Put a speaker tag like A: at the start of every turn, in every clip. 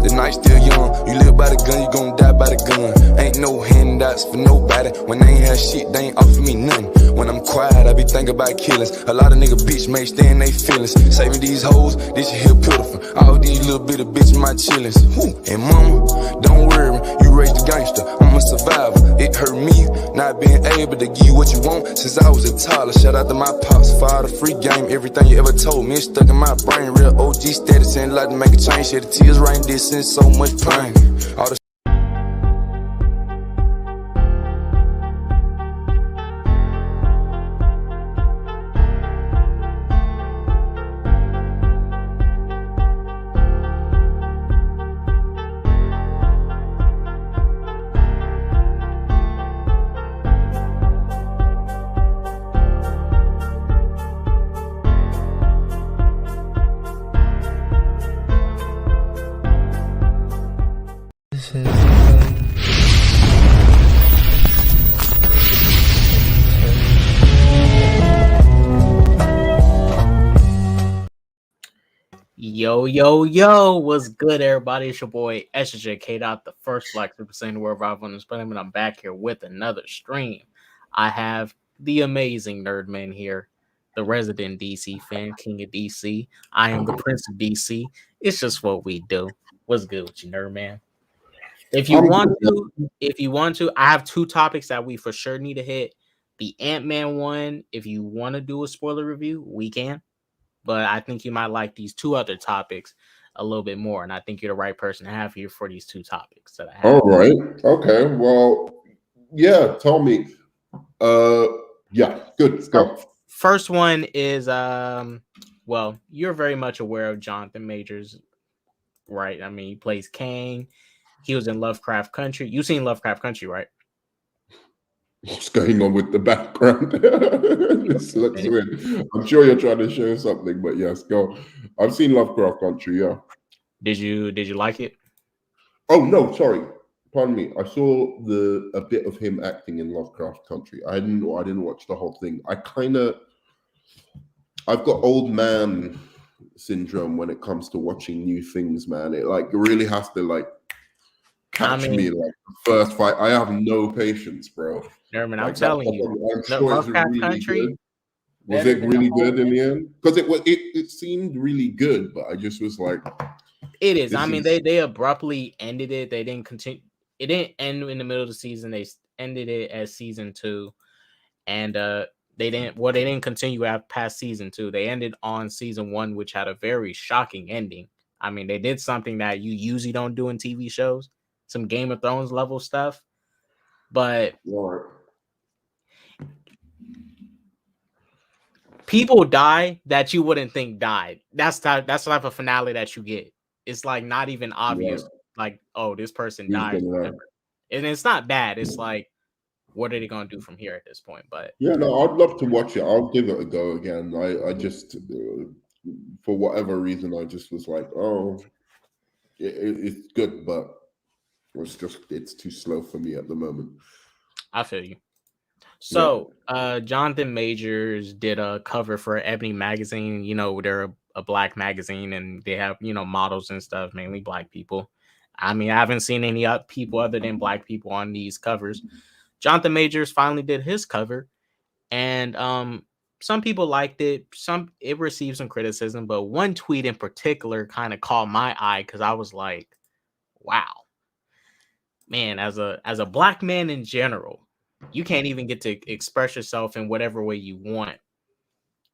A: The night still young. You live by the gun, you gon' die by the gun. Ain't no handouts for nobody. When they ain't have shit, they ain't offer me nothing. When I'm quiet, I be thinking about killings. A lot of nigga bitch may stay in they feelings. Saving these hoes, this shit here pitiful. All these little bit of bitch my chillings. And mama, don't worry, you raised a gangster. I'm a survivor. It hurt me not being able to give you what you want since I was a toddler. Shout out to my pops, father, free game. Everything you ever told me, it's stuck in my brain. Real OG status and like to make a change. Shed the tears right in this and so much pain. All the
B: Yo, what's good, everybody? It's your boy SSJ K. The first Black 3% in the world of on this planet, and I'm back here with another stream. I have the amazing Nerdman here, the resident DC fan, King of DC. I am the Prince of DC. It's just what we do. What's good with you, Nerdman? If you want to, I have two topics that we for sure need to hit. The Ant-Man one, if you want to do a spoiler review, we can. But I think you might like these two other topics a little bit more. And I think you're the right person to have here for these two topics that I have.
C: All right. Okay. Well, yeah, tell me. Yeah, good. Go.
B: First one is, well, you're very much aware of Jonathan Majors, right? I mean, he plays Kang. He was in Lovecraft Country. You've seen Lovecraft Country, right?
C: What's going on with the background? This looks weird. I'm sure you're trying to show something, but yes, go. I've seen Lovecraft Country, yeah.
B: Did you like it?
C: Oh no, sorry. Pardon me. I saw a bit of him acting in Lovecraft Country. I didn't watch the whole thing. I've got old man syndrome when it comes to watching new things, man. It really has to catch me like the first fight. I have no patience, bro.
B: Nerman, I'm telling you,
C: I'm sure it's really Country, good. Was it really good in the end? Because it seemed really good, but I just was like,
B: it is. I mean, they abruptly ended it. They didn't continue. It didn't end in the middle of the season. They ended it as season 2, and they didn't continue past season 2. They ended on season 1, which had a very shocking ending. I mean, they did something that you usually don't do in TV shows. Some Game of Thrones level stuff, but people die that you wouldn't think died. That's the type of finale that you get. It's like not even obvious, like, oh, this person died, and it's not bad. It's like, what are they gonna do from here at this point? But
C: yeah, no, I'd love to watch it. I'll give it a go again. I just for whatever reason, I just was like, oh, it's good, but it's too slow for me at the moment.
B: I feel you. So Jonathan Majors did a cover for Ebony magazine. You know, they're a black magazine, and they have, models and stuff, mainly black people. I mean, I haven't seen any people other than black people on these covers. Jonathan Majors finally did his cover, and some people liked it. It received some criticism, but one tweet in particular kind of caught my eye because I was like, wow. Man, as a black man in general, you can't even get to express yourself in whatever way you want,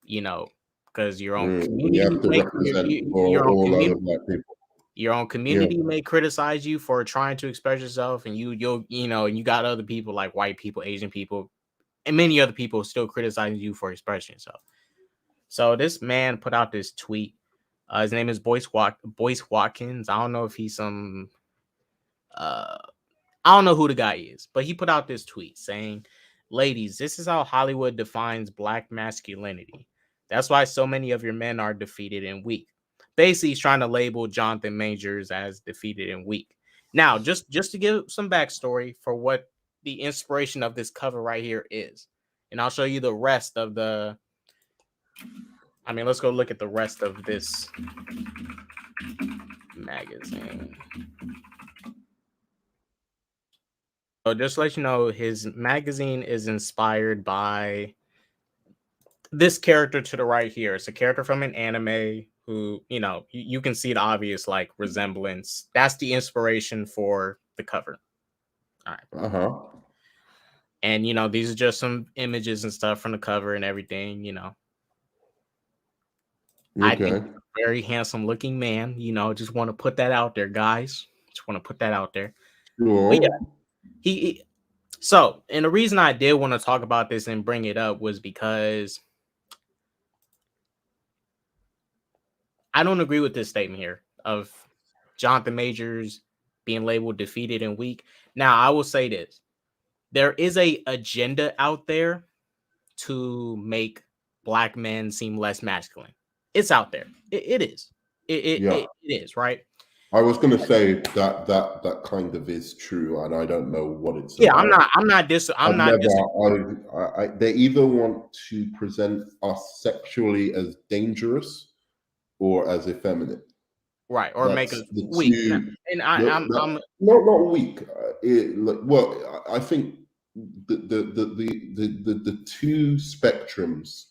B: because your own community,
C: you have to represent your own other black people.
B: Your own community may criticize you for trying to express yourself, and and you got other people like white people, Asian people, and many other people still criticizing you for expressing yourself. So this man put out this tweet. His name is Boyce Watkins. I don't know if he's some I don't know who the guy is, but he put out this tweet saying, "Ladies, this is how Hollywood defines black masculinity. That's why so many of your men are defeated and weak. basically he's trying to label Jonathan Majors as defeated and weak. Now, just to give some backstory for what the inspiration of this cover right here is, and I'll show you the rest of the. I mean, let's go look at the rest of this magazine. So just to let you know, his magazine is inspired by this character to the right here. It's a character from an anime who, you can see the obvious like resemblance. That's the inspiration for the cover. All right. And these are just some images and stuff from the cover and everything. I think he's a very handsome looking man. Just want to put that out there, guys. Just want to put that out there.
C: Sure.
B: But yeah, so, and the reason I did want to talk about this and bring it up was because I don't agree with this statement here of Jonathan Majors being labeled defeated and weak. Now, I will say this. There is a agenda out there to make black men seem less masculine. It's out there. It is. It is, right?
C: I was going to say that kind of is true, and I don't know what it's.
B: Yeah,
C: about.
B: I'm not.
C: They either want to present us sexually as dangerous or as effeminate,
B: right? Or make us weak. And I'm
C: not weak. I think the two spectrums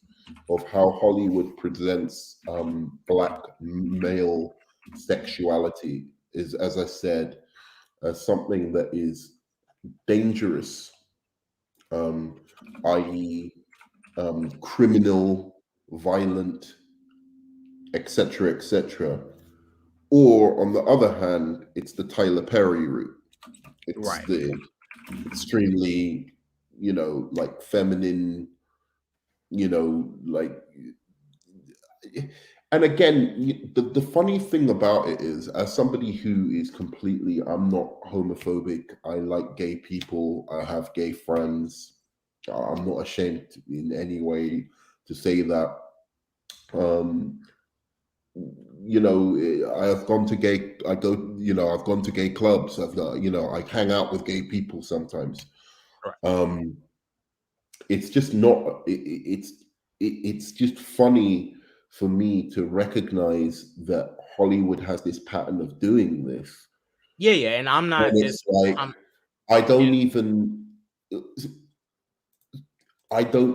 C: of how Hollywood presents black male sexuality is, as I said, something that is dangerous, i.e., criminal, violent, etc., etc. Or on the other hand, it's the Tyler Perry route. It's the extremely, like feminine, like. And again, the funny thing about it is, as somebody who is completely, I'm not homophobic. I like gay people. I have gay friends. I'm not ashamed in any way to say that. I've gone to gay. I've gone to gay clubs. I've got, I hang out with gay people sometimes.
B: Right.
C: It's just not. It's just funny for me to recognize that Hollywood has this pattern of doing this.
B: Yeah, and I'm not.
C: And it's I don't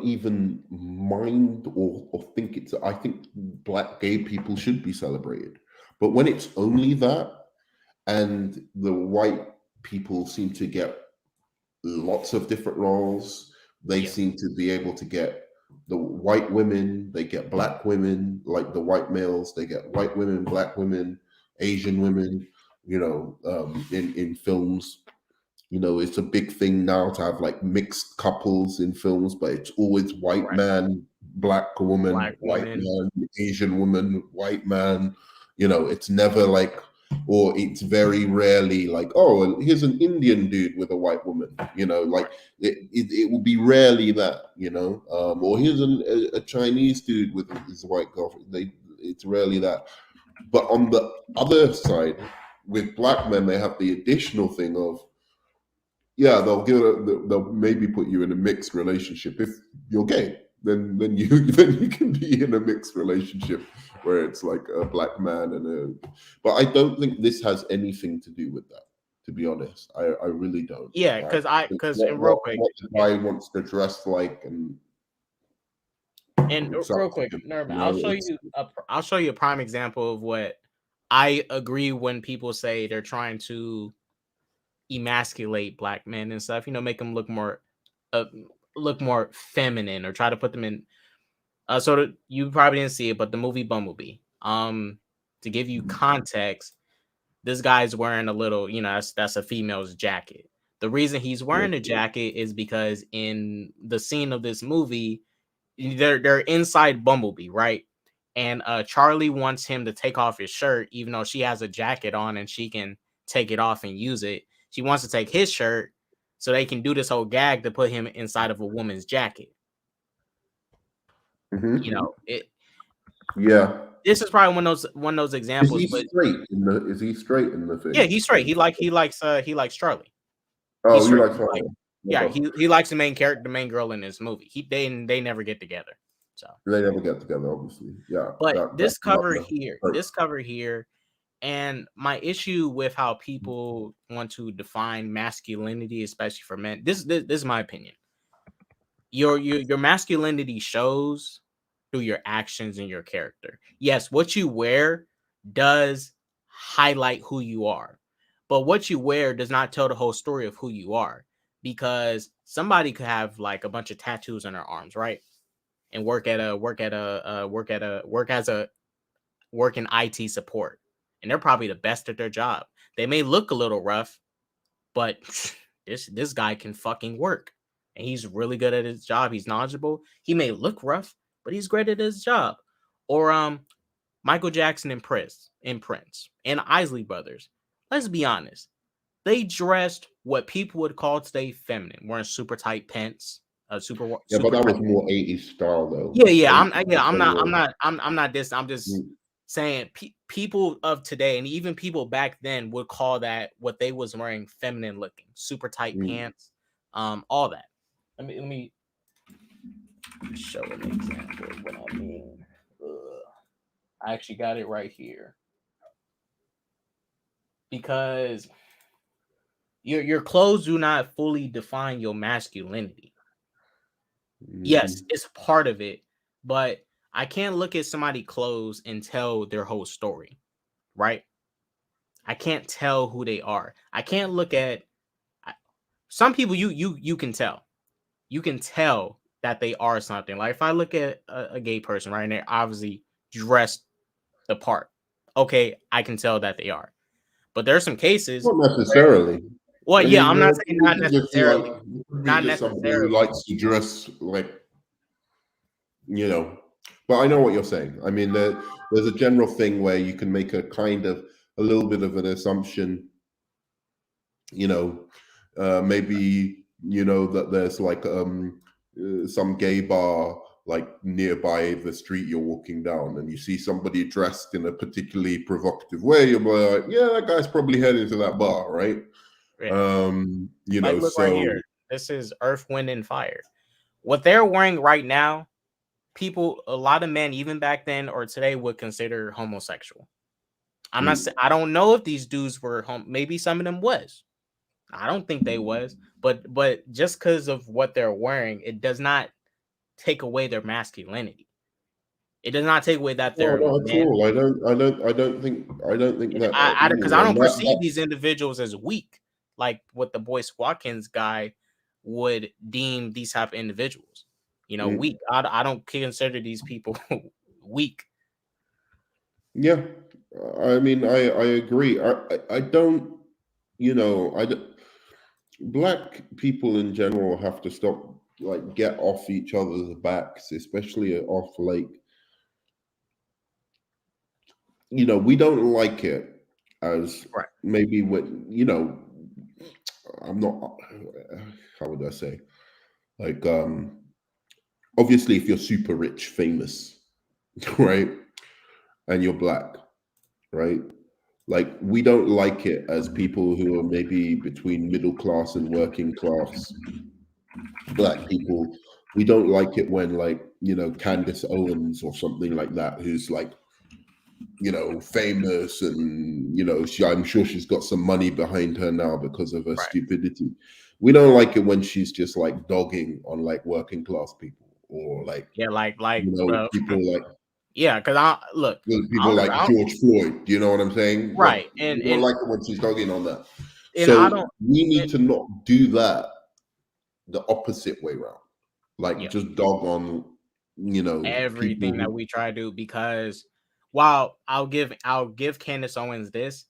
C: even mind or think it's. I think black gay people should be celebrated, but when it's only that, and the white people seem to get lots of different roles, they seem to be able to get. The white women, they get black women, like the white males, they get white women, black women, Asian women, in films. It's a big thing now to have like mixed couples in films, but it's always white man, black woman, white man, Asian woman, white man. It's never like, or it's very rarely like, oh, here's an Indian dude with a white woman, like it will be rarely that, or here's a Chinese dude with his white girlfriend. It's rarely that. But on the other side, with black men, they have the additional thing of, they'll maybe put you in a mixed relationship if you're gay. Then you can be in a mixed relationship where it's like a black man but I don't think this has anything to do with that, to be honest. I really don't.
B: Yeah, because real quick,
C: what the guy wants to dress like and
B: real quick, I'll show you a prime example of what I agree when people say they're trying to emasculate black men and stuff, make them look more feminine or try to put them in you probably didn't see it, but the movie Bumblebee, to give you context, this guy's wearing a little, that's a female's jacket. The reason he's wearing a jacket is because in the scene of this movie, they're inside Bumblebee, right? And Charlie wants him to take off his shirt, even though she has a jacket on and she can take it off and use it. She wants to take his shirt so they can do this whole gag to put him inside of a woman's jacket.
C: Mm-hmm.
B: It.
C: Yeah.
B: this is probably one of those examples.
C: Is he straight in the? Is he straight in the thing?
B: Yeah, he's straight. He likes Charlie.
C: Oh,
B: He's
C: you
B: straight.
C: like Charlie?
B: Yeah, he likes the main character, the main girl in this movie. They never get together. So
C: they never get together, obviously. Yeah.
B: But this cover here, and my issue with how people want to define masculinity, especially for men, this is my opinion. Your masculinity shows through your actions and your character. Yes, what you wear does highlight who you are, but what you wear does not tell the whole story of who you are, because somebody could have like a bunch of tattoos on their arms, right? And work in IT support, and they're probably the best at their job. They may look a little rough, but this guy can fucking work, and he's really good at his job. He's knowledgeable. He may look rough, but he's great at his job. Or Michael Jackson and Prince and Isley Brothers. Let's be honest. They dressed what people would call today feminine, wearing super tight pants,
C: but that was more 80s style though.
B: I'm not this. I'm just saying people of today and even people back then would call that what they was wearing feminine looking, super tight pants, all that. Let me show an example of what I mean. I actually got it right here, because your clothes do not fully define your masculinity. Yes, it's part of it, but I can't look at somebody's clothes and tell their whole story, right? I can't tell who they are. I can't look at some people. You can tell. You can tell that they are something. Like if I look at a gay person, right, and they're obviously dressed the part, okay, I can tell that they are. But there are some cases.
C: Not necessarily.
B: Well, yeah, I'm not saying not necessarily.
C: Not necessarily. Who likes to dress like, but I know what you're saying. I mean, there's a general thing where you can make a little bit of an assumption, maybe, that there's like some gay bar like nearby the street you're walking down, and you see somebody dressed in a particularly provocative way. You're like, yeah, that guy's probably heading to that bar, right?
B: Look right here. This is Earth, Wind, and Fire. What they're wearing right now, a lot of men, even back then or today, would consider homosexual. I'm not saying, I don't know if these dudes were maybe some of them was. I don't think they was, but just because of what they're wearing, it does not take away their masculinity. It does not take away that they're
C: not at all. I don't think that,
B: because I don't perceive these individuals as weak, like what the Boyce Watkins guy would deem these type of individuals, weak. I don't consider these people weak.
C: Yeah, I mean, I agree. I don't, black people in general have to stop, like, get off each other's backs, especially off, like, we don't like it as maybe when, I'm not, how would I say? Like, obviously if you're super rich, famous, right? And you're black, right? Like, we don't like it as people who are maybe between middle class and working class black people. We don't like it when, like, Candace Owens or something like that, who's like, famous, and I'm sure she's got some money behind her now because of her stupidity. We don't like it when she's just like dogging on like working class people, or like
B: people like because
C: people like George Floyd. Do you know what I'm saying?
B: Right.
C: Like,
B: and
C: we don't like it when she's dogging on that.
B: And
C: so we need to not do that the opposite way around. Like, just dog on,
B: everything that we try to do, because while I'll give Candace Owens this,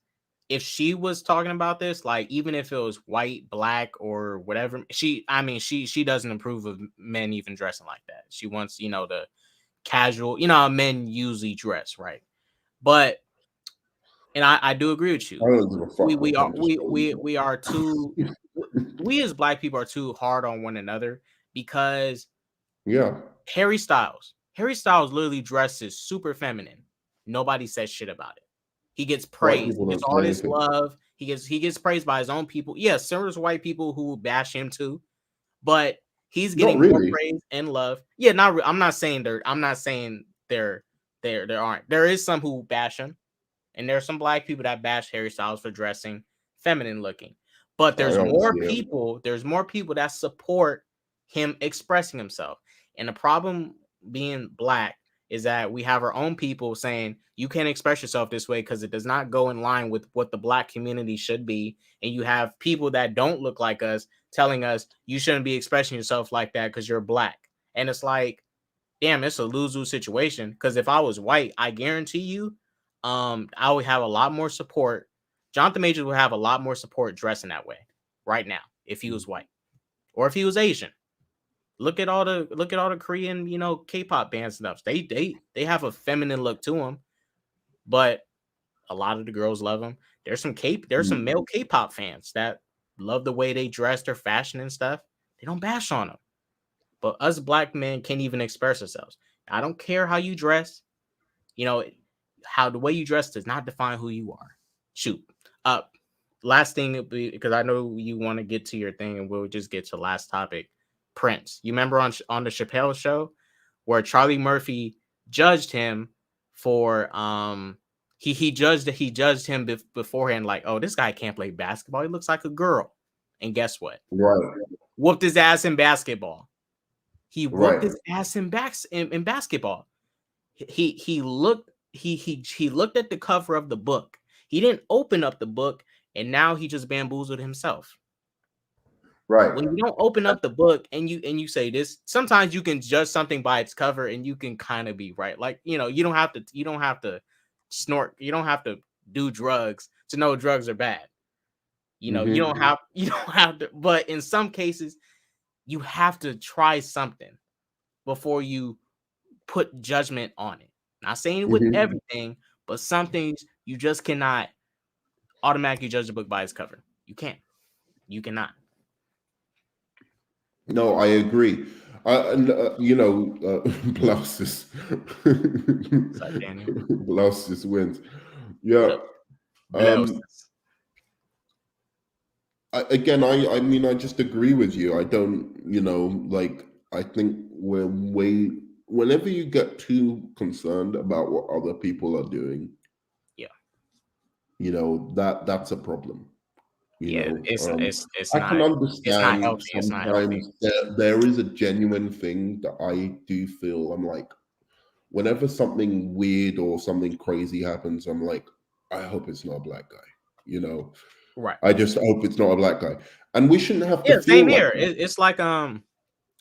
B: if she was talking about this, like, even if it was white, black, or whatever, she doesn't approve of men even dressing like that. She wants, the casual, how men usually dress, right? But, and I do agree with you. We are too, we as black people are too hard on one another, because Harry Styles literally dresses super feminine. Nobody says shit about it. He gets
C: White
B: praised.
C: people
B: He gets
C: don't
B: all
C: say
B: this
C: anything.
B: love. He gets praised by his own people. Yes, there's white people who bash him too, but he's
C: Not
B: getting more
C: really.
B: praise and love. Yeah, I'm not saying there aren't. There is some who bash him, and there are some black people that bash Harry Styles for dressing feminine looking. But
C: I
B: there's
C: always
B: more
C: see it.
B: people. There's more people that support him expressing himself. And the problem being black is that we have our own people saying you can't express yourself this way because it does not go in line with what the black community should be. And you have people that don't look like us telling us you shouldn't be expressing yourself like that because you're black. And it's like, damn, it's a lose-lose situation. Because if I was white, I guarantee you, I would have a lot more support. Jonathan Majors would have a lot more support dressing that way right now if he was white or if he was Asian. Look at all the Korean, K-pop band stuff. They have a feminine look to them, but a lot of the girls love them. There's some male K-pop fans that love the way they dress, their fashion and stuff. They don't bash on them. But us black men can't even express ourselves. I don't care how you dress. How the way you dress does not define who you are. Shoot. Last thing, because I know you want to get to your thing, and we'll just get to the last topic. Prince. You remember on the Chappelle show where Charlie Murphy judged him for he judged him beforehand, like, oh, this guy can't play basketball. He looks like a girl. And guess what?
C: Right.
B: Whooped his ass in basketball. He whooped
C: Right.
B: his ass in basketball. He looked at the cover of the book. He didn't open up the book, and now he just bamboozled himself.
C: Right.
B: When you don't open up the book and you say this, sometimes you can judge something by its cover and you can kind of be right. Like, you don't have to snort, you don't have to do drugs to know drugs are bad. You don't have to, but in some cases you have to try something before you put judgment on it. Not saying with everything, but some things you just cannot automatically judge the book by its cover. You can't. You cannot.
C: No, I agree. Blouses. Blouses wins. Yeah. I mean, I just agree with you. I don't, I think whenever you get too concerned about what other people are doing, that's a problem.
B: It's
C: I
B: not,
C: can understand
B: it's not healthy. It's not healthy.
C: sometimes there is a genuine thing that I do feel. I'm like, whenever something weird or something crazy happens, I'm like, I hope it's not a black guy.
B: Right.
C: I just hope it's not a black guy, and we shouldn't have to feel
B: same
C: like
B: here.
C: that.
B: It's like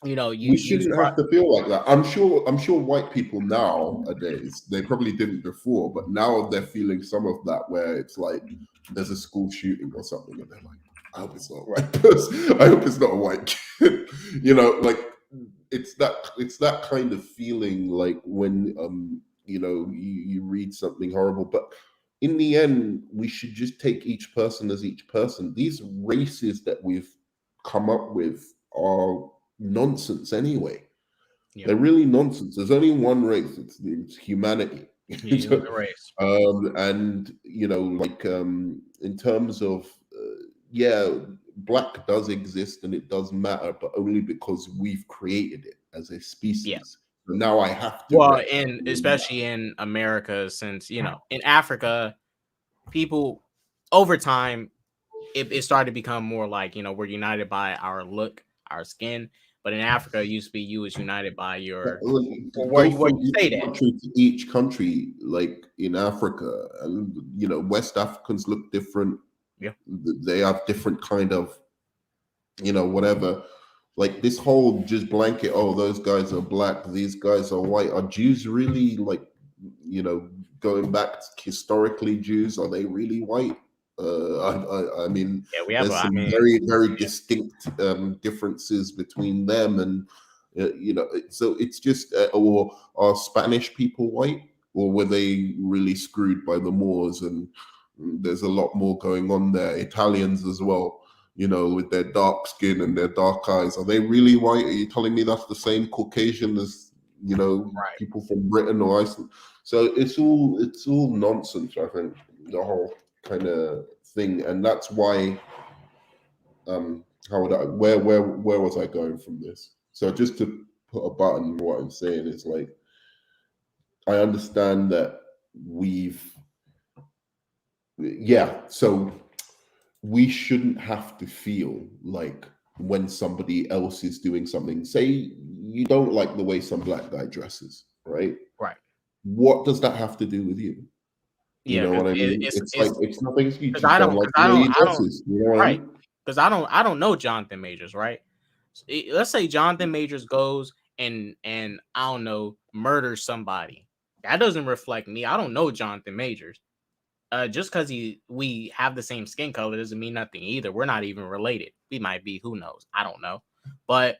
C: we shouldn't have to feel like that. I'm sure white people nowadays, they probably didn't before, but now they're feeling some of that where it's like there's a school shooting or something, and they're like, I hope it's not a white person. I hope it's not a white kid. Like it's that kind of feeling, like when you read something horrible, but in the end, we should just take each person as each person. These races that we've come up with are nonsense anyway. They're really nonsense. There's only one race. It's humanity.
B: Race.
C: And in terms of black does exist and it does matter, but only because we've created it as a species.
B: Yeah.
C: So now I have to.
B: Well, and especially in America, since in Africa, people over time it started to become more like we're united by our look, our skin. But in Africa, it used to be you was united by your where you stayed at.
C: Country to each country, like in Africa, and West Africans look different.
B: Yeah,
C: they have different kind of whatever. Like this whole just blanket, oh, those guys are black, these guys are white. Are Jews really going back historically? Jews, are they really white? I mean, there's some very, very distinct differences between them, and so it's just, or are Spanish people white, or were they really screwed by the Moors? And there's a lot more going on there. Italians as well, with their dark skin and their dark eyes, are they really white? Are you telling me that's the same Caucasian as
B: Right.
C: people from Britain or Iceland. So it's all nonsense. I think the whole kind of thing, and that's why. How would I? Where was I going from this? So just to put a button on what I'm saying is like, I understand that so we shouldn't have to feel like when somebody else is doing something, say you don't like the way some black guy dresses, right?
B: Right.
C: What does that have to do with you? You
B: Yeah,
C: know
B: because
C: what I mean? It's like it's nothing. You
B: because
C: just don't like the way he dresses. You know what I
B: right.
C: mean?
B: Because I don't know Jonathan Majors, right? Let's say Jonathan Majors goes and I don't know, murders somebody. That doesn't reflect me. I don't know Jonathan Majors. Just because we have the same skin color doesn't mean nothing either. We're not even related. We might be, who knows? I don't know. But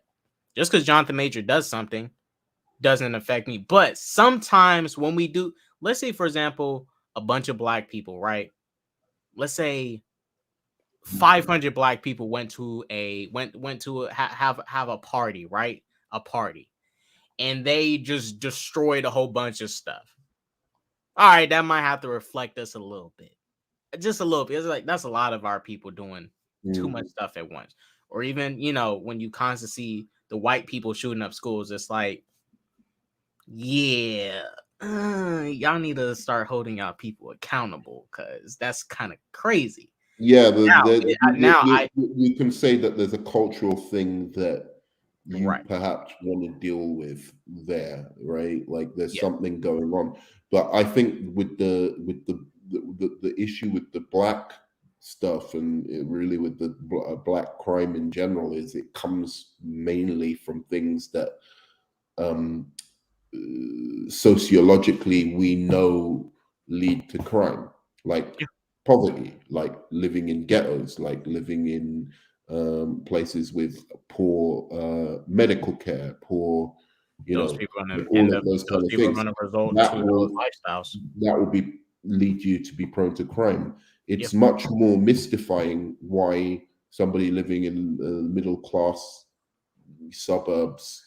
B: just because Jonathan Major does something doesn't affect me. But sometimes when we do, let's say for example, a bunch of black people, right? Let's say 500 black people went to have a party, right? A party, and they just destroyed a whole bunch of stuff. All right, that might have to reflect us a little bit, just a little bit. It's like that's a lot of our people doing too much stuff at once, or even when you constantly see the white people shooting up schools, it's like, yeah, y'all need to start holding y'all people accountable because that's kind of crazy.
C: Yeah,
B: Now I
C: you can say that there's a cultural thing that you
B: right,
C: perhaps want to deal with there, right? Like there's
B: yeah,
C: something going on. But I think with the issue with the black stuff and really with the black crime in general is it comes mainly from things that um, sociologically we know lead to crime, like
B: yeah.
C: poverty, like living in ghettos, like living in places with poor medical care, poor,
B: Those people are gonna
C: all
B: end
C: of
B: up.
C: those
B: Those
C: kind of
B: people are
C: things.
B: gonna result
C: That
B: to those
C: will
B: lifestyles.
C: that will be lead you to be prone to crime.
B: Yep.
C: It's much more mystifying why somebody living in middle class suburbs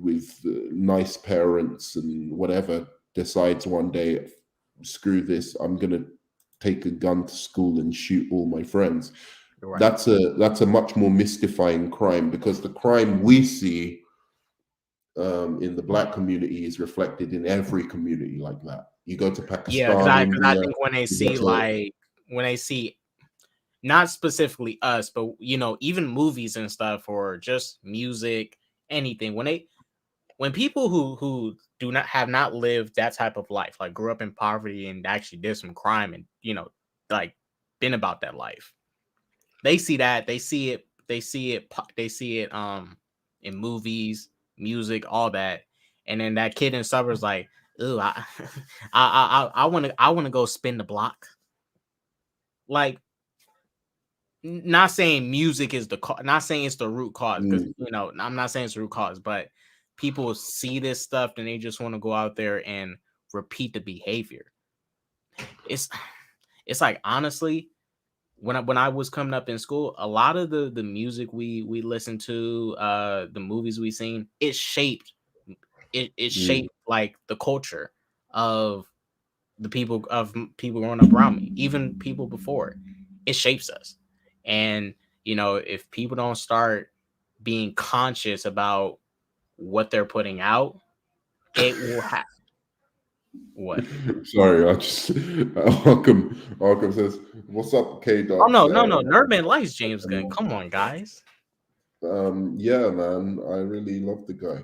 C: with nice parents and whatever decides one day, screw this, I'm gonna take a gun to school and shoot all my friends.
B: Right.
C: That's a much more mystifying crime because the crime we see in the black community is reflected in every community like that. You go to
B: Yeah, because
C: Pakistan,
B: I
C: India,
B: think when they
C: you go
B: see
C: to
B: not specifically us, but even movies and stuff or just music, anything. When people who do not have not lived that type of life, like grew up in poverty and actually did some crime and like been about that life, they see that, they see it in movies, music, all that, and then that kid in suburbs like, ooh, I want to go spin the block. Like, not saying music is not saying it's the root cause, because I'm not saying it's the root cause, but people see this stuff and they just want to go out there and repeat the behavior. It's like, honestly, when I was coming up in school, a lot of the music we listened to, the movies we seen, it shaped like the culture of people growing up around me, even people before. It shapes us. And if people don't start being conscious about what they're putting out, it will have what.
C: sorry, I just Arkham says, "What's up, K
B: Oh,
C: Docs?"
B: no, Nerdman likes James Gunn. Come on, guys.
C: Yeah, man, I really love the guy.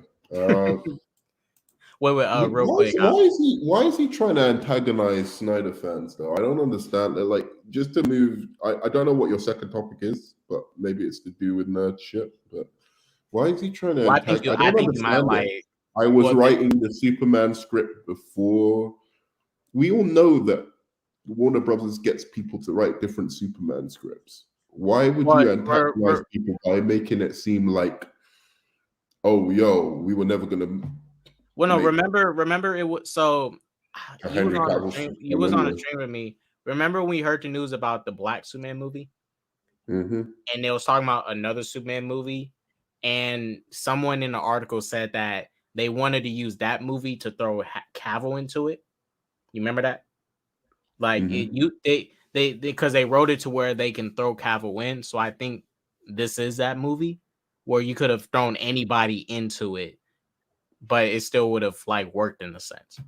B: Wait, real
C: Why
B: quick.
C: why is he trying to antagonize Snyder fans though? I don't understand. They're like, just to move. I don't know what your second topic is, but maybe it's to do with nerd shit. But why is he trying to
B: Well,
C: antagonize? I
B: I
C: don't
B: think you might
C: understand it.
B: like.
C: I was
B: Well,
C: writing the Superman script before. We all know that Warner Brothers gets people to write different Superman scripts. Why would you antagonize people by making it seem like, oh, yo, we were never gonna?
B: Well, no, remember it was so. You was
C: Henry
B: on a
C: Cavill
B: stream.
C: shit
B: You was on a
C: anyway.
B: stream with me. Remember when we heard the news about the Black Superman movie,
C: Mm-hmm.
B: and they was talking about another Superman movie, and someone in the article said that they wanted to use that movie to throw Cavill into it. You remember that? Like they because they wrote it to where they can throw Cavill in. So I think this is that movie where you could have thrown anybody into it, but it still would have like worked in a sense.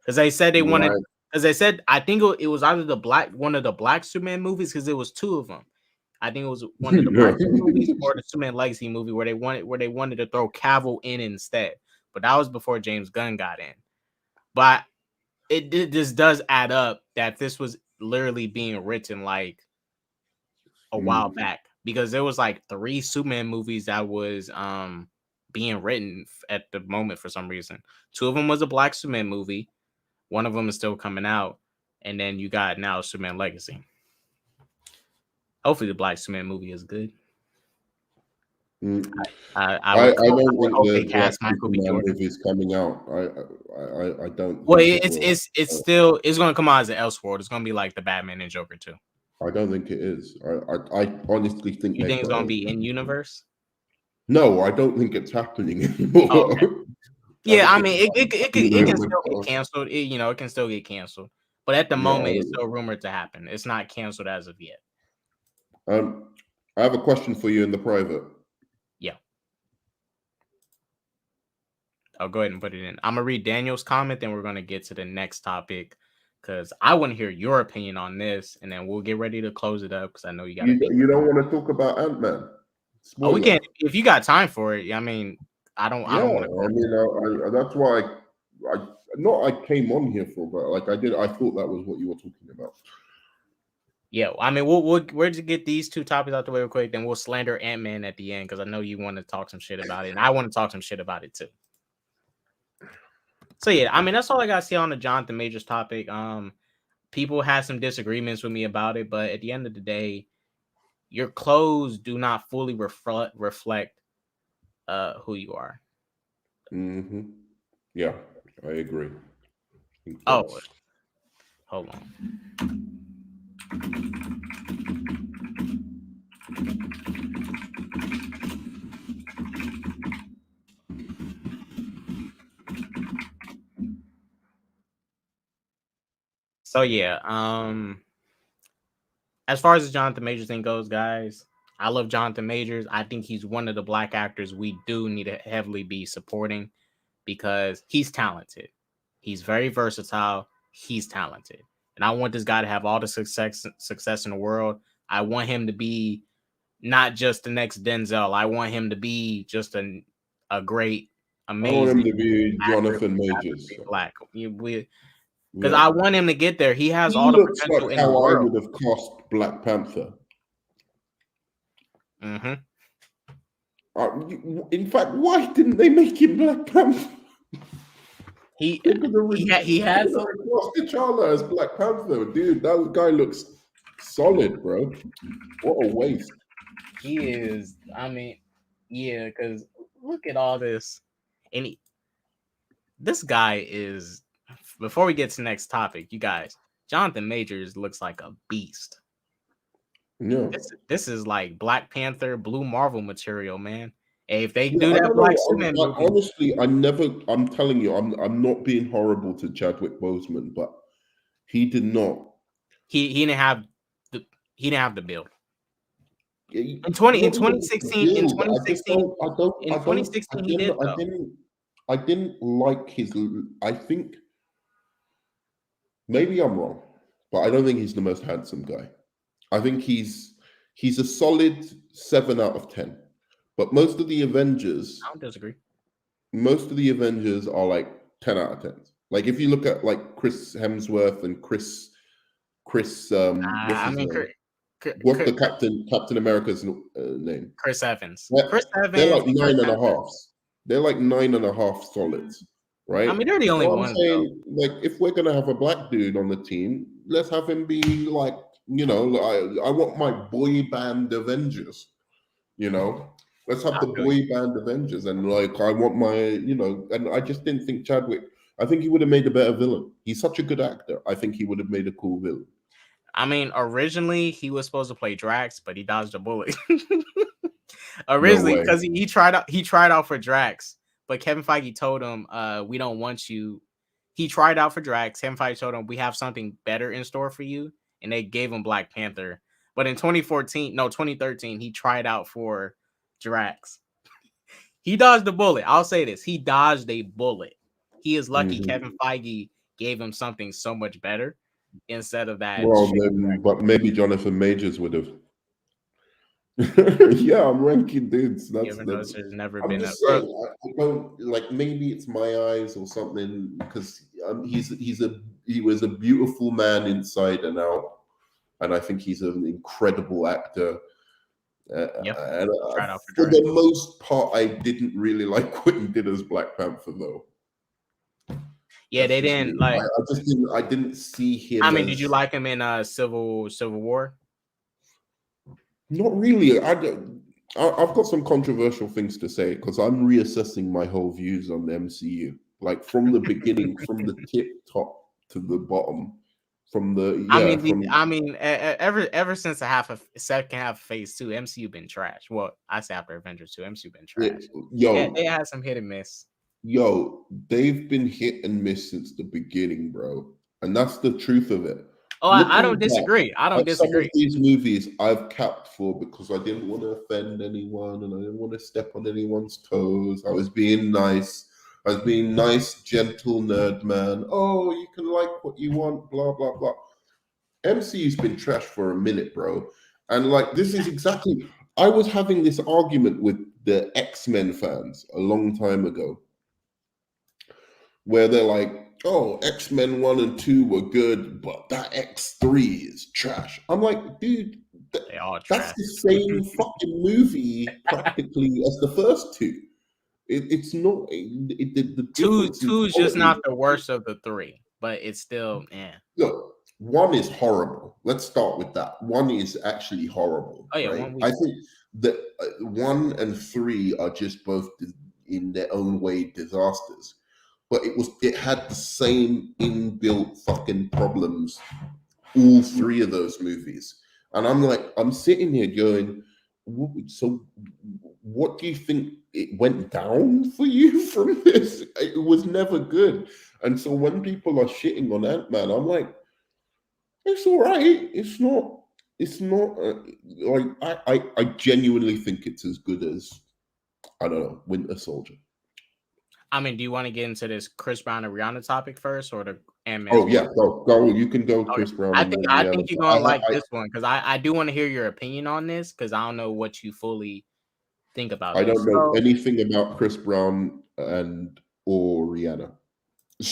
B: Because they said they wanted, as they said, I think it was either one of the Black Superman movies, because it was two of them. I think it was one of the Black movies or the Superman Legacy movie where they wanted to throw Cavill in instead. But that was before James Gunn got in. But this does add up that this was literally being written like a while back, because there was like 3 Superman movies that was being written at the moment for some reason. 2 of them was a Black Superman movie. One of them is still coming out, and then you got now Superman Legacy. Hopefully, the Black Superman movie is good.
C: I don't think the Black Superman movie is coming out. I don't.
B: Well, it's still going to come out as an Elseworld. It's going to be like the Batman and Joker too.
C: I don't think it is. I honestly think.
B: You think it's going to be in universe?
C: No, I don't think it's happening anymore.
B: Oh, okay. Yeah, I mean, it can still get canceled. It can still get canceled. But at the moment, it's still rumored to happen. It's not canceled as of yet.
C: I have a question for you in the private.
B: Yeah. I'll go ahead and put it in. I'm going to read Daniel's comment, then we're going to get to the next topic, because I want to hear your opinion on this, and then we'll get ready to close it up, because I know you got.
C: You don't want to talk about Ant-Man?
B: Oh, we can if you got time for it. I mean, I don't want to.
C: I mean, that's why I came on here for, but like I thought that was what you were talking about.
B: Yeah, I mean, we're to get these 2 topics out the way real quick, then we'll slander Ant-Man at the end, because I know you want to talk some shit about it, and I want to talk some shit about it too. So yeah, I mean, that's all I got to say on the Jonathan Majors topic. People had some disagreements with me about it, but at the end of the day, your clothes do not fully reflect who you are.
C: Yeah, I agree.
B: Oh, hold on. So yeah, as far as the Jonathan Majors thing goes, guys, I love Jonathan Majors. I think he's one of the Black actors we do need to heavily be supporting, because he's talented. He's very versatile. He's talented. And I want this guy to have all the success in the world. I want him to be not just the next Denzel. I want him to be just a great, amazing.
C: I want him to be Jonathan Majors.
B: Black. Because I want him to get there. He has all the potential in the world.
C: I would have cast Black Panther. In fact, why didn't they make him Black Panther?
B: He has
C: T'Challa as Black Panther, dude. That guy looks solid, bro. What a waste.
B: He is. I mean, yeah, because look at all this, and this guy is. Before we get to the next topic, you guys, Jonathan Majors looks like a beast.
C: Yeah,
B: this is like Black Panther, Blue Marvel material, man. If they do that Black Superman movie,
C: honestly, I'm telling you, I'm not being horrible to Chadwick Boseman, but he did not.
B: He didn't have the build. In 2016, he did though.
C: I didn't like his. I think maybe I'm wrong, but I don't think he's the most handsome guy. I think he's a solid 7 out of 10. But most of the Avengers,
B: I don't disagree.
C: Most of the Avengers are like 10 out of 10. Like if you look at like Chris Hemsworth and Chris. What's the Captain America's name?
B: Chris Evans.
C: They're like 9.5. They're like 9.5 solids, right?
B: I mean, they're the only ones.
C: I'm saying, like, if we're gonna have a Black dude on the team, let's have him be like, I want my boy band Avengers. Let's have the boy band Avengers, and like, I want my, and I just didn't think Chadwick. I think he would have made a better villain. He's such a good actor. I think he would have made a cool villain.
B: I mean, originally he was supposed to play Drax, but he dodged a bullet. Originally, because he tried out for Drax, but Kevin Feige told him, we don't want you. He tried out for Drax. Kevin Feige told him, we have something better in store for you. And they gave him Black Panther. But in 2013, he tried out for Drax. He dodged the bullet. I'll say this. He dodged a bullet. He is lucky Kevin Feige gave him something so much better instead of that.
C: Well, but maybe Jonathan Majors would have. Yeah, I'm ranking dudes. There's
B: never
C: I'm
B: been
C: just saying, I don't like. Maybe it's my eyes or something because he was a beautiful man inside and out, and I think he's an incredible actor. And for the most part, I didn't really like what he did as Black Panther, though.
B: Yeah, they didn't like.
C: I didn't see him.
B: I mean, did you like him in Civil War?
C: Not really. I've got some controversial things to say because I'm reassessing my whole views on the MCU, like from the beginning, from the tip top to the bottom.
B: Ever since the second half of Phase 2, MCU been trash. Well, I say after Avengers 2, MCU been trash. They had some hit and miss.
C: Yo, they've been hit and miss since the beginning, bro, and that's the truth of it.
B: Oh, I don't disagree.
C: Some of these movies I've capped for because I didn't want to offend anyone and I didn't want to step on anyone's toes. I was being nice. Gentle nerd man. Oh, you can like what you want, blah, blah, blah. MCU's been trash for a minute, bro. And like, this is exactly... I was having this argument with the X-Men fans a long time ago where they're like, oh, X-Men 1 and 2 were good, but that X3 is trash. I'm like, dude, that's the same fucking movie practically as the first two. It's not. The
B: two is just not the worst of the three, but it's still,
C: Look, 1 is horrible. Let's start with that. 1 is actually horrible. Oh, yeah, right? I think that 1 and 3 are just both in their own way disasters. But it had the same inbuilt fucking problems, all 3 of those movies. And I'm sitting here going, so what do you think it went down for you from this? It was never good. And so when people are shitting on Ant-Man, I'm like, it's all right. It's not like, I genuinely think it's as good as, I don't know, Winter Soldier.
B: I mean, do you want to get into this Chris Brown and Rihanna topic first, or the Ant-Man?
C: Oh yeah, go. You can go, Chris Brown.
B: I think you're gonna like this one because I do want to hear your opinion on this because I don't know what you fully think about.
C: I don't know anything about Chris Brown or Rihanna.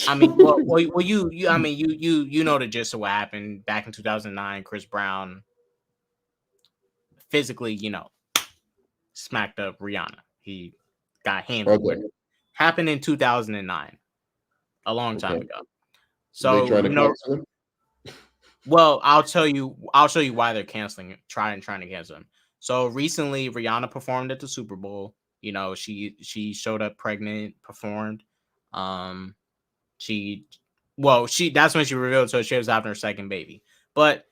B: I mean, well, you know the gist of what happened back in 2009. Chris Brown physically, smacked up Rihanna. He got handled with it. Happened in 2009, a long time ago. So, well, I'll show you why they're canceling it, trying to cancel him. So recently, Rihanna performed at the Super Bowl. She showed up pregnant, performed. That's when she revealed so she was having her second baby. But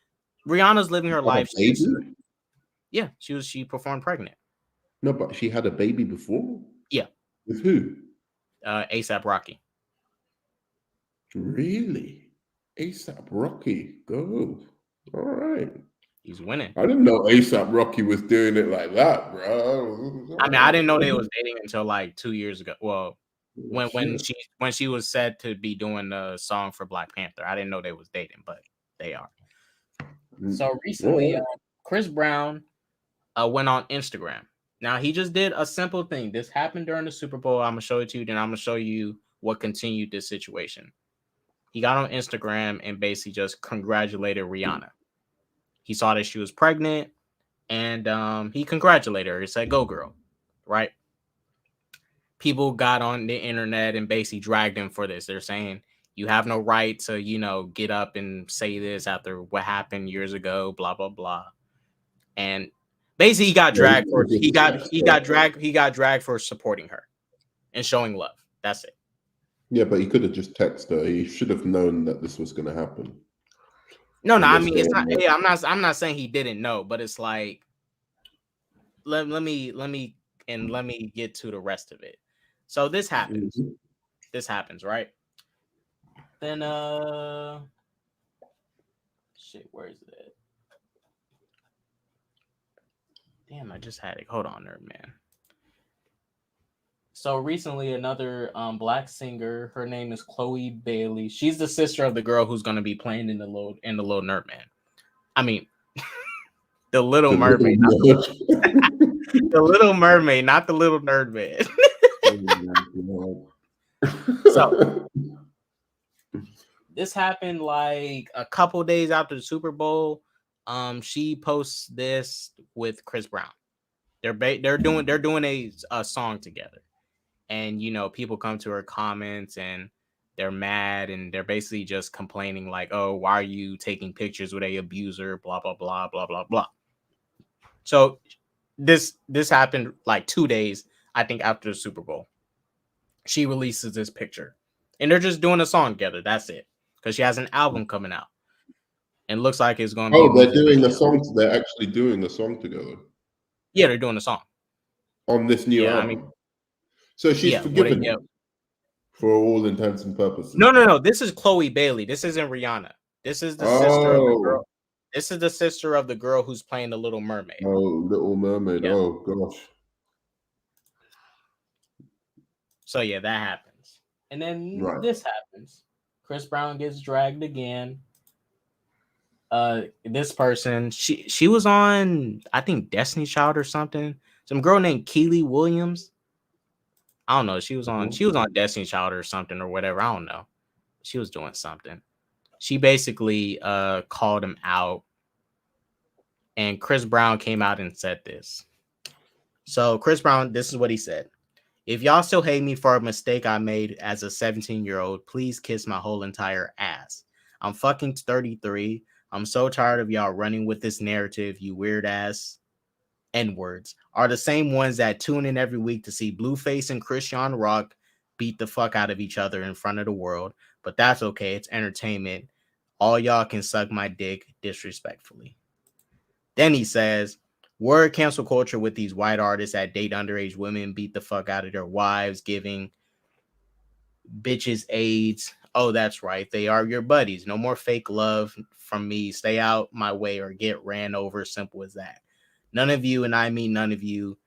B: Rihanna's living her life. Yeah, she performed pregnant.
C: No, but she had a baby before.
B: Yeah.
C: With who?
B: A$AP Rocky.
C: Really? A$AP Rocky. Go. All right.
B: He's winning.
C: I didn't know A$AP Rocky was doing it like that, bro.
B: I mean, I didn't know they was dating until like 2 years ago. Well, when she was said to be doing the song for Black Panther, I didn't know they was dating, but they are. So recently, Chris Brown went on Instagram. Now, he just did a simple thing. This happened during the Super Bowl. I'm going to show it to you. Then I'm going to show you what continued this situation. He got on Instagram and basically just congratulated Rihanna. He saw that she was pregnant, and he congratulated her. He said, go, girl. Right? People got on the internet and basically dragged him for this. They're saying, you have no right to, get up and say this after what happened years ago, blah, blah, blah. And basically, he got dragged for supporting her and showing love. That's it.
C: Yeah, but he could have just texted her. He should have known that this was going to happen.
B: No, I mean it's not. Yeah, I'm not saying he didn't know, but it's like let me get to the rest of it. So this happens.
C: Mm-hmm.
B: This happens, right? Then shit, where is it? Damn, I just had it. Hold on there, man. So recently, another black singer, her name is Chloe Bailey. She's the sister of the girl who's gonna be playing in the Little Nerd Man. I mean, the Little Mermaid, the Little Mermaid, not the Little Nerd Man. So this happened like a couple days after the Super Bowl. She posts this with Chris Brown. They're doing a song together, and you know people come to her comments and they're mad and they're basically just complaining like, oh, why are you taking pictures with a abuser? Blah blah blah blah blah blah. So this happened like 2 days, I think, after the Super Bowl. She releases this picture, and they're just doing a song together. That's it, because she has an album coming out, and looks like it's going to be.
C: Oh, they're doing the song. They're actually doing the song together.
B: Yeah, they're doing a song
C: On this new album. I mean, so she's forgiven him for all intents and purposes.
B: No. This is Chloe Bailey. This isn't Rihanna. This is the sister of the girl. This is the sister of the girl who's playing the Little Mermaid.
C: Oh, Little Mermaid. Yeah. Oh, gosh.
B: So, yeah, that happens. And then this happens. Chris Brown gets dragged again. This person, she was on, I think, Destiny's Child or something. Some girl named Keely Williams. I don't know. She was on Destiny's Child or something or whatever. I don't know. She was doing something. She basically called him out. And Chris Brown came out and said this. So Chris Brown, this is what he said. If y'all still hate me for a mistake I made as a 17-year-old, please kiss my whole entire ass. I'm fucking 33. I'm so tired of y'all running with this narrative, you weird ass N-words are the same ones that tune in every week to see Blueface and Christian Rock beat the fuck out of each other in front of the world. But that's okay. It's entertainment. All y'all can suck my dick disrespectfully. Then he says, word cancel culture with these white artists that date underage women, beat the fuck out of their wives, giving bitches AIDS. Oh, that's right. They are your buddies. No more fake love from me. Stay out my way or get ran over. Simple as that. None of you, and I mean none of you,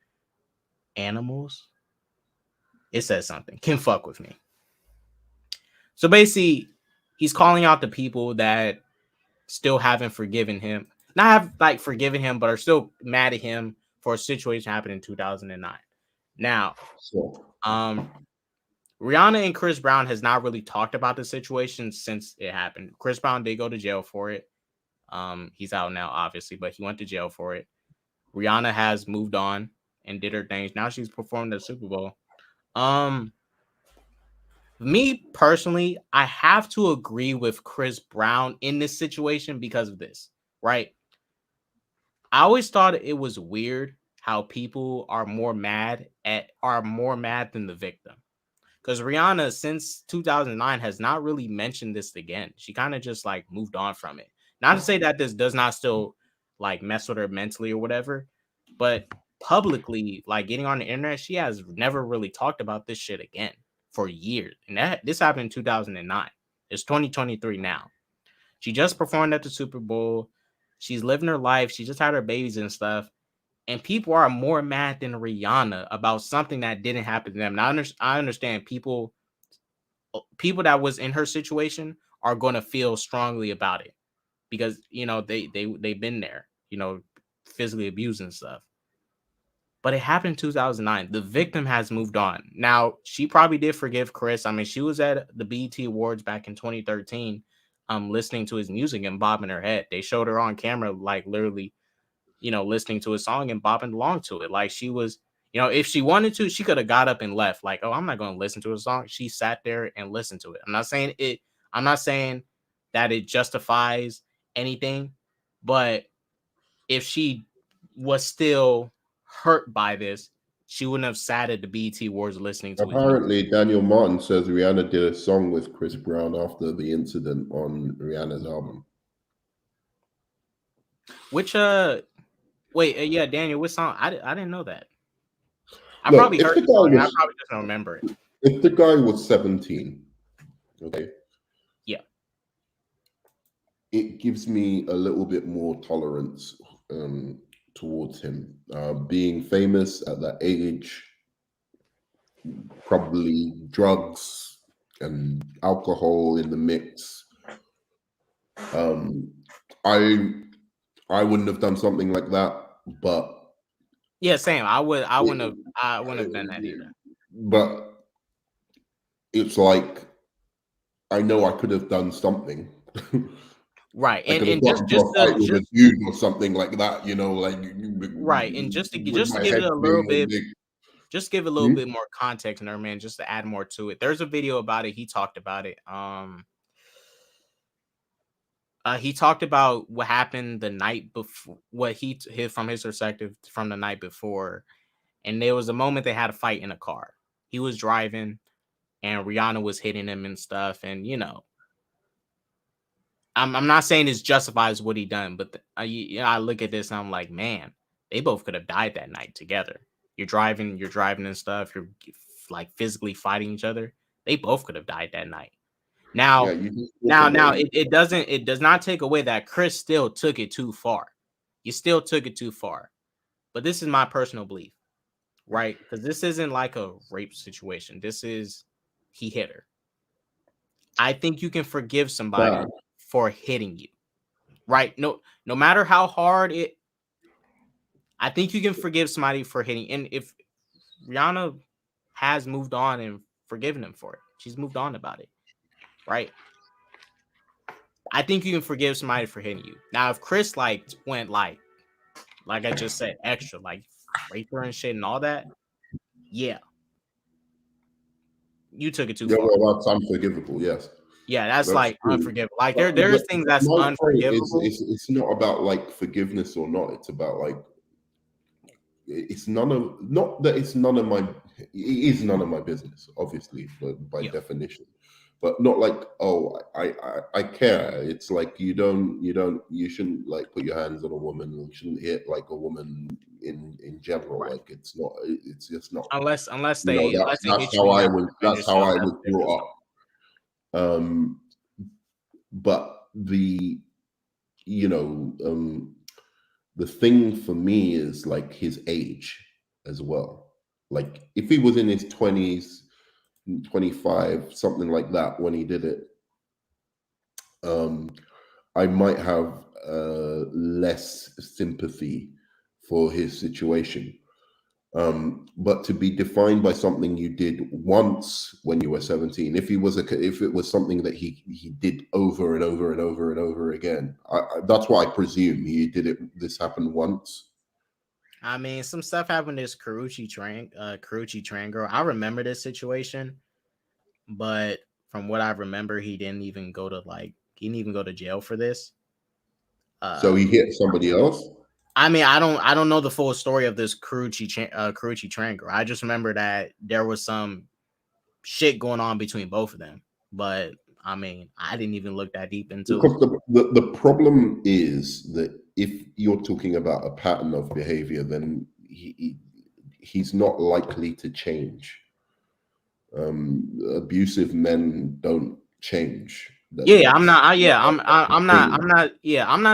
B: animals, it says something, can fuck with me. So basically, he's calling out the people that still haven't forgiven him. Not have like forgiven him, but are still mad at him for a situation happened in 2009. Now, Rihanna and Chris Brown has not really talked about the situation since it happened. Chris Brown did go to jail for it. He's out now, obviously, but he went to jail for it. Rihanna has moved on and did her things. Now she's performed at the Super Bowl. Me personally, I have to agree with Chris Brown in this situation because of this, right? I always thought it was weird how people are more mad than the victim. Because Rihanna, since 2009, has not really mentioned this again. She kind of just like moved on from it. Not to say that this does not still like mess with her mentally or whatever, but publicly, like getting on the internet, she has never really talked about this shit again for years. And this happened in 2009. It's 2023 now. She just performed at the Super Bowl. She's living her life. She just had her babies and stuff. And people are more mad than Rihanna about something that didn't happen to them. Now, I understand people that was in her situation are going to feel strongly about it because, you know, they've been there, you know, physically abused and stuff. But it happened in 2009. The victim has moved on. Now, she probably did forgive Chris. I mean, she was at the BET Awards back in 2013, listening to his music and bobbing her head. They showed her on camera, like literally, you know, listening to his song and bopping along to it. Like she was, you know, if she wanted to, she could have got up and left. Like, oh, I'm not going to listen to a song. She sat there and listened to it. I'm not saying that it justifies anything, but if she was still hurt by this, she wouldn't have sat at the BET Awards listening to it.
C: Apparently, Daniel Martin says Rihanna did a song with Chris Brown after the incident on Rihanna's album.
B: Which, wait, yeah, Daniel, what song? I didn't know that. I probably heard the song, and I probably just don't remember it.
C: If the guy was 17, okay,
B: yeah,
C: it gives me a little bit more tolerance towards him. Being famous at that age, probably drugs and alcohol in the mix. I wouldn't have done something like that, but
B: yeah, same. I wouldn't have done that either.
C: But it's like I know I could have done something.
B: Right,
C: and just with a dude or something like that, you know, like
B: right, and just to give it a little bit, just give a little bit more context, man, just to add more to it. There's a video about it. He talked about it. He talked about what happened the night before, what he hit from his perspective from the night before, and there was a moment they had a fight in a car. He was driving, and Rihanna was hitting him and stuff, and you know. I'm not saying it justifies what he done, but I look at this and I'm like, man, they both could have died that night together. You're driving and stuff. You're like physically fighting each other. They both could have died that night. Now, it does not take away that Chris still took it too far. You still took it too far. But this is my personal belief, right? Because this isn't like a rape situation. This is he hit her. I think you can forgive somebody for hitting you, right? No matter how hard it, I think you can forgive somebody for hitting. And if Rihanna has moved on and forgiven him for it, she's moved on about it, right? I think you can forgive somebody for hitting you. Now, if Chris went like I just said, extra, like rape her and shit and all that, yeah, you took it too far.
C: Well, that's unforgivable. Yes.
B: Yeah, that's like unforgivable. Like there's things that's unforgivable.
C: It's not about like forgiveness or not. It's about like it's none of it is none of my business, obviously, by definition. But not like, oh, I care. It's like you shouldn't like put your hands on a woman. You shouldn't hit like a woman in general. Right. Like it's just not
B: unless they
C: that's how I was brought up. But the thing for me is like his age as well. Like if he was in his 20s, 25, something like that when he did it, I might have less sympathy for his situation. But to be defined by something you did once when you were 17, if it was something that he did over and over and over and over again, that's what I presume he did. This happened once.
B: I mean, some stuff happened to this Karuchi train girl. I remember this situation, but from what I remember, he didn't even go to jail for this.
C: So he hit somebody else.
B: I mean, I don't know the full story of this Karuchi train girl. I just remember that there was some shit going on between both of them. But I mean, I didn't even look that deep into
C: it. The problem is that if you're talking about a pattern of behavior, then he's not likely to change. Abusive men don't change.
B: I'm not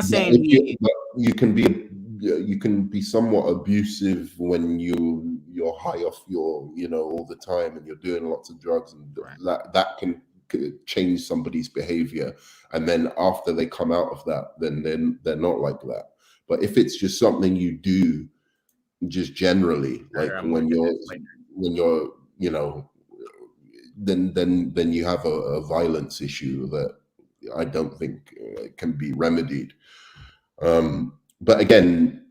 B: saying
C: you can be somewhat abusive when you're high off your all the time and you're doing lots of drugs, and that can change somebody's behavior, and then after they come out of that, then they're not like that. But if it's just something you do just generally, like when you're then you have a violence issue that I don't think can be remedied. But again,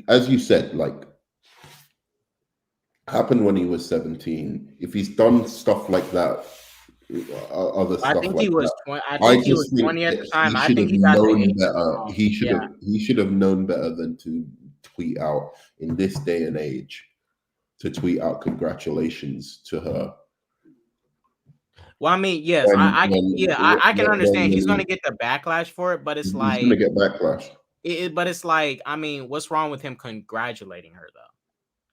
C: as you said, like happened when he was 17. If he's done stuff like that, other stuff
B: I think
C: like
B: he was
C: that,
B: 20. I think he was 20 at the time. I think he got known
C: better. He should have known better than to tweet out in this day and age. To tweet out congratulations to her.
B: Well, I mean, yes, I can understand he's going to get the backlash for it, but it's
C: he's going to get backlash.
B: But it's like, I mean, what's wrong with him congratulating her though?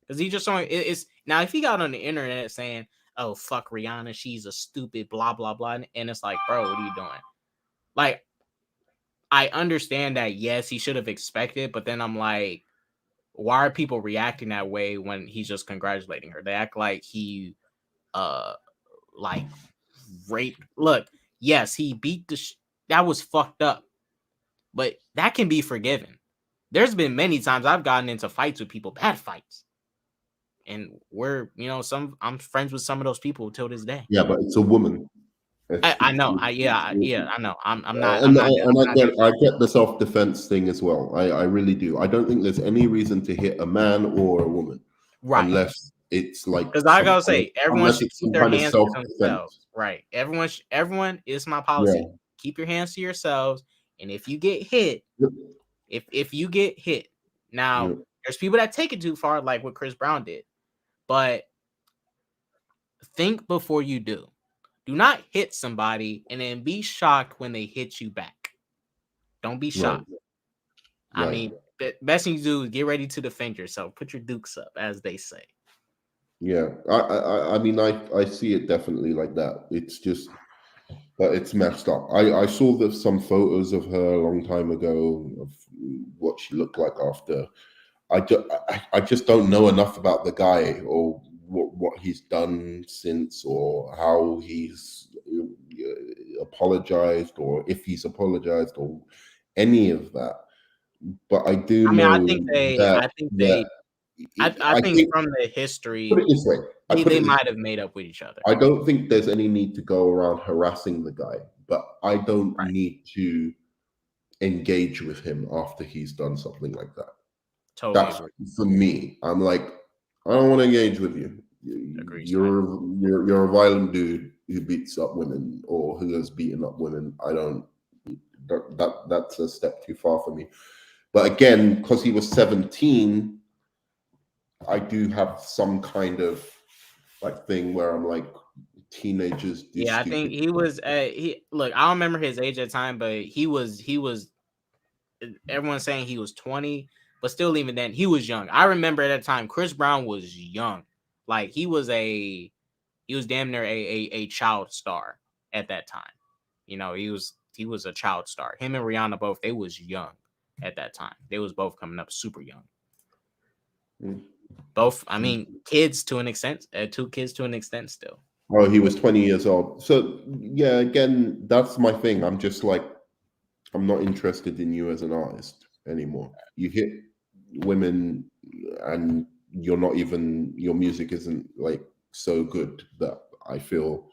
B: Because he just showing it's now if he got on the internet saying, "Oh fuck Rihanna, she's a stupid blah blah blah," and it's like, bro, what are you doing? Like, I understand that yes, he should have expected, but then I'm like, why are people reacting that way when he's just congratulating her? They act like he like raped. Look, yes, he beat that was fucked up, but that can be forgiven. There's been many times I've gotten into fights with people, bad fights, and we're I'm friends with some of those people till this day.
C: Yeah, but it's a woman.
B: I know. I know. I'm not.
C: And I
B: I'm
C: get the self defense thing as well. I really do. I don't think there's any reason to hit a man or a woman
B: right.
C: unless it's like
B: Because I gotta say, everyone should keep their hands to
C: self-defense.
B: themselves. Right. Everyone is my policy. Yeah. Keep your hands to yourselves. And if you get hit, if you get hit, now there's people that take it too far, like what Chris Brown did. But think before you do. Do not hit somebody and then be shocked when they hit you back. Don't be shocked. Right. I mean, the best thing you do is get ready to defend yourself. Put your dukes up, as they say.
C: Yeah, I mean, I see it definitely like that. It's just that it's messed up. I saw some photos of her a long time ago of what she looked like after. I just don't know enough about the guy or what he's done since or how he's apologized or if he's apologized or any of that. But I do know.
B: I think from the history,
C: put it this way,
B: they might have made up with each other.
C: I don't think there's any need to go around harassing the guy, but I don't need to engage with him after he's done something like that. Totally That's agree. For me. I'm like, I don't want to engage with you. You're a violent dude who beats up women or who has beaten up women. I don't. That's a step too far for me. But again, because he was 17, I do have some kind of like thing where I'm like, teenagers do
B: I think he was look, I don't remember his age at the time, but he was everyone's saying he was 20, but still even then he was young. I remember at that time Chris Brown was young. Like he was damn near a child star at that time. He was a child star. Him and Rihanna both, they was young at that time. They was both coming up super young. Both, I mean, kids to an extent, 2 kids to an extent still.
C: Oh, he was 20 years old. So, yeah, again, that's my thing. I'm just like, I'm not interested in you as an artist anymore. You hit women and you're not even, your music isn't like so good that I feel.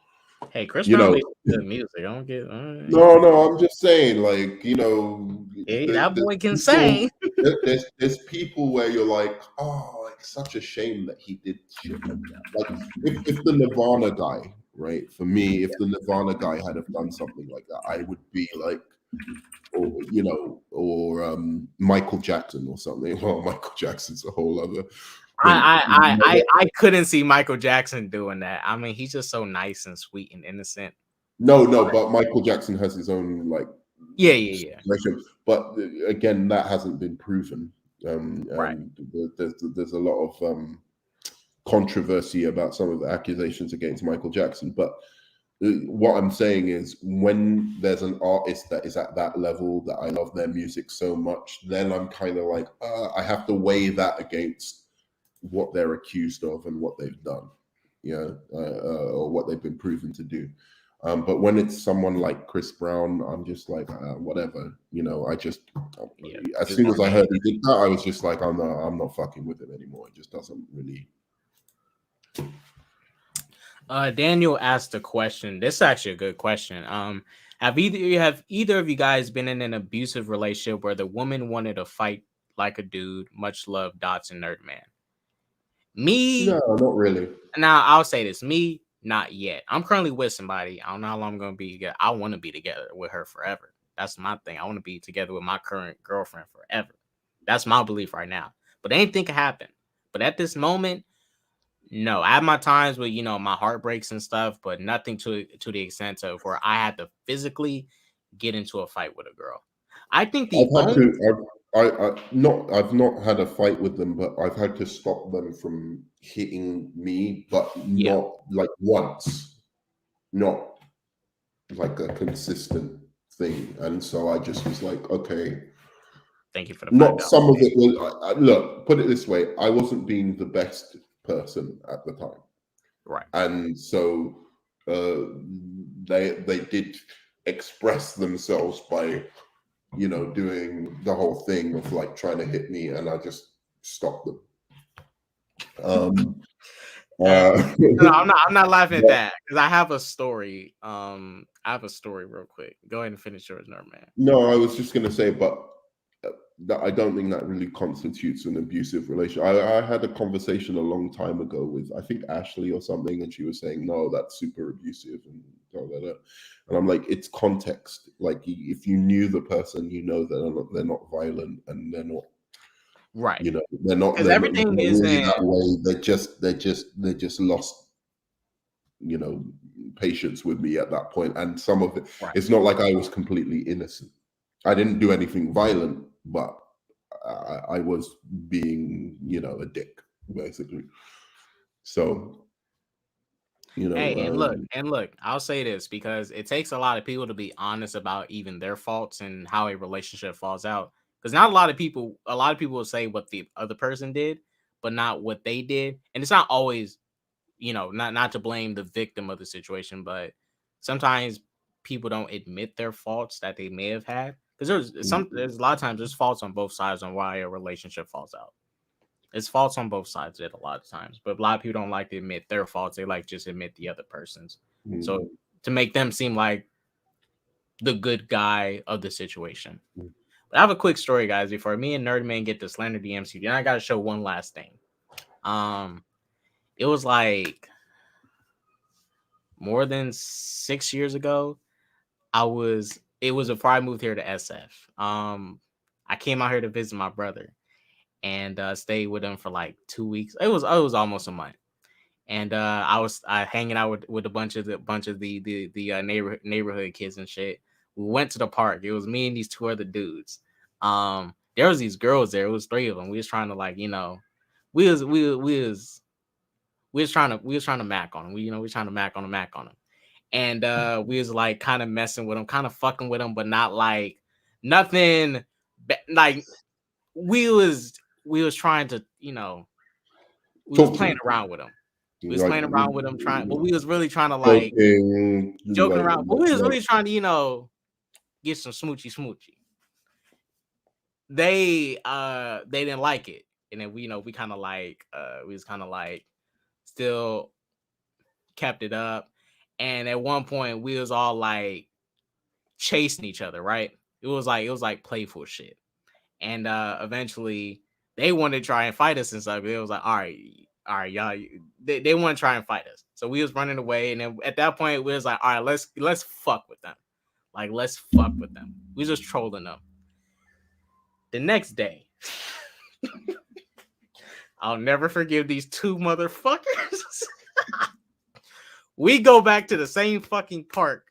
B: Hey, Chris Brown makes good music. I don't get.
C: No, I'm just saying, like,
B: hey, that boy can sing.
C: There's people where you're like, oh, it's such a shame that he did shit like that. Like, if the Nirvana guy, right? For me, if the Nirvana guy had have done something like that, I would be like, or Michael Jackson or something. Well, Michael Jackson's a whole other.
B: I couldn't see Michael Jackson doing that. I mean, he's just so nice and sweet and innocent.
C: No, but Michael Jackson has his own like situation. But again, that hasn't been proven.
B: Right.
C: There's a lot of controversy about some of the accusations against Michael Jackson. But what I'm saying is, when there's an artist that is at that level that I love their music so much, then I'm kind of like, I have to weigh that against what they're accused of and what they've done, or what they've been proven to do. But when it's someone like Chris Brown, I'm just like, whatever, I just, as soon as I heard he did that, I was just like, I'm not fucking with it anymore. It just doesn't really.
B: Daniel asked a question. This is actually a good question. Have either of you guys been in an abusive relationship where the woman wanted to fight like a dude? Much love, Dots and Nerdman. Me?
C: No, not really.
B: Now, I'll say this. Me, not yet. I'm currently with somebody. I don't know how long I'm going to be together. I want to be together with her forever. That's my thing. I want to be together with my current girlfriend forever. That's my belief right now. But anything can happen. But at this moment, no. I have my times with, my heartbreaks and stuff, but nothing to the extent of where I had to physically get into a fight with a girl. I think
C: I've not had a fight with them, but I've had to stop them from hitting me, but not like once, not like a consistent thing. And so I just was like, okay.
B: Thank you for the
C: Not
B: $5.
C: some of it was look, put it this way, I wasn't being the best person at the time.
B: Right.
C: And so they did express themselves by, you know, doing the whole thing of like trying to hit me, and I just stopped them.
B: No, I'm not laughing at that because I have a story. I have a story real quick. Go ahead and finish yours, Nerdman.
C: No, I was just gonna say, but that I don't think that really constitutes an abusive relation. I had a conversation a long time ago with, I think, Ashley or something, and she was saying, no, that's super abusive and blah, blah, blah. And I'm like, it's context. Like, if you knew the person, you know that they're not violent and they're not,
B: right.
C: You know, they're not
B: everything
C: is really that way. They just lost, you know, patience with me at that point. And some of it, it's not like I was completely innocent. I didn't do anything violent, but I was being, you know, a dick, basically. So, you know.
B: Hey, and look, I'll say this because it takes a lot of people to be honest about even their faults and how a relationship falls out. Because not a lot of people will say what the other person did, but not what they did. And it's not always, you know, not to blame the victim of the situation, but sometimes people don't admit their faults that they may have had. Because there's a lot of times there's faults on both sides on why a relationship falls out. It's faults on both sides of it a lot of times, but a lot of people don't like to admit their faults. They like just admit the other person's. So to make them seem like the good guy of the situation. But I have a quick story, guys, before me and Nerdman get to slander the MCU. And I got to show one last thing. It was like more than 6 years ago. It was before I moved here to SF. I came out here to visit my brother and stayed with him for like 2 weeks. It was almost a month. And I was hanging out with a bunch of the neighborhood kids and shit. We went to the park. It was me and these two other dudes. There was these girls there. It was 3 of them. We was trying to, like, you know, we was trying to mac on them. We were trying to mac on them. And we was like kind of messing with them, kind of fucking with them, but not like nothing. Like we was trying to, you know, we was playing around with them. We was playing around with them, but we was really trying to like joking around. But we was really trying to, you know, get some smoochy. They didn't like it, and then we kind of like we was kind of like still kept it up. And at one point we was all like chasing each other, right? It was like playful shit. And eventually they wanted to try and fight us and stuff. It was like, all right, y'all. They want to try and fight us. So we was running away. And then at that point we was like, all right, let's fuck with them. Like, let's fuck with them. We was just trolling them. The next day, I'll never forgive these 2 motherfuckers. We go back to the same fucking park.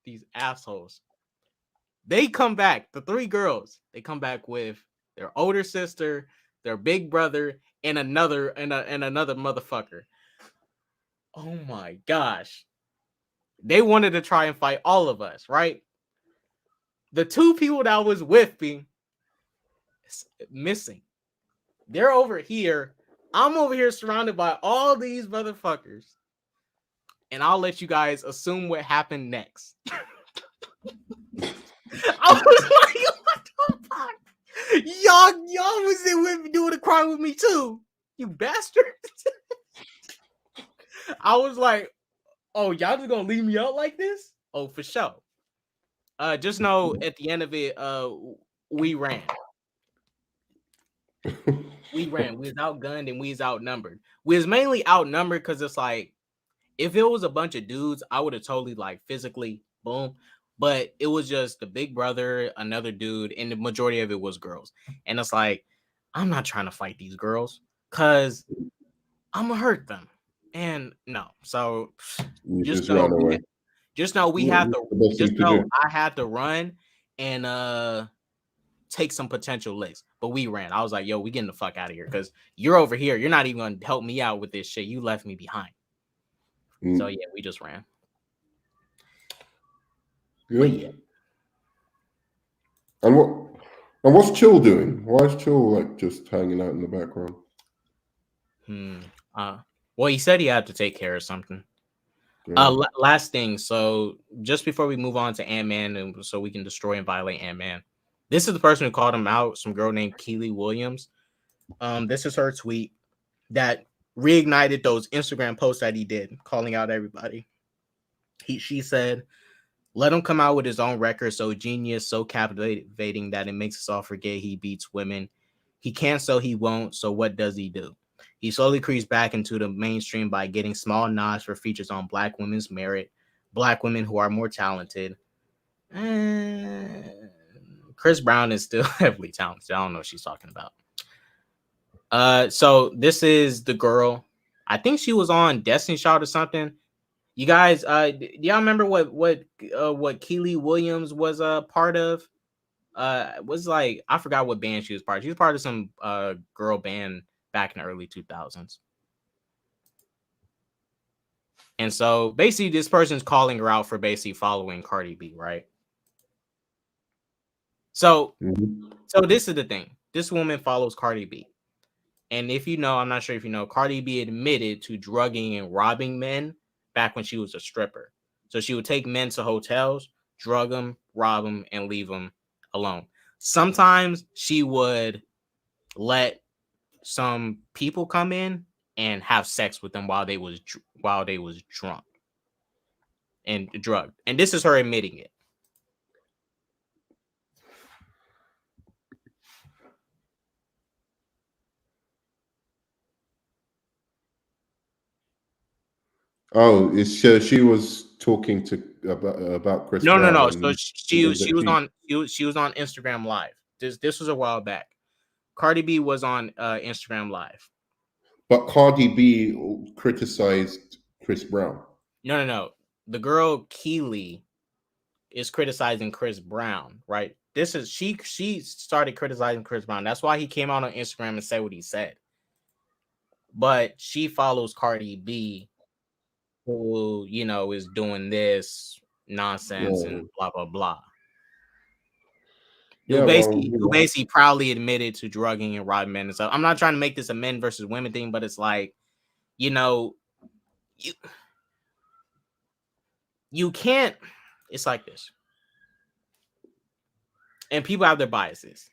B: These assholes. They come back, the 3 girls. They come back with their older sister, their big brother, and another motherfucker. Oh my gosh. They wanted to try and fight all of us, right? The 2 people that was with me missing. They're over here. I'm over here surrounded by all these motherfuckers. And I'll let you guys assume what happened next. I was like, what the fuck? Y'all was there with me doing a crime with me too, you bastard. I was like, oh, y'all just gonna leave me out like this? Oh, for sure. Just know at the end of it, we ran. We ran. We was outgunned and we was outnumbered. We was mainly outnumbered because it's like, if it was a bunch of dudes, I would have totally like physically boom. But it was just the big brother, another dude, and the majority of it was girls. And it's like, I'm not trying to fight these girls because I'm gonna hurt them. And no, so just know we have to. Just know I had to run and take some potential licks, but we ran. I was like, yo, we getting the fuck out of here because you're over here. You're not even going to help me out with this shit. You left me behind. So yeah, we just ran.
C: Yeah. Yeah. And what's Chill doing? Why is Chill like just hanging out in the background?
B: Well, he said he had to take care of something. Last thing. So just before we move on to Ant-Man, and so we can destroy and violate Ant-Man, this is the person who called him out. Some girl named Keely Williams. This is her tweet that reignited those Instagram posts that he did, calling out everybody. She said, "Let him come out with his own record, so genius, so captivating that it makes us all forget he beats women. He can't, so he won't. So what does he do? He slowly creeps back into the mainstream by getting small nods for features on Black women's merit, Black women who are more talented. Chris Brown is still heavily talented. I don't know what she's talking about. So this is the girl. I think she was on Destiny Child or something. You guys, do y'all remember what Keely Williams was a part of? Was like, I forgot what band she was part of. She was part of some girl band back in the early 2000s. And so basically this person's calling her out for basically following Cardi B, right? So this is the thing. This woman follows Cardi B. And if you know, I'm not sure if you know, Cardi B admitted to drugging and robbing men back when she was a stripper. So she would take men to hotels, drug them, rob them, and leave them alone. Sometimes she would let some people come in and have sex with them while they was drunk and drugged. And this is her admitting it.
C: Oh, she was talking to about Chris Brown.
B: No. So she was on Instagram Live. This was a while back. Cardi B was on Instagram Live.
C: But Cardi B criticized Chris Brown.
B: No. The girl Keely is criticizing Chris Brown, right? This is she started criticizing Chris Brown. That's why he came out on Instagram and said what he said. But she follows Cardi B, who, you know, is doing this nonsense and blah blah blah. Who basically proudly admitted to drugging and robbing men and stuff. I'm not trying to make this a men versus women thing, but it's like, you know, you can't. It's like this, and people have their biases.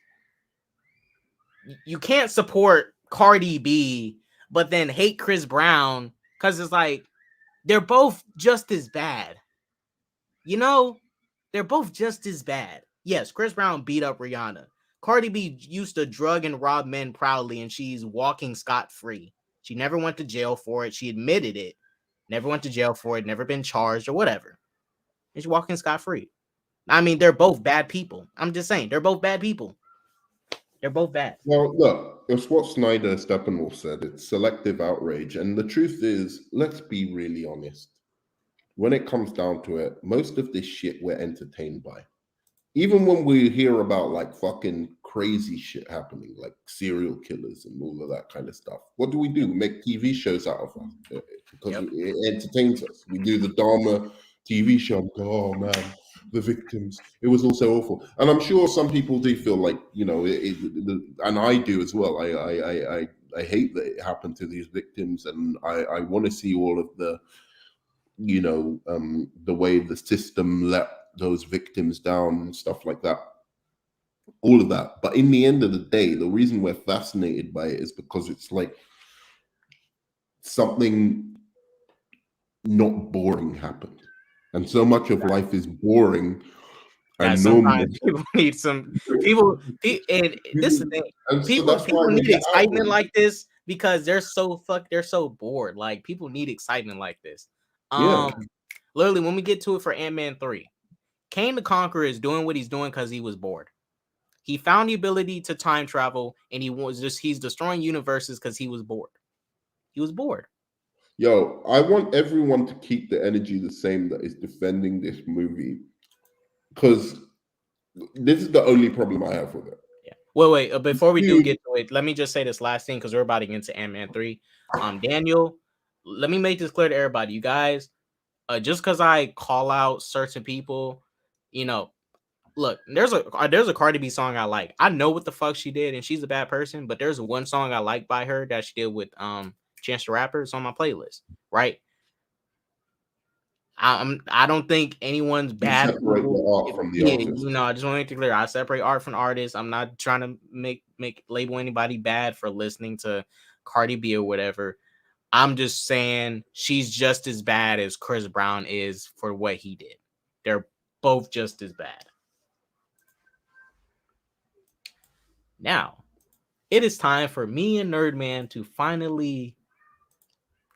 B: You can't support Cardi B, but then hate Chris Brown because it's like they're both just as bad. You know, they're both just as bad. Yes, Chris Brown beat up Rihanna. Cardi B used to drug and rob men proudly, and she's walking scot-free. She never went to jail for it. She admitted it. Never went to jail for it. Never been charged or whatever. And she's walking scot-free. I mean, they're both bad people. I'm just saying, they're both bad people. They're both bad.
C: Well, look, it's what Snyder Steppenwolf said. It's selective outrage. And the truth is, let's be really honest. When it comes down to it, most of this shit we're entertained by. Even when we hear about like fucking crazy shit happening, like serial killers and all of that kind of stuff, what do? We make TV shows out of it because it entertains us. We do the Dharma TV show and go, oh man, the victims. It was all so awful. And I'm sure some people do feel like, you know, and I do as well. I hate that it happened to these victims, and I want to see all of the, you know, the way the system let those victims down and stuff like that, all of that. But in the end of the day, the reason we're fascinated by it is because it's like something not boring happened, and so much of life is boring. And
B: sometimes people need some people, and this is the thing. People need excitement like this because they're so bored. Like, people need excitement like this. Literally, when we get to it for Ant-Man 3, Kang the Conqueror is doing what he's doing because he was bored. He found the ability to time travel, and he's destroying universes because he was bored. He was bored.
C: Yo, I want everyone to keep the energy the same that is defending this movie, because this is the only problem I have with it.
B: Wait. Before we do get to it, let me just say this last thing because we're about to get into Ant-Man 3. Daniel, let me make this clear to everybody. You guys, just because I call out certain people, look, there's a Cardi B song I like. I know what the fuck she did, and she's a bad person, but there's one song I like by her that she did with Chance the Rapper. It's on my playlist, right? I don't think anyone's bad.
C: Separate the art from the artist.
B: I just want to make it clear. I separate art from artists. I'm not trying to make label anybody bad for listening to Cardi B or whatever. I'm just saying she's just as bad as Chris Brown is for what he did. They're both just as bad. Now, it is time for me and Nerdman to finally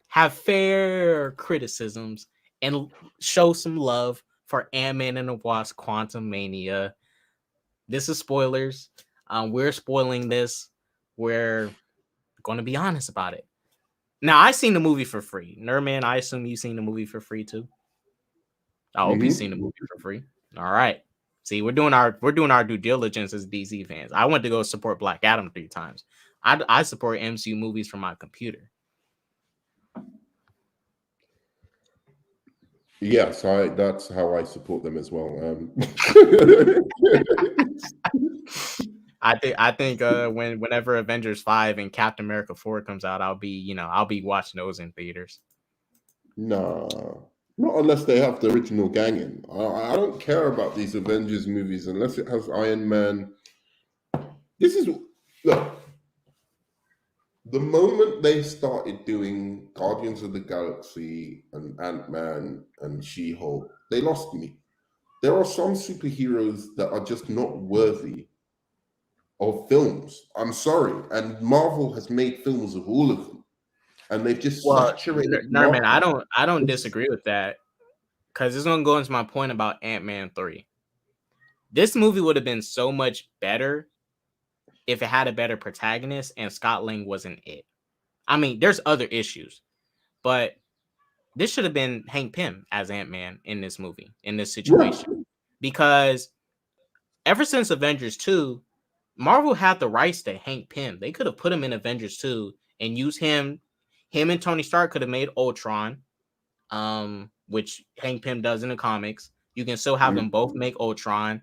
B: have fair criticisms and show some love for Ant-Man and the Wasp: Quantumania. This is spoilers. We're spoiling this. We're going to be honest about it. Now, I seen the movie for free. Nerdman, I assume you seen the movie for free too. I hope you've seen the movie for free. All right. See, we're doing our due diligence as DC fans. I went to go support Black Adam 3 times. I support MCU movies from my computer.
C: Yes, that's how I support them as well.
B: I think whenever Avengers 5 and Captain America 4 comes out, I'll be watching those in theaters.
C: Nah, not unless they have the original gang in. I don't care about these Avengers movies unless it has Iron Man. Look. The moment they started doing Guardians of the Galaxy and Ant-Man and She-Hulk, they lost me. There are some superheroes that are just not worthy of films. I'm sorry. And Marvel has made films of all of them. And they've just saturated.
B: No, man, I don't disagree with that. Because it's going to go into my point about Ant-Man 3. This movie would have been so much better if it had a better protagonist and Scott Lang wasn't it. I mean, there's other issues, but this should have been Hank Pym as Ant-Man in this movie, in this situation. Because ever since Avengers 2, Marvel had the rights to Hank Pym. They could have put him in Avengers 2 and used him. Him and Tony Stark could have made Ultron, which Hank Pym does in the comics. You can still have them both make Ultron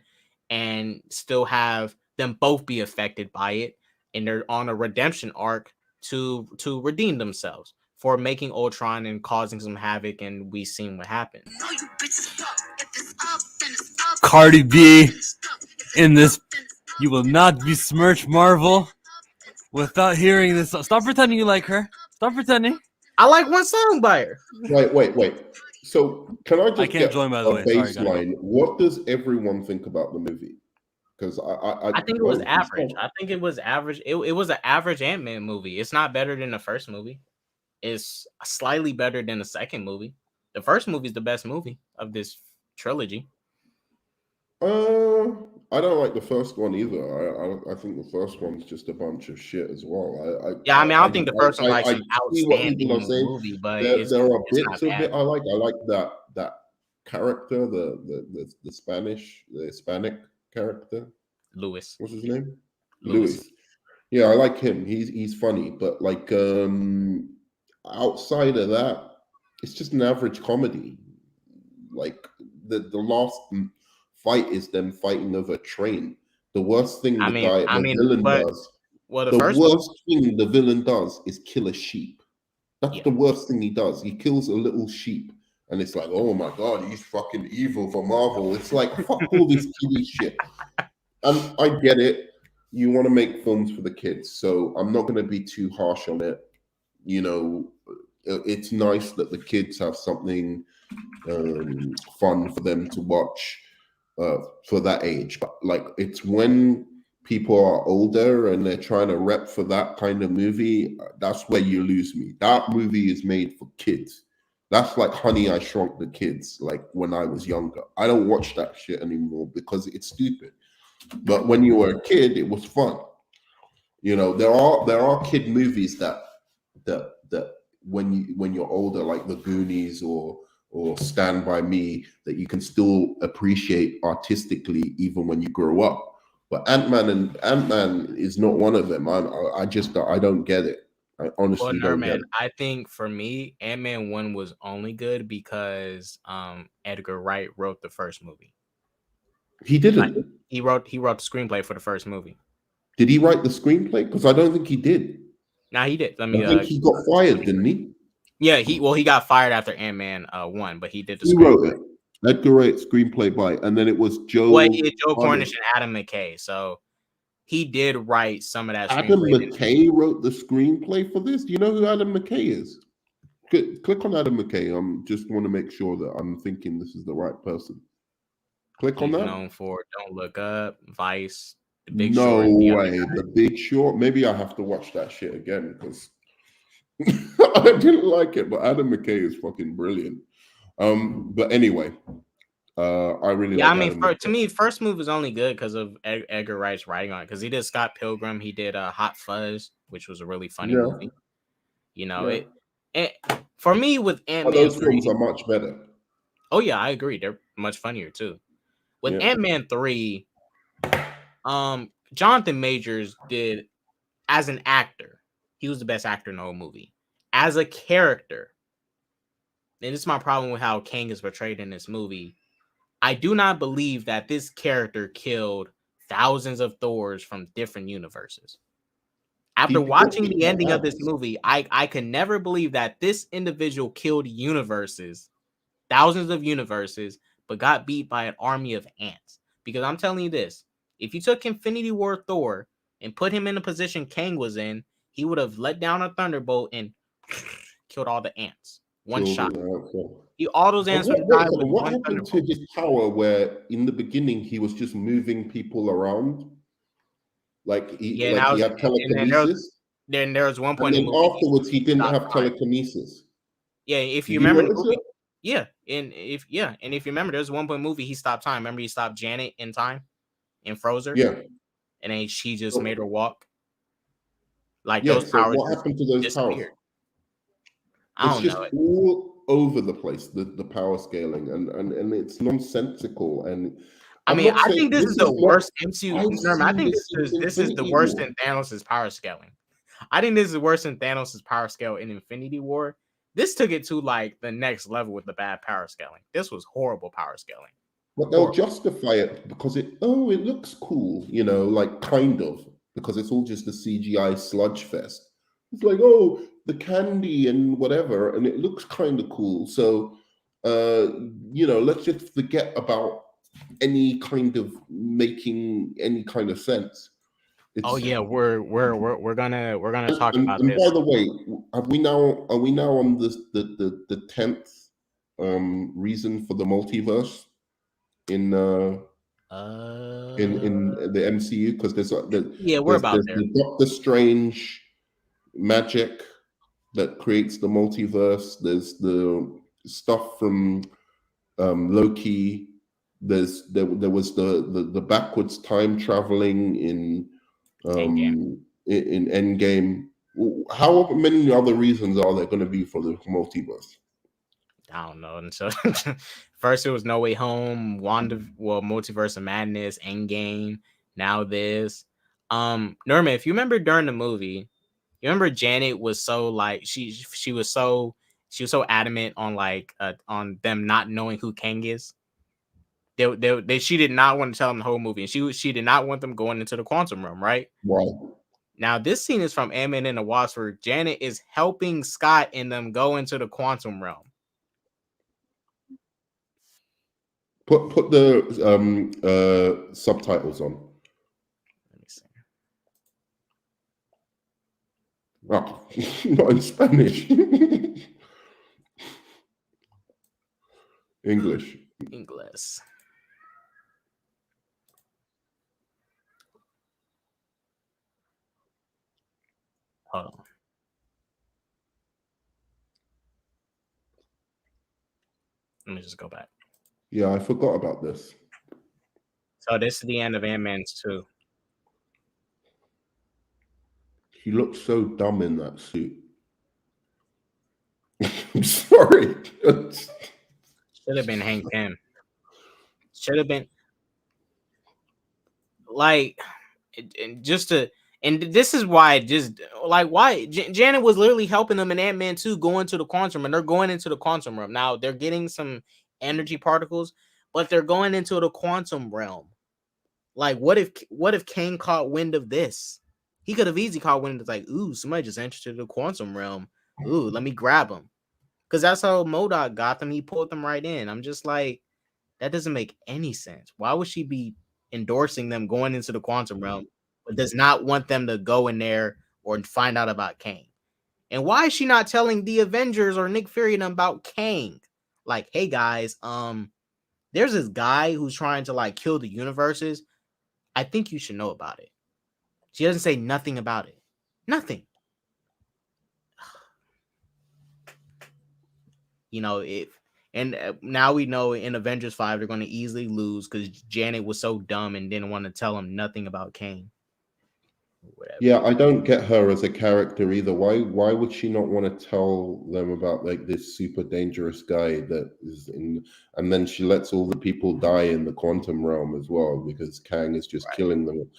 B: and still have them both be affected by it, and they're on a redemption arc to redeem themselves for making Ultron and causing some havoc, and we've seen what happened.
D: Cardi B in this, you will not besmirch Marvel without hearing this. Stop pretending you like her. Stop pretending.
B: I like one song by her.
C: Wait. So can I just
D: can't join, by the way.
C: baseline?
D: Sorry,
C: what does everyone think about the movie? Because
B: I think it was average. I think it was average. It was an average Ant-Man movie. It's not better than the first movie. It's slightly better than the second movie. The first movie is the best movie of this trilogy.
C: I don't like the first one either. I think the first one's just a bunch of shit as well.
B: I don't think the first one's like an outstanding movie, but
C: there are bits of it I like. I like that character, the Hispanic character.
B: Lewis.
C: What's his name? Lewis. Yeah, I like him. He's funny, but like outside of that, it's just an average comedy. Like the last fight is them fighting over a train. The worst thing the villain does. Well, the worst thing the villain does is kill a sheep. That's the worst thing he does. He kills a little sheep, and it's like, oh my god, he's fucking evil for Marvel. It's like, fuck all this kiddie shit. And I get it. You want to make films for the kids, so I'm not going to be too harsh on it. You know, it's nice that the kids have something fun for them to watch for that age. But like, it's when people are older and they're trying to rep for that kind of movie, that's where you lose me. That movie is made for kids. That's like Honey, I Shrunk the Kids, like when I was younger. I don't watch that shit anymore because it's stupid. But when you were a kid, it was fun. You know, there are kid movies that when you're older, like The Goonies or Stand By Me, that you can still appreciate artistically even when you grow up. But Ant-Man is not one of them. I just don't get it. I honestly don't get it.
B: I think for me, Ant-Man 1 was only good because Edgar Wright wrote the first movie.
C: He didn't.
B: Like, he wrote the screenplay for the first movie.
C: Did he write the screenplay? Because I don't think he did.
B: Nah, he did.
C: I think he got fired, didn't he?
B: Yeah, he got fired after Ant-Man 1, but he did the
C: Who
B: screenplay.
C: wrote it? Edgar Wright screenplay by, and then it was Joe.
B: Well, he did Joe Cornish and Adam McKay. So he did write some of that.
C: Adam McKay wrote the screenplay for this. Do you know who Adam McKay is? Click on Adam McKay. Just want to make sure that I'm thinking this is the right person. Click on that.
B: Known for Don't Look Up, Vice, The Big
C: No
B: Short.
C: way, The Big Short. Maybe I have to watch that shit again because I didn't like it. But Adam McKay is fucking brilliant. But anyway, I really
B: yeah.
C: like
B: To me, first move is only good because of Edgar Wright's writing on it. Because he did Scott Pilgrim, he did Hot Fuzz, which was a really funny movie. You know it. For me, with Ant-Man,
C: those films are much better.
B: Oh yeah, I agree. They're much funnier too. With Ant-Man 3, Jonathan Majors did, as an actor, he was the best actor in the whole movie. As a character, and this is my problem with how Kang is portrayed in this movie, I do not believe that this character killed thousands of Thors from different universes. After watching the ending of this movie, I can never believe that this individual killed universes, thousands of universes, but got beat by an army of ants. Because I'm telling you this, if you took Infinity War Thor and put him in the position Kang was in, he would have let down a thunderbolt and killed all the ants. One shot. All those ants would die with
C: what
B: one
C: happened
B: thunderbolt.
C: to his power where in the beginning he was just moving people around? Like he had telekinesis?
B: Then there was one point
C: and
B: in
C: then
B: the movie
C: afterwards he didn't have telekinesis.
B: Yeah, if you remember the movie, and if you remember, there's one point in the movie he stopped time. Remember, he stopped Janet in time and froze her.
C: Yeah,
B: and then she just made her walk. Like
C: yeah,
B: those powers.
C: What happened to those powers?
B: I don't
C: know. It's
B: know.
C: just all over the place. The power scaling and it's nonsensical. And
B: I think this is the worst MCU. I think this is the worst in Thanos' power scaling. I think this is worse than Thanos' power scale in Infinity War. This took it to like the next level with the bad power scaling. This was horrible power scaling.
C: But they'll justify it because it looks cool, like kind of, because it's all just a CGI sludge fest. It's like, the candy and whatever, and it looks kind of cool. So, let's just forget about any kind of making any kind of sense.
B: We're gonna talk about this.
C: And by the way, are we now on the 10th reason for the multiverse in the MCU? Because there's the Doctor Strange magic that creates the multiverse. There's the stuff from Loki. There was the backwards time traveling in Endgame. How many other reasons are there going to be for the multiverse?
B: I don't know. And so first it was No Way Home, Multiverse of Madness, Endgame. Now this. Norman, if you remember during the movie, you remember Janet was so like she was so adamant on on them not knowing who Kang is. She did not want to tell them the whole movie, and she did not want them going into the quantum realm, right?
C: Right.
B: Now this scene is from Ant-Man and the Wasp, where Janet is helping Scott and them go into the quantum realm.
C: Put the subtitles on.
B: Let me see.
C: Oh, not in Spanish. English.
B: Hold on. Let me just go back.
C: Yeah, I forgot about this.
B: So this is the end of Ant-Man's 2.
C: He looks so dumb in that suit. I'm sorry.
B: Should have been Hank Pym. Should have been. like, and just to, and this is why why Janet was literally helping them in Ant-Man 2 go into the quantum, and they're going into the quantum realm. Now they're getting some energy particles, but they're going into the quantum realm. Like, what if Kang caught wind of this? He could have easily caught wind of, like, ooh, somebody just entered the quantum realm. Ooh, let me grab him. Because that's how MODOK got them. He pulled them right in. I'm just like, that doesn't make any sense. Why would she be endorsing them going into the quantum realm, but does not want them to go in there or find out about Kang? And why is she not telling the Avengers or Nick Fury about Kang? Like, hey guys, there's this guy who's trying to like kill the universes. I think you should know about it. She doesn't say nothing about it. Nothing. You know, now we know in Avengers 5 they're going to easily lose because Janet was so dumb and didn't want to tell him nothing about Kang.
C: Whatever. Yeah, I don't get her as a character either. Why would she not want to tell them about like this super dangerous guy that is in, and then she lets all the people die in the quantum realm as well because Kang is just killing them.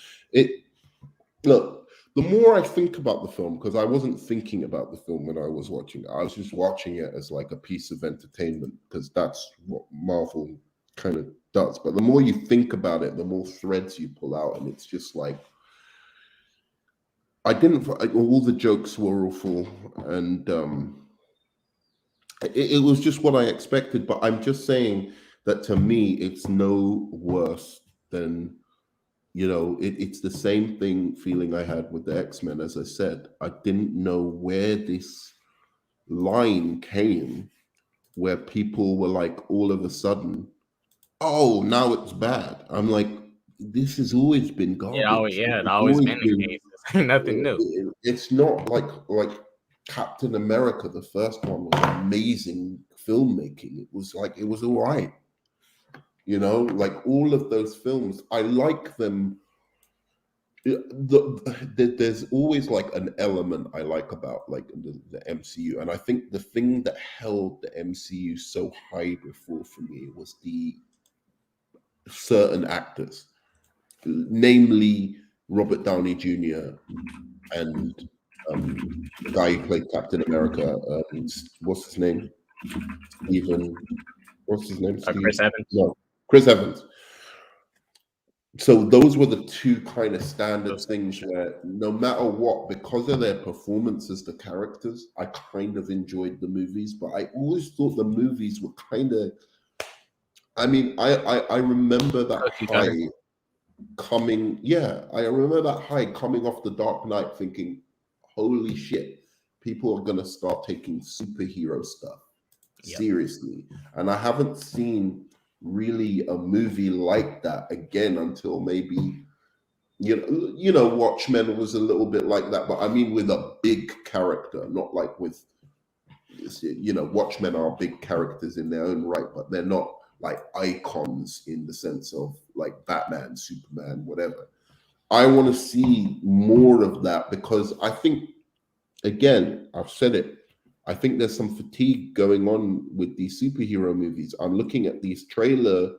C: Look, the more I think about the film, because I wasn't thinking about the film when I was watching it, I was just watching it as like a piece of entertainment because that's what Marvel kind of does. But the more you think about it, the more threads you pull out, and it's just like, all the jokes were awful, and it was just what I expected. But I'm just saying that to me, it's no worse than, you know, it's the same feeling I had with the X-Men. As I said, I didn't know where this line came, where people were like, all of a sudden, oh, now it's bad. I'm like, this has always been garbage.
B: It's always been the case. Nothing new.
C: It's not like Captain America. The first one was amazing filmmaking. It was all right. You know, like all of those films, I like them. There's always like an element I like about like the MCU, and I think the thing that held the MCU so high before for me was the certain actors, namely Robert Downey Jr. and the guy who played Captain America. What's his name? What's his name?
B: Chris Evans.
C: No, Chris Evans. So those were the two kind of standard things where no matter what, because of their performance as the characters, I kind of enjoyed the movies. But I always thought the movies were kind of, I mean, I remember that high coming. Yeah, I remember that high coming off The Dark Knight thinking, holy shit, people are going to start taking superhero stuff seriously. And I haven't seen really a movie like that again until maybe, you know, Watchmen was a little bit like that, but I mean with a big character, not like with, you know, Watchmen are big characters in their own right, but they're not like icons in the sense of like Batman, Superman, whatever. I want to see more of that because I think, again, I've said it, I think there's some fatigue going on with these superhero movies. I'm looking at these trailer,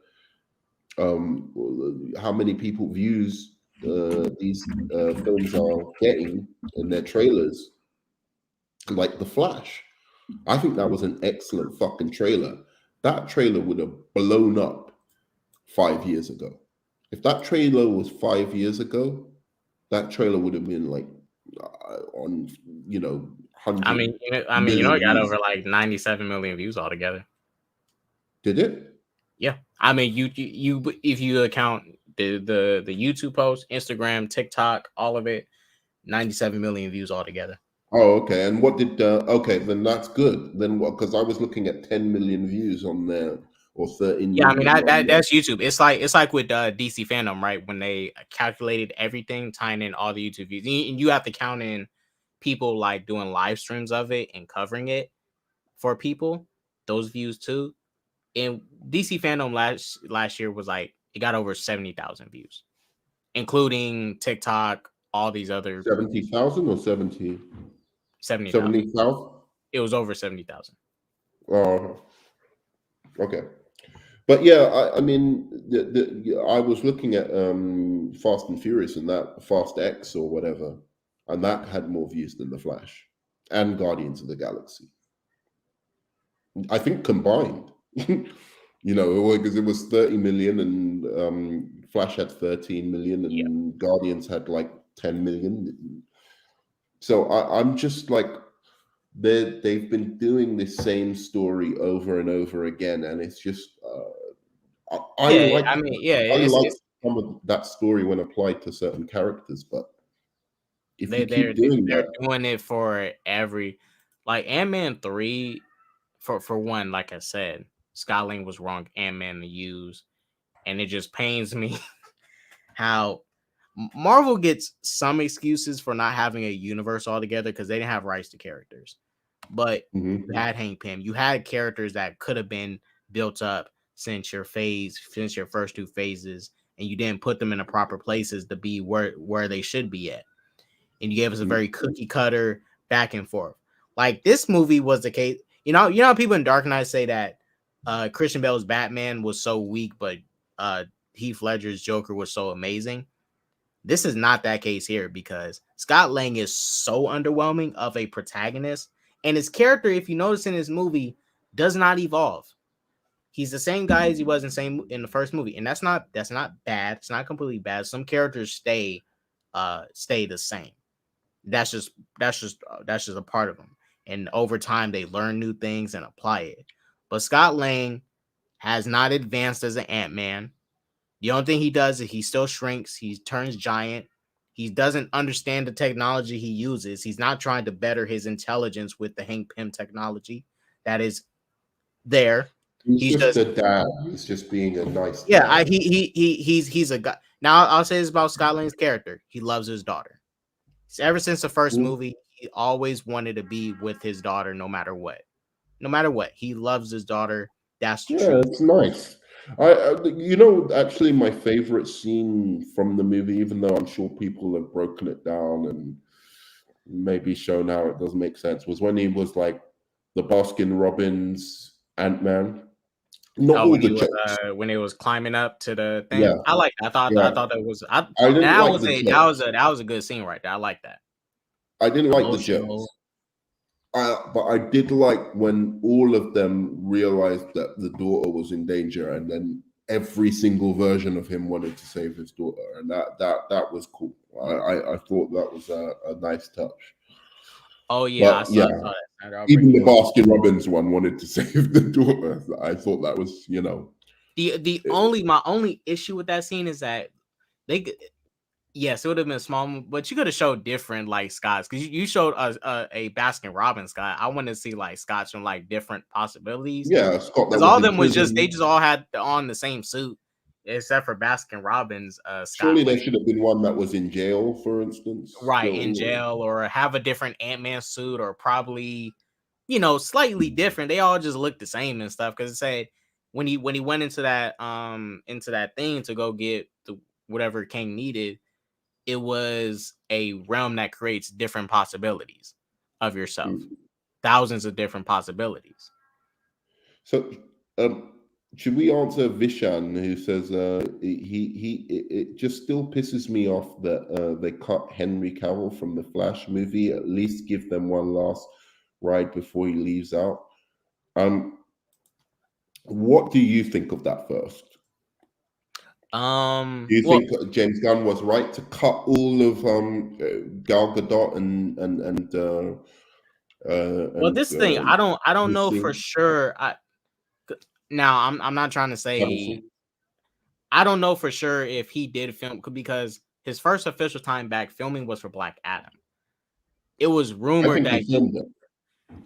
C: how many people views these films are getting in their trailers, like The Flash. I think that was an excellent fucking trailer. That trailer would have blown up 5 years ago. If that trailer was 5 years ago, that trailer would have been like on, you know, 100.
B: I mean, it got over like 97 million views altogether.
C: Did it?
B: Yeah. I mean, you if you account the YouTube post, Instagram, TikTok, all of it, 97 million views altogether.
C: Oh, okay. And what did? Okay, then that's good. Then what? Because I was looking at 10 million views on there, or 13.
B: Yeah, I mean that's YouTube. It's like with DC fandom, right? When they calculated everything, tying in all the YouTube views, and you have to count in people like doing live streams of it and covering it for people, those views too. And DC fandom last year was like, it got over 70,000 views, including TikTok, all these other
C: 70,000 or 70?
B: 70,000. It was over 70,000.
C: Oh, okay. But yeah, I mean, I was looking at Fast and Furious and that Fast X or whatever, and that had more views than The Flash and Guardians of the Galaxy. I think combined, because it was 30 million and Flash had 13 million and Guardians had like 10 million. So I'm just like, they've been doing the same story over and over again, and it's just I like some of that story when applied to certain characters, but if you keep doing
B: they're
C: that,
B: doing it for every, like Ant-Man 3, for one, like I said, Scott Lang was wrong Ant-Man to use, and it just pains me how Marvel gets some excuses for not having a universe altogether because they didn't have rights to characters. But you had Hank Pym, you had characters that could have been built up since your first two phases, and you didn't put them in the proper places to be where they should be at. And you gave us a very cookie cutter back and forth. Like this movie was the case. You know, people in Dark Knight say that Christian Bale's Batman was so weak, but Heath Ledger's Joker was so amazing. This is not that case here because Scott Lang is so underwhelming of a protagonist, and his character, if you notice in this movie, does not evolve. He's the same guy as he was in the first movie, and that's not bad. It's not completely bad. Some characters stay the same. That's just a part of them, and over time they learn new things and apply it. But Scott Lang has not advanced as an Ant-Man. The only thing he does is he still shrinks. He turns giant. He doesn't understand the technology he uses. He's not trying to better his intelligence with the Hank Pym technology that is there.
C: He's just a dad. He's just being a nice dad.
B: He's a guy. Now I'll say this about Scott Lang's character. He loves his daughter. Ever since the first movie, he always wanted to be with his daughter no matter what. No matter what. He loves his daughter. That's the truth.
C: It's nice. Actually, my favorite scene from the movie, even though I'm sure people have broken it down and maybe shown how it doesn't make sense, was when he was like the Baskin Robbins Ant-Man.
B: When he was climbing up to the thing. Yeah. I like that. I thought that was that was a good scene right there. I like that.
C: I didn't like the jokes. But I did like when all of them realized that the daughter was in danger, and then every single version of him wanted to save his daughter, and that was cool. I thought that was a nice touch.
B: Oh yeah, I saw that.
C: Even the Baskin Robbins one wanted to save the daughter. I thought that was,
B: my only issue with that scene is that yes, it would have been small, but you could have showed different like Scots because you showed a Baskin Robbins Scott. I want to see like Scots from like different possibilities.
C: Yeah, Scott.
B: Because all of them was they just all had on the same suit except for Baskin Robbins. Scott.
C: Surely there should have been one that was in jail, for instance.
B: Right, in jail, or have a different Ant-Man suit, or probably slightly different. They all just look the same and stuff because it said when he went into that thing to go get whatever King needed. It was a realm that creates different possibilities of yourself, thousands of different possibilities.
C: So, should we answer Vishan, who says it just still pisses me off that they cut Henry Cavill from the Flash movie. At least give them one last ride before he leaves out. What do you think of that first? Do you think James Gunn was right to cut all of Gal Gadot and
B: this thing I don't know for sure. I'm not trying to say I don't know for sure if he did film because his first official time back filming was for Black Adam. It was rumored that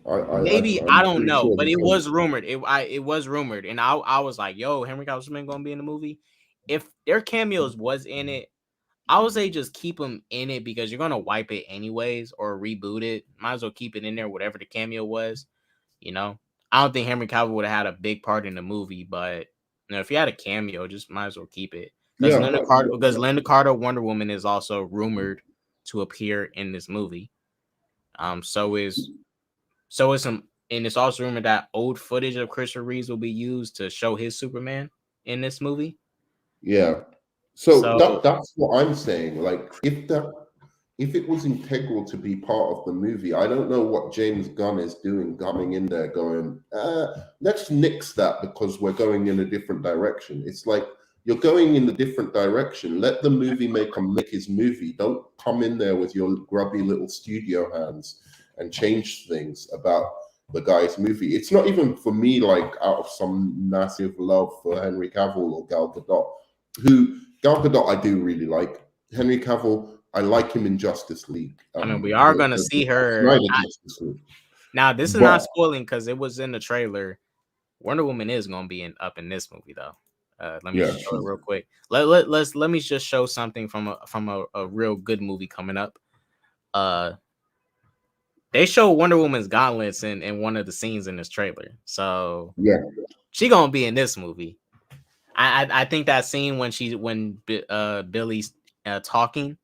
B: I don't know, sure, but it was rumored. It was rumored, and I was like, "Yo, Henry Cavill's gonna be in the movie." If their cameos was in it, I would say just keep them in it because you're gonna wipe it anyways or reboot it. Might as well keep it in there, whatever the cameo was. I don't think Henry Cavill would have had a big part in the movie, but if you had a cameo, just might as well keep it. Because Linda Carter, Wonder Woman, is also rumored to appear in this movie. So is some and it's also rumored that old footage of Christopher Reeves will be used to show his Superman in this movie.
C: Yeah. So
B: So
C: that's what I'm saying. Like, if it was integral to be part of the movie, I don't know what James Gunn is doing, coming in there going, let's nix that because we're going in a different direction. It's like, you're going in a different direction. Let the movie maker make his movie. Don't come in there with your grubby little studio hands and change things about the guy's movie. It's not even for me, like, out of some massive love for Henry Cavill or Gal Gadot, who Gal Gadot I do really like. Henry Cavill, I like him in Justice League.
B: I mean, we are gonna see her. Now, this is not spoiling because it was in the trailer. Wonder Woman is gonna be up in this movie though. Let me show it real quick. Let me just show something from a real good movie coming up. They show Wonder Woman's gauntlets in one of the scenes in this trailer, so
C: yeah,
B: she gonna be in this movie. I think that scene when Billy's talking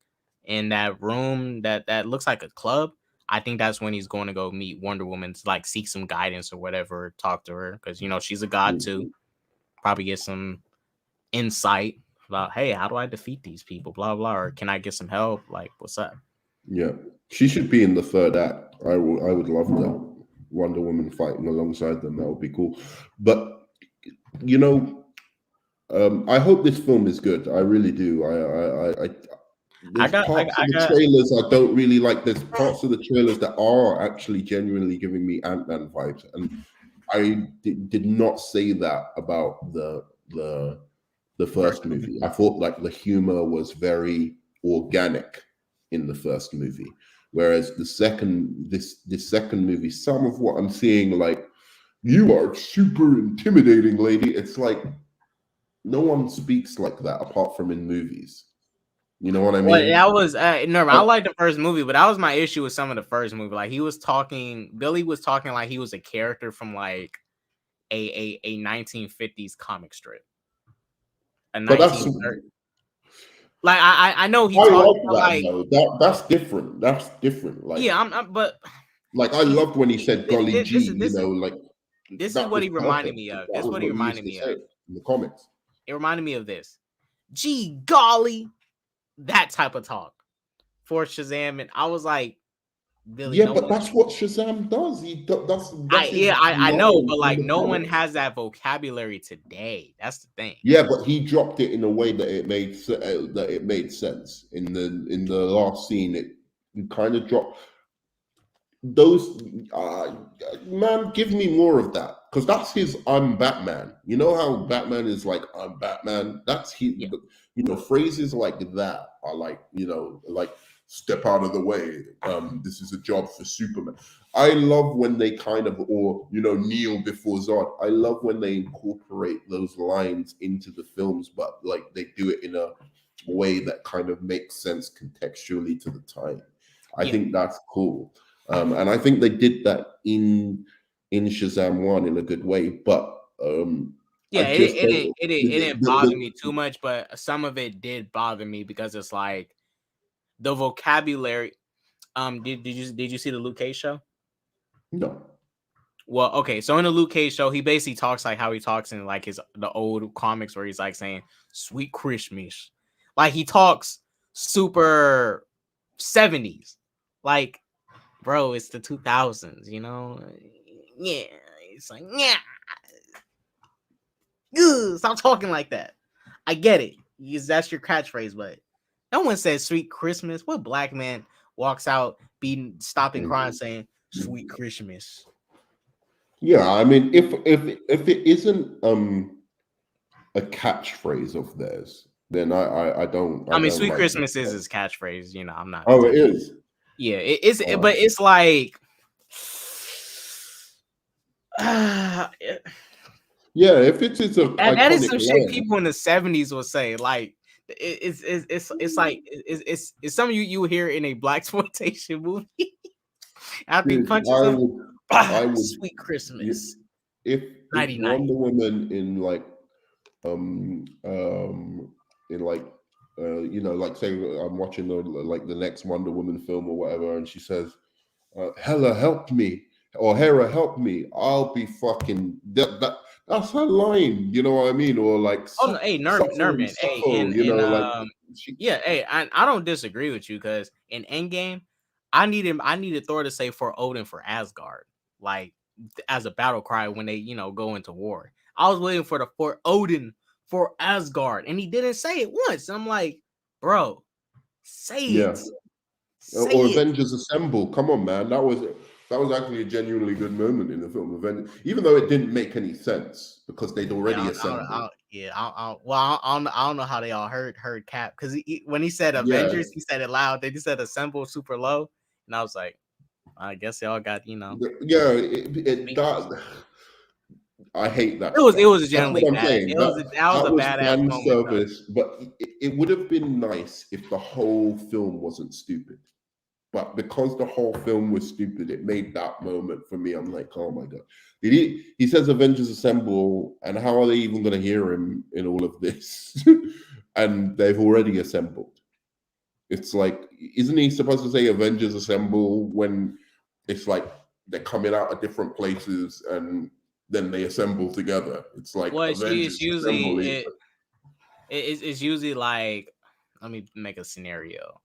B: in that room that looks like a club. I think that's when he's going to go meet Wonder Woman to like seek some guidance or whatever, talk to her because she's a god too. Probably get some insight about, hey, how do I defeat these people? Blah blah. Or can I get some help? Like, what's up?
C: Yeah, she should be in the third act. I would love that. Wonder Woman fighting alongside them. That would be cool. But I hope this film is good. I really do. There's parts of the trailers I don't really like. There's parts of the trailers that are actually genuinely giving me Ant-Man vibes, and I did not say that about the first movie. I thought like the humor was very organic in the first movie, whereas this second movie, some of what I'm seeing, like, you are super intimidating, lady. It's like no one speaks like that apart from in movies. You know what I mean?
B: Well, that was I like the first movie, but that was my issue with some of the first movie. Like Billy was talking like he was a character from like a 1950s comic strip.
C: But that's
B: like I know he talked like
C: that's different. That's different. Like,
B: yeah, but
C: like I loved when he said "golly gee," like
B: this is what he reminded me of. This is what he reminded me of
C: in the comics.
B: It reminded me of this. Gee golly. That type of talk for Shazam, and I was like, Billy.
C: Yeah, but that's what Shazam does.
B: I know, but like no one has that vocabulary today. That's the thing.
C: Yeah, but he dropped it in a way that it made sense. In the last scene, it kind of dropped those. Man, give me more of that, because that's his "I'm Batman." You know how Batman is like, "I'm Batman." That's he. Yeah. Phrases like that are like, like, step out of the way. This is a job for Superman. I love when they kind of, kneel before Zod. I love when they incorporate those lines into the films, but like they do it in a way that kind of makes sense contextually to the time. I think that's cool. And I think they did that in Shazam 1 in a good way, but
B: yeah, it didn't bother me too much, but some of it did bother me because it's like the vocabulary. Did you see the Luke Cage show?
C: No.
B: Well, okay, so in the Luke Cage show, he basically talks like how he talks in like the old comics where he's like saying "Sweet Christmas," like he talks super 70s, like, bro, it's the 2000s, Yeah, it's like, yeah. Stop talking like that. I get it. That's your catchphrase, but no one says "Sweet Christmas." What black man walks out stopping crying saying "Sweet Christmas"?
C: Yeah, I mean, if it isn't a catchphrase of theirs, then I don't.
B: I mean, "Sweet like Christmas" is his catchphrase. I'm not.
C: Oh, it is.
B: Yeah, it is. But it's like.
C: Yeah, if it's a
B: that is some shit people in the 70s will say. Like it's like it's some of you hear in a black exploitation movie. After he punches him, I would, "Sweet Christmas."
C: If Wonder Woman in like like say I'm watching the next Wonder Woman film or whatever, and she says, "Hella help me," or Hera, help me. I'll be fucking that's her line, you know what I mean? Or like
B: Oh no, hey, Nerman, hey,
C: you know, like
B: yeah, hey, I don't disagree with you because in Endgame, I needed Thor to say for Odin for Asgard, like as a battle cry when they go into war. I was waiting for Odin for Asgard, and he didn't say it once. I'm like, bro, say
C: yeah.
B: it,
C: Or
B: say it.
C: Avengers Assemble. Come on, man. That was actually a genuinely good moment in the film. Even though it didn't make any sense because they'd already assembled.
B: I don't know how they all heard Cap because when he said
C: Yeah.
B: Avengers, he said it loud. They just said assemble super low, and I was like, I guess they all got
C: Yeah, that I hate that.
B: It was
C: That's
B: generally
C: what I'm
B: bad.
C: saying.
B: That was a
C: was
B: badass
C: fan
B: moment.
C: service, but it would have been nice if the whole film wasn't stupid. But because the whole film was stupid, it made that moment for me. I'm like, oh my god! He says Avengers Assemble, and how are they even going to hear him in all of this? And they've already assembled. It's like, isn't he supposed to say Avengers Assemble when it's like they're coming out of different places and then they assemble together? It's like Avengers Assemble.
B: It's usually like, let me make a scenario.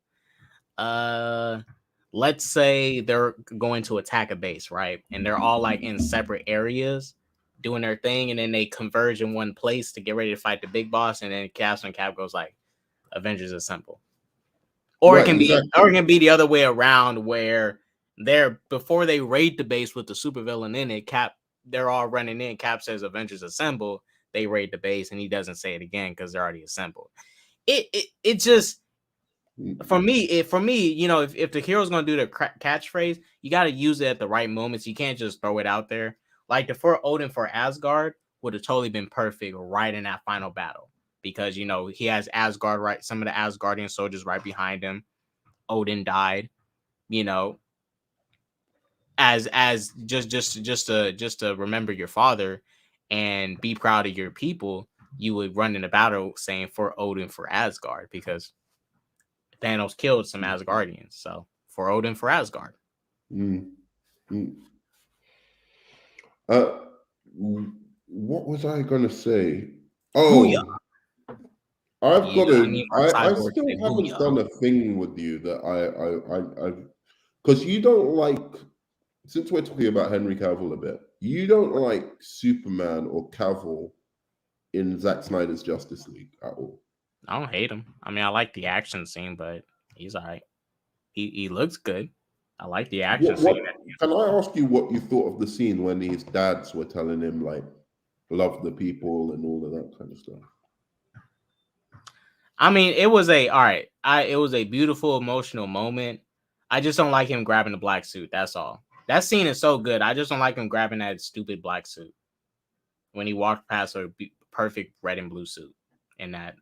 B: Let's say they're going to attack a base, right? And they're all like in separate areas doing their thing, and then they converge in one place to get ready to fight the big boss, and then Cap goes like, Avengers Assemble. Or
C: Right,
B: it can
C: exactly.
B: be the other way around where before they raid the base with the supervillain in it, they're all running in. Cap says Avengers Assemble. They raid the base, and he doesn't say it again because they're already assembled. It just for me, if the hero's gonna do the catchphrase, you got to use it at the right moments. You can't just throw it out there. Like the for Odin for Asgard would have totally been perfect right in that final battle because he has Asgard right, some of the Asgardian soldiers right behind him. Odin died, as just to remember your father and be proud of your people. You would run in the battle saying for Odin for Asgard because Thanos killed some Asgardians. So for Odin for Asgard.
C: Mm. Mm. What was I gonna say? Oh,
B: Booyah.
C: I've got to. I
B: Cyborg
C: still
B: say
C: haven't
B: booyah.
C: done a thing with you that I because you don't like. Since we're talking about Henry Cavill a bit, you don't like Superman or Cavill in Zack Snyder's Justice League at all.
B: I don't hate him. I mean, I like the action scene, but he's all right. He looks good. I like the action scene.
C: Can I ask you what you thought of the scene when his dads were telling him like love the people and all of that kind of stuff?
B: I mean, it was a beautiful emotional moment. I just don't like him grabbing the black suit. That's all. That scene is so good. I just don't like him grabbing that stupid black suit when he walked past a perfect red and blue suit in that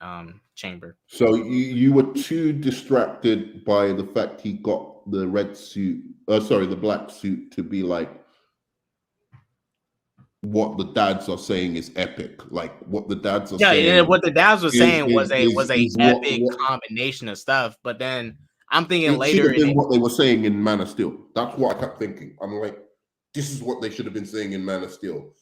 B: chamber.
C: So you were too distracted by the fact he got the red suit, the black suit, to be like, what the dads are saying is epic. Like what the dads are saying.
B: Yeah, what the dads were saying was a epic
C: what
B: combination of stuff. But then I'm thinking
C: it
B: later
C: should have been what they were saying in Man of Steel. That's what I kept thinking. I'm like, this is what they should have been saying in Man of Steel.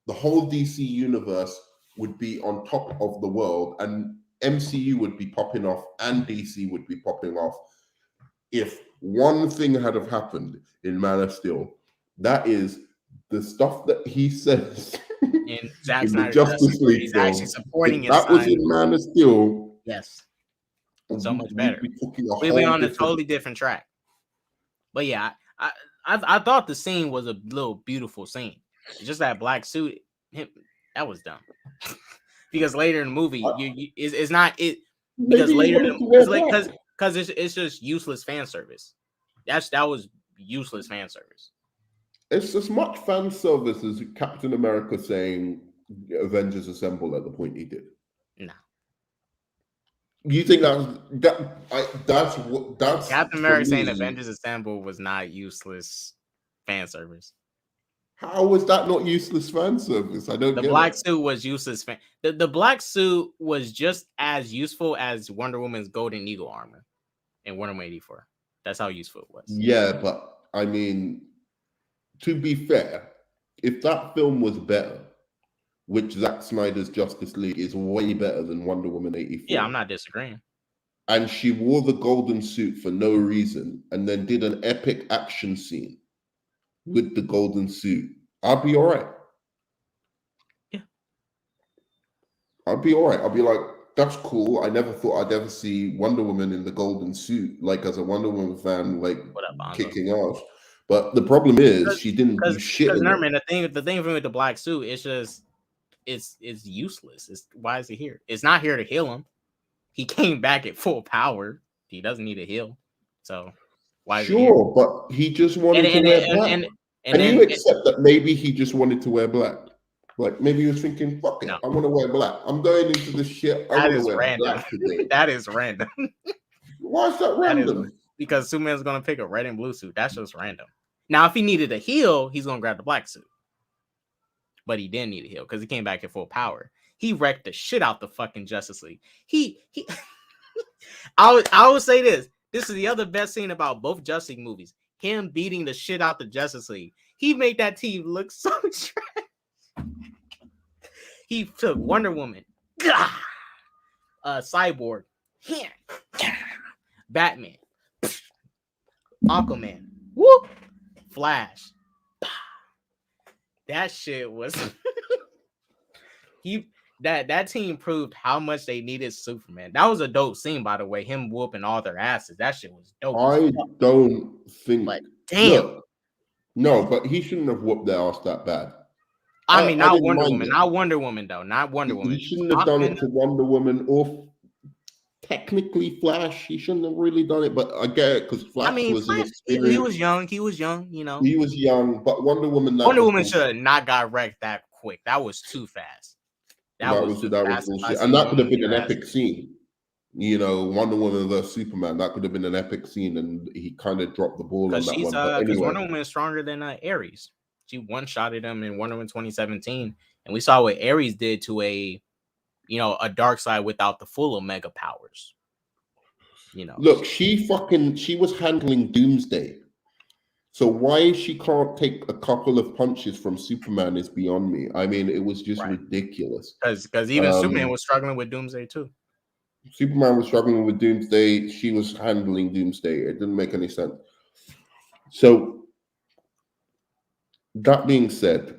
C: The whole DC universe would be on top of the world, and MCU would be popping off, and DC would be popping off. If one thing had have happened in Man of Steel, that is the stuff that he says
B: in Zack
C: in the
B: Snyder's
C: Justice League
B: he's
C: film.
B: actually supporting
C: If
B: his
C: that was
B: son.
C: in Man of Steel,
B: yes, so much better.
C: We'd
B: be on a totally different track. But yeah, I thought the scene was a little beautiful scene. Just that black suit, that was dumb. Because later in the movie, it's not it. Because later, because it's just useless fan service. That was useless fan service.
C: It's as much fan service as Captain America saying Avengers Assemble at the point he did.
B: No.
C: You think that's
B: Captain America saying Avengers Assemble was not useless fan service.
C: How was that not useless fan service? I don't get it.
B: The black suit was useless. The black suit was just as useful as Wonder Woman's Golden Eagle armor in Wonder Woman 84. That's how useful it was.
C: Yeah, but I mean, to be fair, if that film was better, which Zack Snyder's Justice League is way better than Wonder Woman 84.
B: Yeah, I'm not disagreeing.
C: And she wore the golden suit for no reason and then did an epic action scene with the golden suit, I'd be all right.
B: Yeah.
C: I'd be all right. I'd be like, that's cool. I never thought I'd ever see Wonder Woman in the golden suit, like as a Wonder Woman fan, like kicking ass. But the problem is she didn't do shit.
B: Because Nerman, the thing for me with the black suit, it's just it's useless. Why is he here? It's not here to heal him. He came back at full power. He doesn't need a heal. So why is he here?
C: But he just wanted to wear black. And you accept that maybe he just wanted to wear black. Like maybe he was thinking, fuck it, I want to wear black. I'm going into this shit. I want to wear
B: random.
C: black today.
B: That is random.
C: Why is that random?
B: Because Superman's gonna pick a red and blue suit. That's just random. Now, if he needed a heal, he's gonna grab the black suit. But he didn't need a heal because he came back at full power. He wrecked the shit out the fucking Justice League. I would say this. This is the other best scene about both Justice League movies. Him beating the shit out the Justice League. He made that team look so trash. He took Wonder Woman, Cyborg, Batman, Aquaman, whoop, Flash. That shit was that team proved how much they needed Superman. That was a dope scene, by the way. Him whooping all their asses. That shit was dope.
C: I don't think.
B: But damn.
C: Look, no, but he shouldn't have whooped their ass that bad.
B: I mean, not Wonder Woman. Not Wonder Woman, though. Not Wonder Woman.
C: He shouldn't have done it to Wonder Woman or technically Flash. He shouldn't have really done it, but I get it because Flash was an experience.
B: He was young. He was young, you know.
C: He was young, but Wonder Woman
B: should have not got wrecked that quick. That was too fast. That was
C: bullshit. And that could have been an epic scene. You know, Wonder Woman versus Superman. That could have been an epic scene, and he kind of dropped the ball on that one. But anyway.
B: Wonder Woman is stronger than Ares. She one-shotted him in Wonder Woman 2017, and we saw what Ares did to a dark side without the full Omega powers. You know,
C: look, she was handling Doomsday. So why she can't take a couple of punches from Superman is beyond me. I mean, it was just ridiculous.
B: Because even Superman was struggling with Doomsday too.
C: Superman was struggling with Doomsday. She was handling Doomsday. It didn't make any sense. So that being said,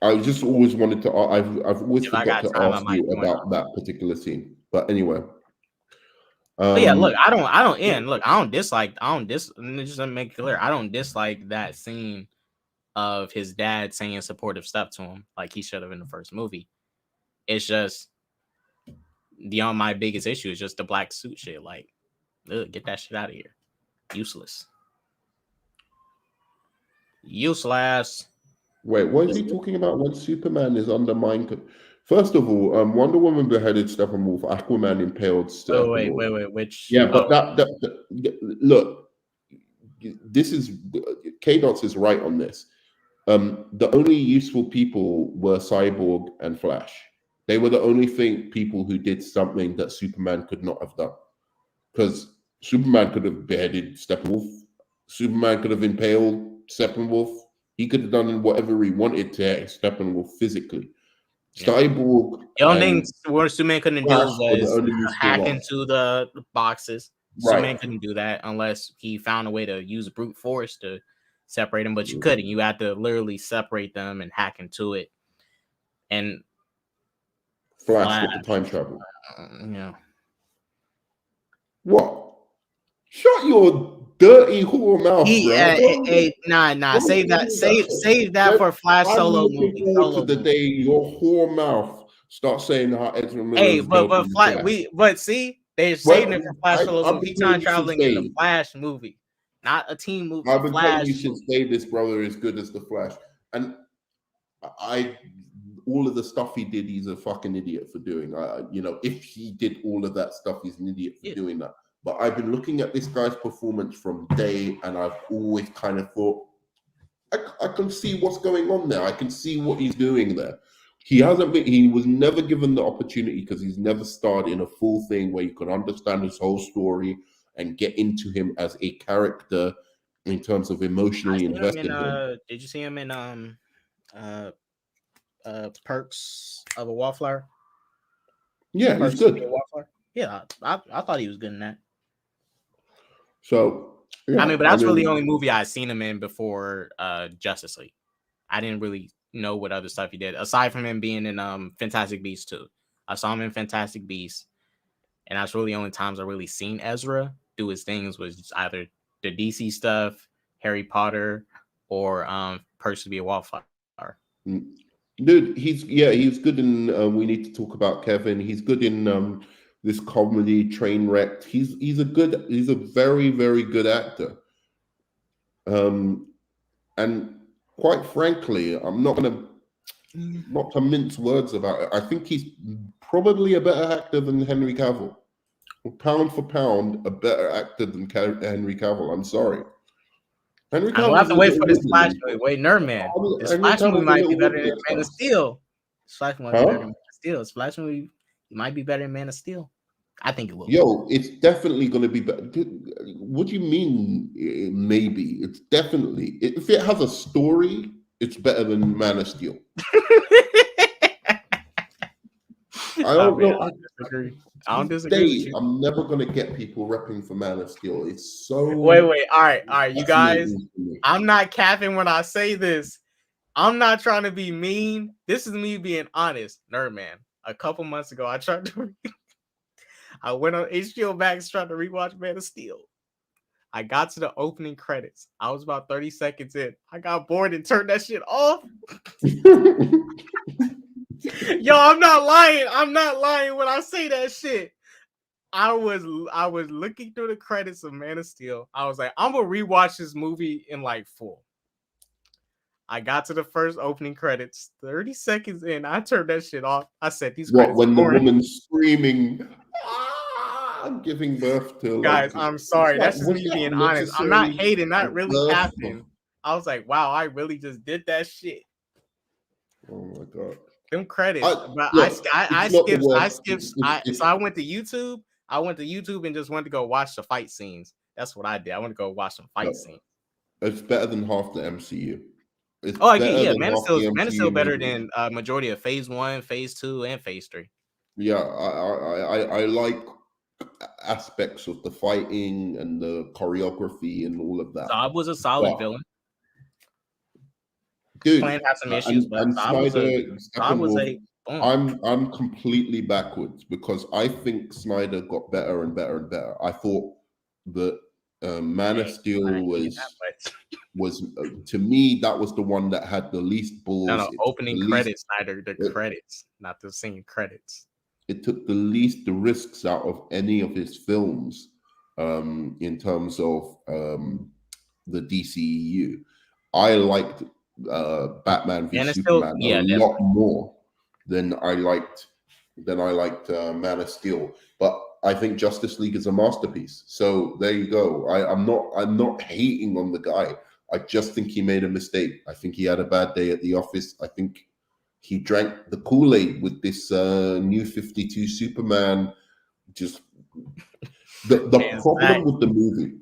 C: I just always wanted to. I've always forgot to ask you about that particular scene. But anyway.
B: Yeah, look, I don't dislike just to make it clear, I don't dislike that scene of his dad saying supportive stuff to him like he should have in the first movie. It's just my biggest issue is just the black suit shit. Like, get that shit out of here. Useless.
C: Wait, what is he talking about when Superman is undermined? First of all, Wonder Woman beheaded Steppenwolf. Aquaman impaled Steppenwolf.
B: Wait. Which?
C: Yeah, but look, this is K-Dots is right on this. The only useful people were Cyborg and Flash. They were the only people who did something that Superman could not have done. Because Superman could have beheaded Steppenwolf. Superman could have impaled Steppenwolf. He could have done whatever he wanted to Steppenwolf physically. Cyborg.
B: The only thing what Superman couldn't do was hack into the boxes. Superman couldn't do that unless he found a way to use brute force to separate them, but you couldn't. You had to literally separate them and hack into it. And
C: Flash with the time travel.
B: Yeah.
C: What? Shut your dirty whore mouth,
B: nah. Save that for Flash solo movie.
C: The day your whore mouth starts saying how Ezra Miller.
B: Hey, but see, they're saving it for Flash solo movie. He's time traveling in the Flash movie, not a team movie.
C: I've been telling you since day this brother is good as the Flash, and all of the stuff he did, he's a fucking idiot for doing. If he did all of that stuff, he's an idiot for doing that. But I've been looking at this guy's performance from day, and I've always kind of thought, I can see what's going on there. I can see what he's doing there. He was never given the opportunity because he's never starred in a full thing where you can understand his whole story and get into him as a character in terms of emotionally investing him.
B: Did you see him in Perks of a Wallflower?
C: Yeah, he's good.
B: Yeah, I thought he was good in that.
C: So, yeah,
B: I mean, but that's really the only movie I've seen him in before Justice League. I didn't really know what other stuff he did aside from him being in Fantastic Beasts 2. I saw him in Fantastic Beasts, and that's really the only times I really seen Ezra do his things was either the DC stuff, Harry Potter, or Perks to be a Wallflower.
C: Dude, he's good in We Need to Talk About Kevin. He's good in this comedy Trainwreck. He's a very, very good actor. And quite frankly, I'm not to mince words about it. I think he's probably a better actor than Henry Cavill. Pound for pound, a better actor than Henry Cavill. I'm sorry. Henry Cavill.
B: I'll have to wait for this Flash movie. Wait, Nerdman. This Flash movie might be better than Man of Steel. Flash movie might be better than Man of Steel. This Flash movie might be better than Man of Steel. I think it will.
C: Yo, it's definitely going to be better. What do you mean? Maybe it's definitely. If it has a story, it's better than Man of Steel. I don't know. I don't disagree. I'm never going to get people repping for Man of Steel. It's so.
B: Wait. All right, you guys. I'm not capping when I say this. I'm not trying to be mean. This is me being honest, Nerdman. A couple months ago, I went on HBO Max trying to rewatch Man of Steel. I got to the opening credits. I was about 30 seconds in. I got bored and turned that shit off. Yo, I'm not lying. I'm not lying when I say that shit. I was looking through the credits of Man of Steel. I was like, I'm gonna rewatch this movie in like full. I got to the first opening credits. 30 seconds in, I turned that shit off. I said, "These credits."
C: When the woman's screaming, I'm giving birth to.
B: Guys, I'm sorry. That's just me being honest. I'm not hating. Not really capping. I was like, wow, I really just did that shit.
C: Oh my god.
B: Them credits, I skipped. So I went to YouTube. I went to YouTube and just went to go watch the fight scenes. That's what I did. I went to go watch some fight scenes.
C: It's better than half the MCU.
B: Man of Steel better than majority of Phase 1, Phase 2, and Phase 3.
C: Yeah, I like aspects of the fighting and the choreography and all of that.
B: Saab was a solid villain.
C: Dude,
B: Plan had some issues, but
C: I'm completely backwards because I think Snyder got better and better and better. I thought that Man of Steel was to me that was the one that had the least balls.
B: No, opening credits, Snyder, the credits, not the scene credits.
C: It took the least the risks out of any of his films in terms of the DCEU. I liked Batman v Superman a lot more than I liked Man of Steel. But I think Justice League is a masterpiece. So there you go. I'm not hating on the guy. I just think he made a mistake. I think he had a bad day at the office. I think he drank the Kool-Aid with this New 52 Superman. Just the problem with the movie.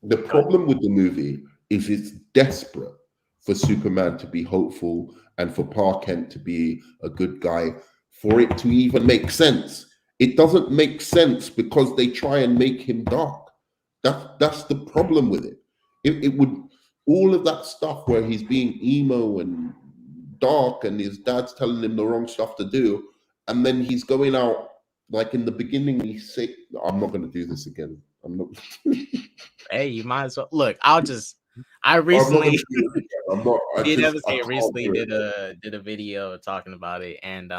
C: The problem with the movie is it's desperate for Superman to be hopeful and for Pa Kent to be a good guy for it to even make sense. It doesn't make sense because they try and make him dark. That's the problem with it. It would all of that stuff where he's being emo and dark and his dad's telling him the wrong stuff to do, and then he's going out like in the beginning. He's sick. I'm not going to do this again. I'm not.
B: Hey, you might as well look. I recently did a video talking about it, and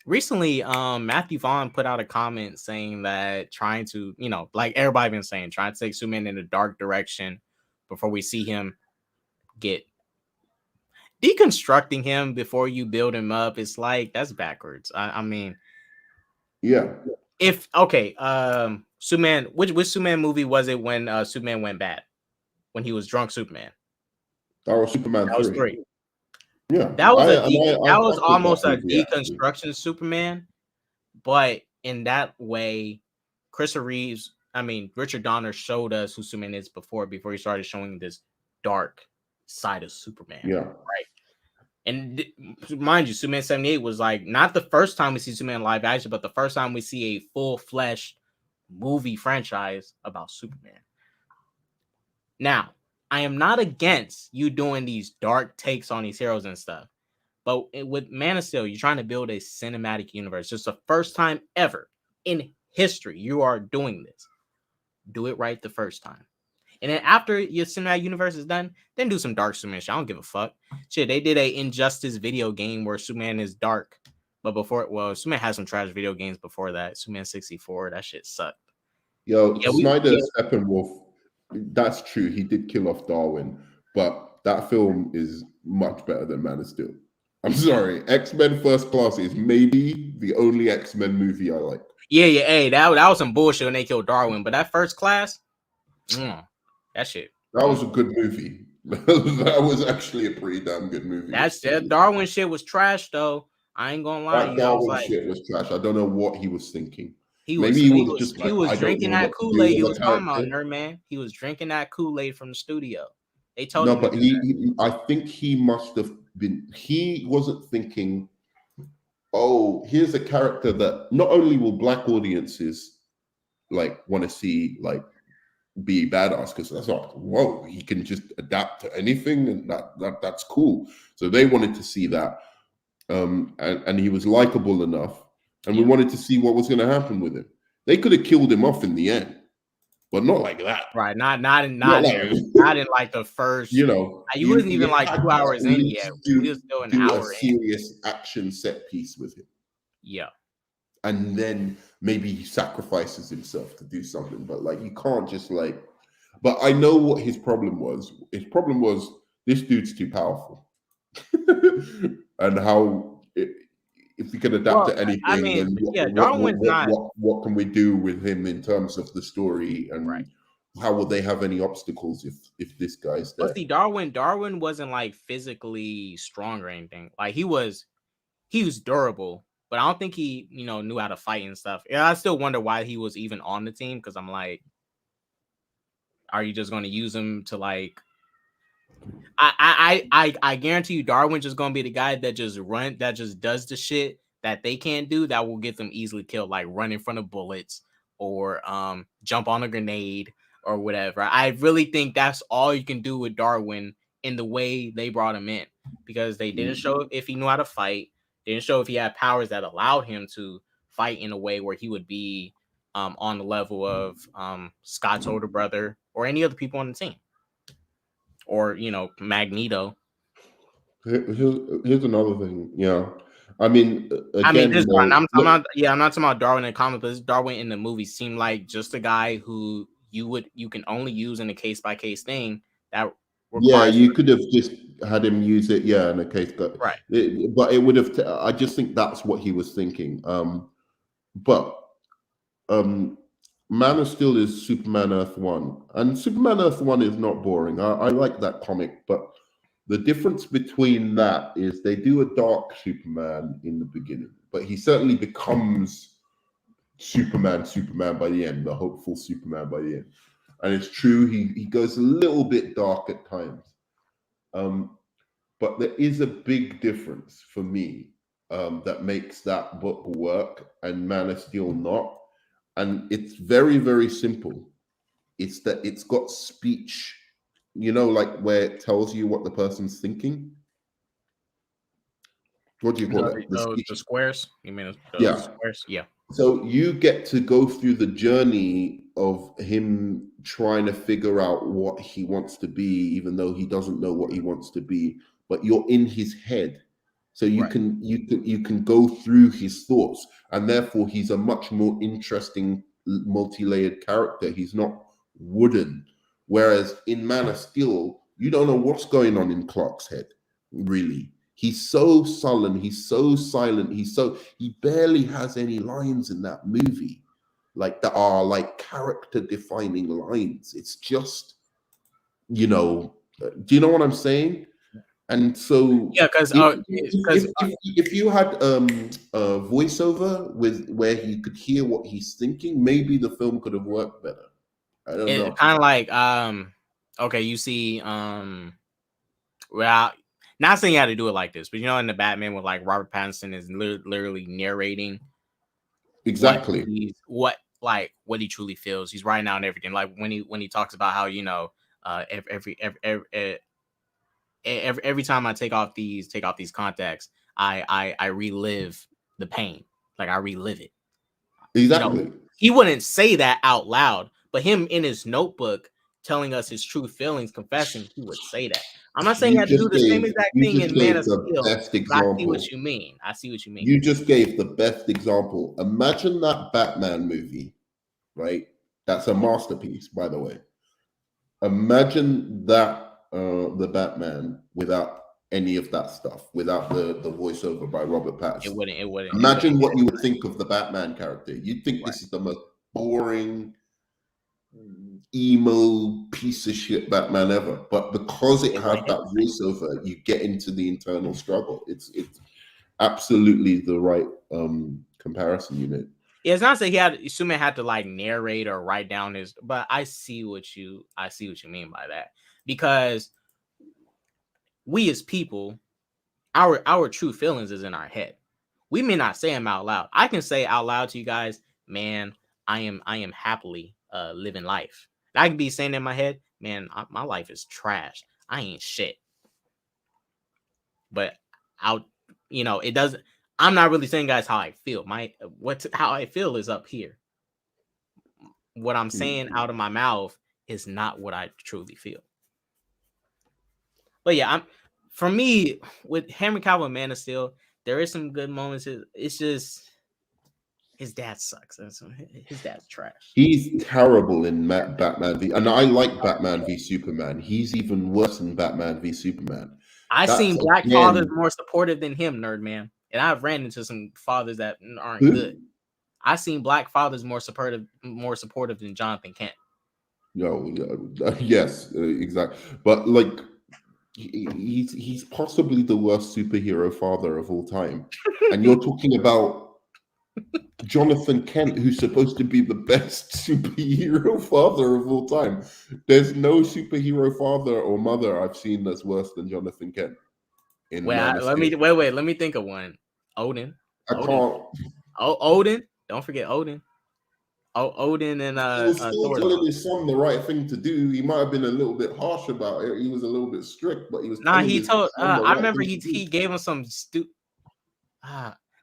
B: recently Matthew Vaughn put out a comment saying that trying to, like everybody been saying, trying to take Superman in a dark direction before we see him get deconstructing him before you build him up. It's like that's backwards. I mean,
C: yeah.
B: Superman, which Superman movie was it when Superman went bad? When he was drunk Superman.
C: That was Superman 3.
B: That was 3.
C: Yeah.
B: That was almost a deconstruction Superman, but in that way, Christopher Reeves Richard Donner showed us who Superman is before he started showing this dark side of Superman.
C: Yeah.
B: Right. And mind you, Superman 78 was like not the first time we see Superman live action, but the first time we see a full-fledged movie franchise about Superman. Now, I am not against you doing these dark takes on these heroes and stuff, but with Man of Steel, you're trying to build a cinematic universe. It's the first time ever in history you are doing this. Do it right the first time. And then after your cinematic universe is done, then do some dark Superman shit. I don't give a fuck. Shit, they did a Injustice video game where Superman is dark. But Superman had some trash video games before that. Superman 64, that shit sucked.
C: Yo, Snyder Steppenwolf, that's true. He did kill off Darwin, but that film is much better than Man of Steel. I'm sorry. X-Men First Class is maybe the only X-Men movie I like.
B: Yeah. Hey, that was some bullshit when they killed Darwin. But that First Class, that shit.
C: That was a good movie. That was actually a pretty damn good movie.
B: That Darwin shit was trash, though. I ain't gonna lie.
C: That Darwin shit was trash. I don't know what he was thinking.
B: He was drinking that Kool-Aid. He was talking about, nerd man. He was drinking that Kool-Aid from the studio. They told him.
C: No, but I think he must have been. He wasn't thinking, oh, here's a character that not only will black audiences like want to see, like, be badass, because that's not, whoa, he can just adapt to anything, and that's cool. So they wanted to see that, and he was likable enough, and we wanted to see what was going to happen with him. They could have killed him off in the end, but not like that.
B: Right? Not in like the first.
C: You know,
B: he wasn't even like 2 hours in yet. He was still an hour in.
C: Serious action set piece with him.
B: Yeah.
C: And then maybe he sacrifices himself to do something, but like you can't just like. But I know what his problem was. His problem was this dude's too powerful, and how if we can adapt to anything, then what can we do with him in terms of the story, and how will they have any obstacles if this guy's there?
B: But see, Darwin wasn't like physically strong or anything. Like he was durable. But I don't think he, knew how to fight and stuff. Yeah, I still wonder why he was even on the team, because I'm like, are you just going to use him to like? I guarantee you, Darwin's just going to be the guy that just does the shit that they can't do that will get them easily killed, like run in front of bullets or jump on a grenade or whatever. I really think that's all you can do with Darwin in the way they brought him in, because they didn't show if he knew how to fight. They didn't show if he had powers that allowed him to fight in a way where he would be on the level of Scott's older brother or any other people on the team, or Magneto.
C: Here's another thing. Yeah, I mean,
B: I'm not talking about Darwin in the comic, but this Darwin in the movie seemed like just a guy who you can only use in a case by case thing. That
C: you could have just had him use it, in a case,
B: right?
C: But it would have. I just think that's what he was thinking. But Man of Steel is Superman Earth 1, and Superman Earth 1 is not boring. I like that comic, but the difference between that is they do a dark Superman in the beginning, but he certainly becomes Superman by the end, the hopeful Superman by the end. And it's true, he goes a little bit dark at times. But there is a big difference for me that makes that book work and Man of Steel not. And it's very, very simple. It's that it's got speech, like where it tells you what the person's thinking. What do you call it?
B: The squares? You mean
C: the
B: squares? Yeah.
C: So you get to go through the journey of him trying to figure out what he wants to be, even though he doesn't know what he wants to be, but you're in his head. So you can go through his thoughts, and therefore he's a much more interesting, multi-layered character. He's not wooden. Whereas in Man of Steel, you don't know what's going on in Clark's head, really. He's so sullen, he's so silent, he barely has any lines in that movie, like that are like character defining lines. It's just, do you know what I'm saying? And so,
B: Yeah, because
C: if you had a voiceover with where he could hear what he's thinking, maybe the film could have worked better. I don't know.
B: it kind of like okay, you see well, not saying you had to do it like this, but you know, in the Batman with like Robert Pattinson is literally narrating
C: Exactly.
B: what he truly feels. He's writing out everything. Like when he talks about how, you know, every time I take off these contacts, I relive the pain. Like I relive it.
C: Exactly.
B: You know, he wouldn't say that out loud, but him in his notebook telling us his true feelings, confessing, he would say that. I'm not saying you have to do the same exact thing in Man of Steel.
C: Best
B: I
C: example.
B: see what you mean. I see what you mean.
C: You just gave the best example. Imagine that Batman movie, right? That's a masterpiece, by the way. Imagine that the Batman without any of that stuff, without the voiceover by Robert Pattinson.
B: It wouldn't.
C: Imagine what you would think of the Batman character. You'd think this is the most boring, emo piece of shit Batman ever. But because it had that voiceover, you get into the internal struggle. It's absolutely the right comparison you made.
B: Yeah, it's not saying Superman had to like narrate or write down his, but I see what you mean by that, because we as people, our true feelings is in our head. We may not say them out loud. I can say out loud to you guys, man, I am happily living life. And I can be saying in my head, man, my life is trash. I ain't shit. But it doesn't. I'm not really saying, guys, how I feel. How I feel is up here. What I'm saying out of my mouth is not what I truly feel. But yeah, for me, with Henry Cavill and Man of Steel, there is some good moments. It's just his dad sucks. His dad's trash.
C: He's terrible in Batman v. And I like Batman v Superman. He's even worse than Batman v Superman.
B: I've seen black fathers more supportive than him, nerd man. And I've ran into some fathers that aren't good. I've seen black fathers more supportive than Jonathan Kent.
C: Yes, exactly. But like, he's possibly the worst superhero father of all time, and you're talking about Jonathan Kent, who's supposed to be the best superhero father of all time. There's no superhero father or mother I've seen that's worse than Jonathan Kent.
B: Let me think of one. Odin. Odin. Don't forget Odin. Odin and
C: he was still telling his son the right thing to do. He might have been a little bit harsh about it. He was a little bit strict, but he was.
B: He told. I remember he gave him some stupid.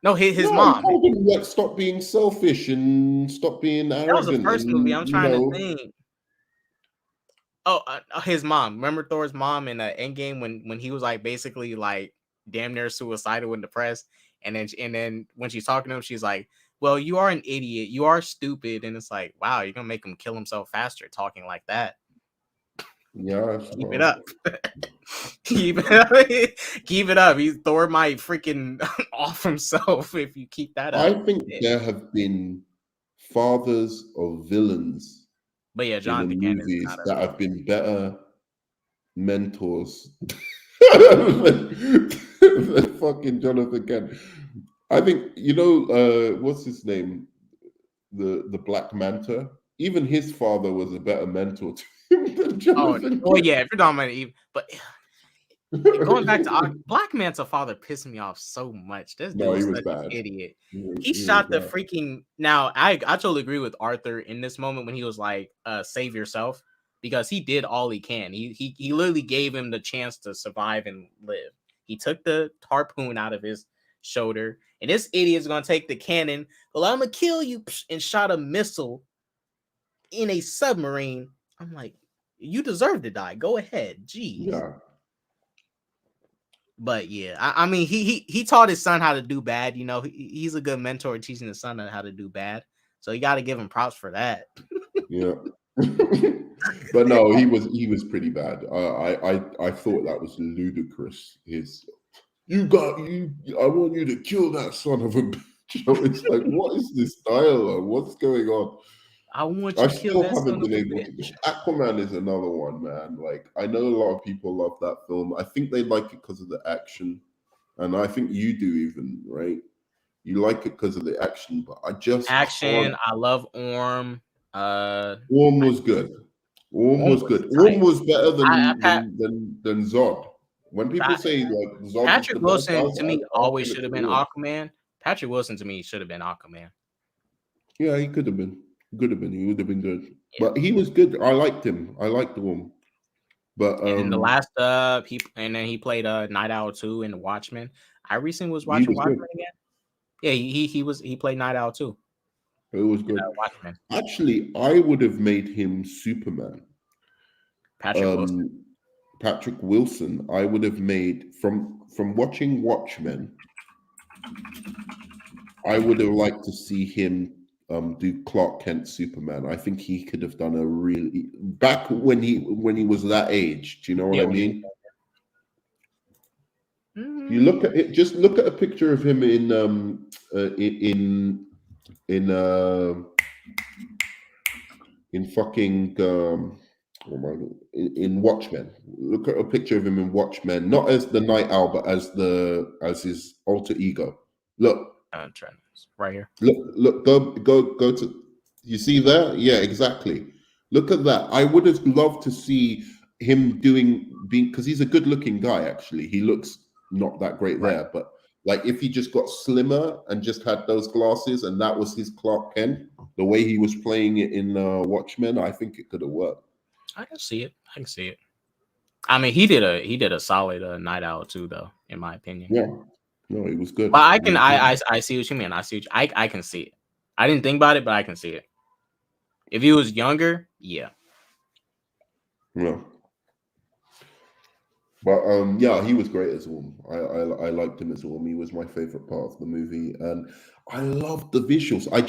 B: No, his mom.
C: He told him, like, stop being selfish and stop being arrogant.
B: That was the first movie. I'm trying to think. Oh, his mom. Remember Thor's mom in Endgame when he was like basically like damn near suicidal and depressed, and then when she's talking to him, she's like, "Well, you are an idiot. You are stupid." And it's like, wow, you're gonna make him kill himself faster talking like that.
C: Yeah,
B: keep it up. keep it up. Thor might freaking off himself if you keep that up.
C: I think there have been fathers of villains.
B: But yeah, Jonathan
C: Kent movies that have been better mentors than fucking Jonathan Kent. I think, what's his name? The Black Manta. Even his father was a better mentor to him than Jonathan Kent.
B: Oh yeah, if you're talking about it, but going back to Black Manta father pissed me off so much. He was bad. An idiot. He shot the freaking. Now I totally agree with Arthur in this moment when he was like, "Save yourself," because he did all he can. He literally gave him the chance to survive and live. He took the harpoon out of his shoulder, and this idiot's gonna take the cannon. Well, I'm gonna kill you, and shot a missile in a submarine. I'm like, you deserve to die. Go ahead, jeez.
C: Yeah.
B: But yeah, I mean, he taught his son how to do bad. He's a good mentor teaching his son how to do bad. So you got to give him props for that.
C: Yeah, but no, he was pretty bad. I thought that was ludicrous. I want you to kill that son of a bitch. It's like, what is this dialogue? What's going on?
B: I want
C: I
B: you to kill
C: still
B: that son
C: haven't
B: of
C: been
B: a
C: able
B: bitch.
C: to. Aquaman is another one, man. Like I know a lot of people love that film. I think they like it because of the action, and I think you do even, right? You like it because of the action, but I just
B: Action.
C: can't.
B: I love Orm.
C: Orm was good. Orm
B: Orm
C: was
B: was
C: good. Orm
B: tight.
C: was better
B: I
C: than Zod. When people say like Zod is the
B: Patrick
C: best,
B: Wilson to me
C: I'll
B: always
C: give it
B: should
C: to
B: have been
C: Orm.
B: Aquaman. Patrick Wilson to me should have been Aquaman.
C: Yeah, he could have been. Could have been. He would have been good.
B: Yeah.
C: But he was good. I liked him. I liked Orm. But
B: And in the last and then he played Night Owl 2 in Watchmen. I recently was
C: he
B: watching
C: was good.
B: Watchmen again. Yeah, he played Night Owl 2.
C: It was good.
B: Watchmen.
C: Actually, I would have made him Superman.
B: Patrick Wilson.
C: Patrick Wilson. I would have made from watching Watchmen. I would have liked to see him do Clark Kent Superman. I think he could have done a really back when he was that age. Do you know what I mean? You look at it. Just look at a picture of him in fucking oh my God, in Watchmen. Look at a picture of him in Watchmen, not as the Night Owl, but as his alter ego. Look,
B: I'm trying right here.
C: look, go to. You see there? Yeah, exactly. Look at that. I would have loved to see him being because he's a good-looking guy. Actually, he looks not that great there, but like if he just got slimmer and just had those glasses and that was his Clark Kent, the way he was playing it in Watchmen, I think it could have worked.
B: I can see it. I mean, he did a solid Night Owl too, though, in my opinion.
C: Yeah, no, he was good.
B: But I see what you mean. I can see it. I didn't think about it, but I can see it. If he was younger, yeah.
C: Yeah. But yeah, he was great as Orm. I liked him as Orm. He was my favorite part of the movie, and I loved the visuals. I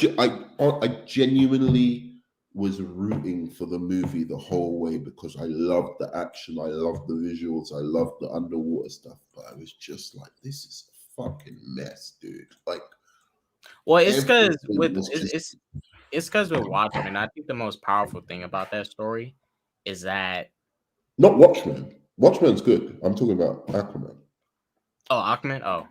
C: genuinely was rooting for the movie the whole way because I loved the action, I loved the visuals, I loved the underwater stuff. But I was just like, this is a fucking mess, dude. Like,
B: well, it's because it's because with Watchmen, I think the most powerful thing about that story is that
C: not Watchmen. Watchmen's good. I'm talking about Aquaman.
B: Oh, Aquaman. Oh,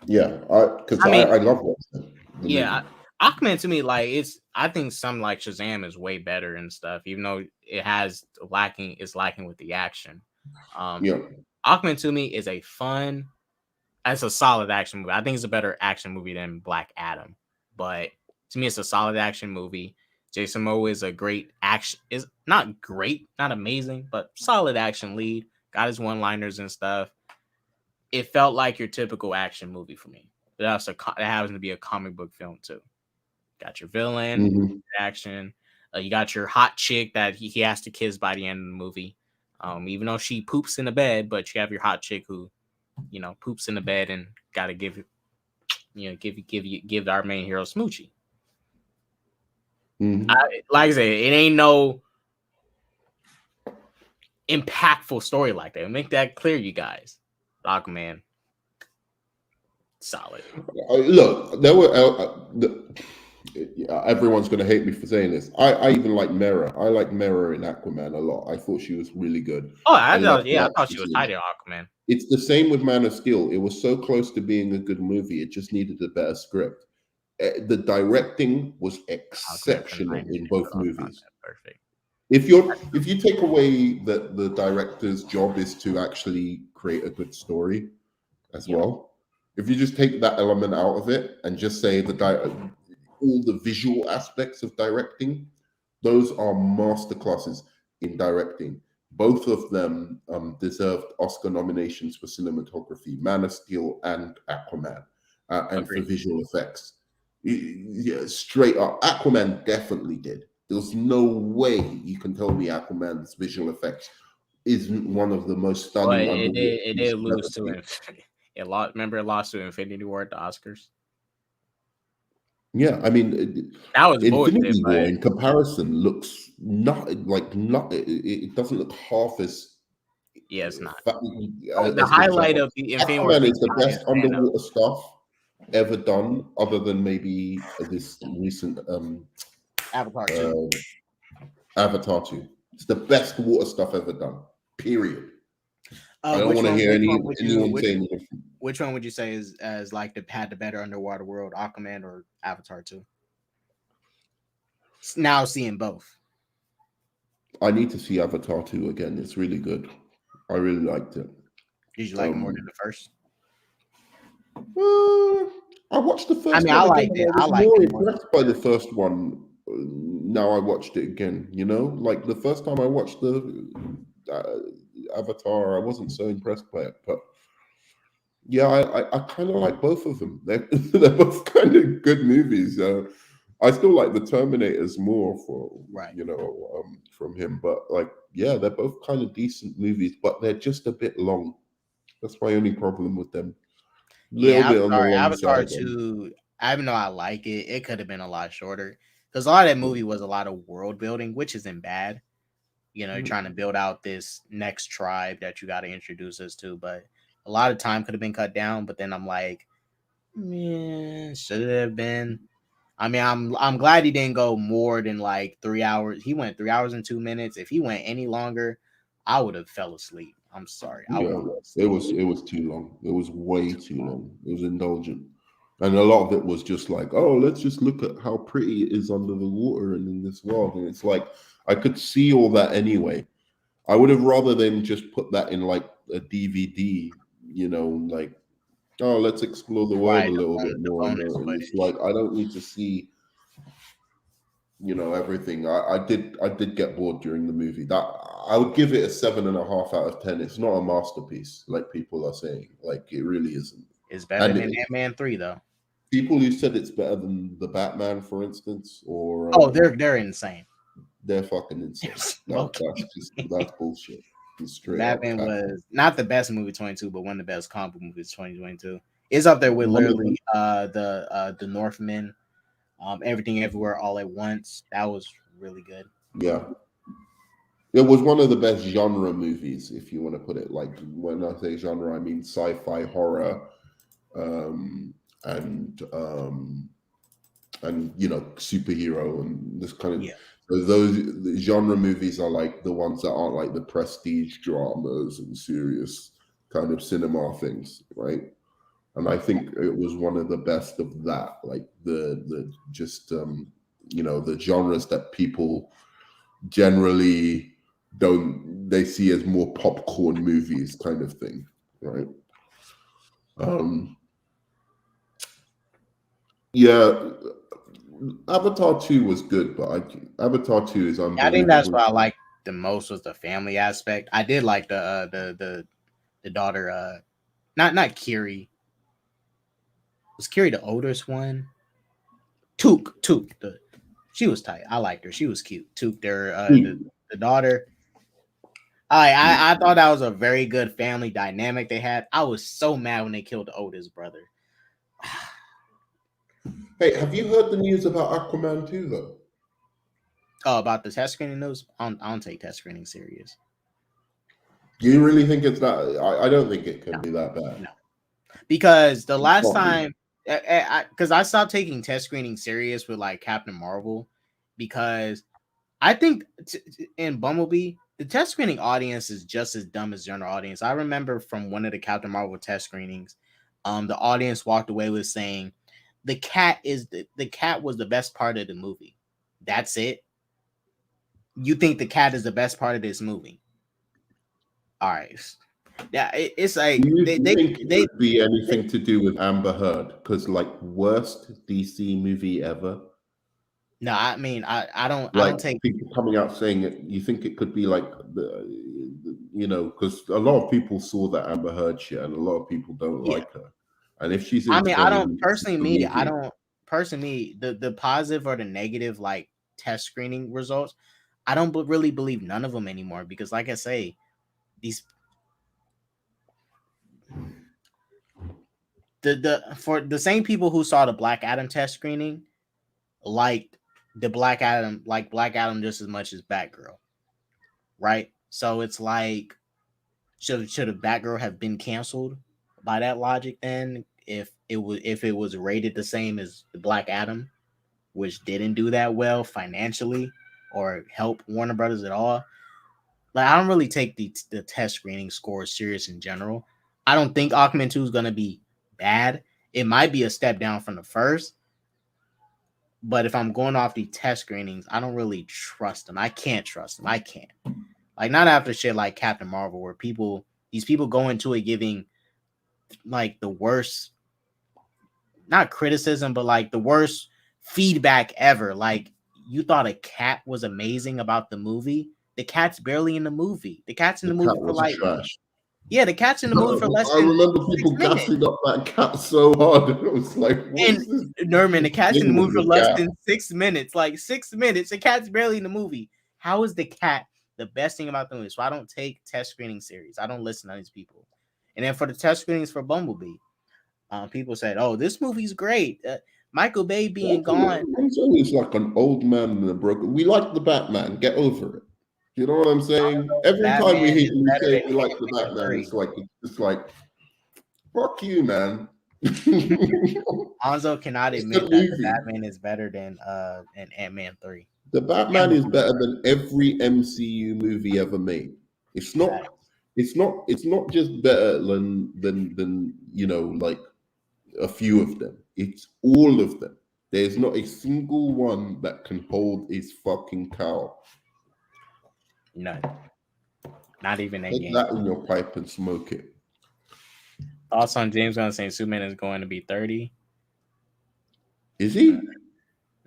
C: yeah. I love Watchmen.
B: Yeah, Aquaman to me, like I think something like Shazam is way better and stuff, even though it's lacking with the action.
C: Yeah.
B: Aquaman to me is it's a solid action movie. I think it's a better action movie than Black Adam, but to me, it's a solid action movie. Jason Momoa is a great is not great, not amazing, but solid action lead. Got his one-liners and stuff. It felt like your typical action movie for me. It happens to be a comic book film too. Got your villain, action. You got your hot chick that he has to kiss by the end of the movie. Even though she poops in the bed, but you have your hot chick who, poops in the bed and got to give our main hero smoochie. Like I said, it ain't no impactful story like that. Make that clear, you guys. Aquaman, solid.
C: Look, there were everyone's going to hate me for saying this. I even like Mera. I like Mera in Aquaman a lot. I thought she was really good.
B: Oh, I thought she was tight in Aquaman.
C: It's the same with Man of Steel. It was so close to being a good movie. It just needed a better script. The directing was exceptional in both movies.
B: Perfect.
C: If you take away that the director's job is to actually create a good story as well, if you just take that element out of it and just say all the visual aspects of directing, those are masterclasses in directing. Both of them deserved Oscar nominations for cinematography, Man of Steel and Aquaman, and for visual effects. Yeah, straight up, Aquaman definitely did. There's no way you can tell me Aquaman's visual effects isn't one of the most stunning.
B: But it did lose to it. It lost to Infinity War at the Oscars.
C: Yeah, I mean,
B: that was
C: Infinity War in comparison looks it doesn't look half as.
B: Yeah, it's not. The highlight of the Infinity War
C: is the best underwater stuff ever done, other than maybe this recent
B: Avatar 2.
C: Avatar 2. It's the best water stuff ever done. Period. I don't
B: Which
C: want to
B: one?
C: hear
B: Which one would you?
C: anyone saying anything.
B: Which one would you say is as like had the better underwater world, Aquaman or Avatar 2? Now seeing both.
C: I need to see Avatar 2 again. It's really good. I really liked it.
B: Did you like it more than the first?
C: I watched the first
B: I mean,
C: one
B: I
C: again.
B: liked it.
C: I
B: I
C: was
B: liked
C: more
B: it more.
C: impressed by the first one. Now I watched it again. You know, like the first time I watched the Avatar, I wasn't so impressed by it. But yeah, I kind of like both of them. They're both kind of good movies. I still like the Terminators more
B: Right.
C: from him. But like, yeah, they're both kind of decent movies, but they're just a bit long. That's my only problem with them. Little bit on the long
B: Avatar
C: side.
B: 2, even though I like it, it could have been a lot shorter. Because a lot of that movie was a lot of world building, which isn't bad. You know, you're trying to build out this next tribe that you got to introduce us to, but a lot of time could have been cut down. But then I'm like, man, should it have been? I mean, I'm glad he didn't go more than like 3 hours. He went 3 hours and 2 minutes. If he went any longer, I would have fell asleep. I'm sorry.
C: Yeah, it was too long. It was way too long. It was indulgent. And a lot of it was just like, oh, let's just look at how pretty it is under the water and in this world. And it's like, I could see all that anyway. I would have rather than just put that in like a DVD, like, oh, let's explore the world a little bit more. And it's like, I don't need to see, everything. I did get bored during the movie. That I would give it a 7.5 out of 10. It's not a masterpiece, like people are saying. Like, it really isn't.
B: It's better than Ant-Man 3, though.
C: People who said it's better than the Batman, for instance, or
B: they're insane.
C: They're fucking insane. That's bullshit.
B: Batman was not the best movie 22, but one of the best comic movies 2022. It's up there with literally the Northman, Everything Everywhere All at Once. That was really good.
C: Yeah. It was one of the best genre movies, if you want to put it. Like, when I say genre, I mean sci-fi, horror, and superhero and this kind of those genre movies are like the ones that aren't like the prestige dramas and serious kind of cinema things, right? And I think it was one of the best of that, like the genres that people generally they see as more popcorn movies kind of thing, right? Yeah, Avatar 2 was good, but Avatar 2 is unbelievable.
B: I think that's what I liked the most was the family aspect. I did like the daughter, not Kiri. Was Kiri the oldest one? Took. She was tight. I liked her. She was cute. Took the daughter. I thought that was a very good family dynamic they had. I was so mad when they killed the oldest brother.
C: Hey, have you heard the news about Aquaman 2 though?
B: Oh, about the test screening news? I don't take test screening serious.
C: Do you really think it's that? I don't think it can be that bad.
B: No, because the last time, because I stopped taking test screening serious with like Captain Marvel, because I think in Bumblebee, the test screening audience is just as dumb as general audience. I remember from one of the Captain Marvel test screenings, the audience walked away with saying, the cat was the best part of the movie. That's it. You think the cat is the best part of this movie? All right. Yeah, it's like
C: they be anything to do with Amber Heard, because like worst DC movie ever.
B: No, I mean I don't take
C: people coming out saying it. You think it could be like because a lot of people saw that Amber Heard shit, and a lot of people don't like her. And if she's,
B: I don't personally, the positive or the negative like test screening results, I don't really believe none of them anymore, because like I say, for the same people who saw the Black Adam test screening liked the Black Adam just as much as Batgirl, right? So it's like, should a Batgirl have been canceled by that logic then? If it was rated the same as the Black Adam, which didn't do that well financially or help Warner Brothers at all. Like, I don't really take the test screening scores serious in general. I don't think Aquaman 2 is going to be bad. It might be a step down from the first, but if I'm going off the test screenings, I don't really trust them. I can't trust them. I can't. Like, not after shit like Captain Marvel, where these people go into it giving like the worst, not criticism, but like the worst feedback ever. Like, you thought a cat was amazing about the movie. The cat's barely in the movie. The cat's in the movie for like
C: trash.
B: Yeah, the cat's in the movie for less
C: I
B: than
C: remember people gassing up that cat so hard. It was like,
B: Norman, the cat's in the movie for less than 6 minutes. Like 6 minutes. The cat's barely in the movie. How is the cat the best thing about the movie? So I don't take test screening series. I don't listen to these people. And then for the test screenings for Bumblebee, people said, "Oh, this movie's great. Michael Bay being gone."
C: It's like an old man in a broken. We like the Batman. Get over it. You know what I'm saying? Every time we hear you say we like the Batman, it's like, fuck you, man.
B: Hanzo cannot admit that the Batman is better than Ant-Man 3.
C: The Batman is better than every MCU movie ever made. It's not just better than you know, like a few of them. It's all of them. There's not a single one that can hold its fucking cow.
B: None. Not even a
C: Take
B: game.
C: that in your pipe and smoke it.
B: Thoughts on James Gunn saying Superman is going to be 30?
C: Is he?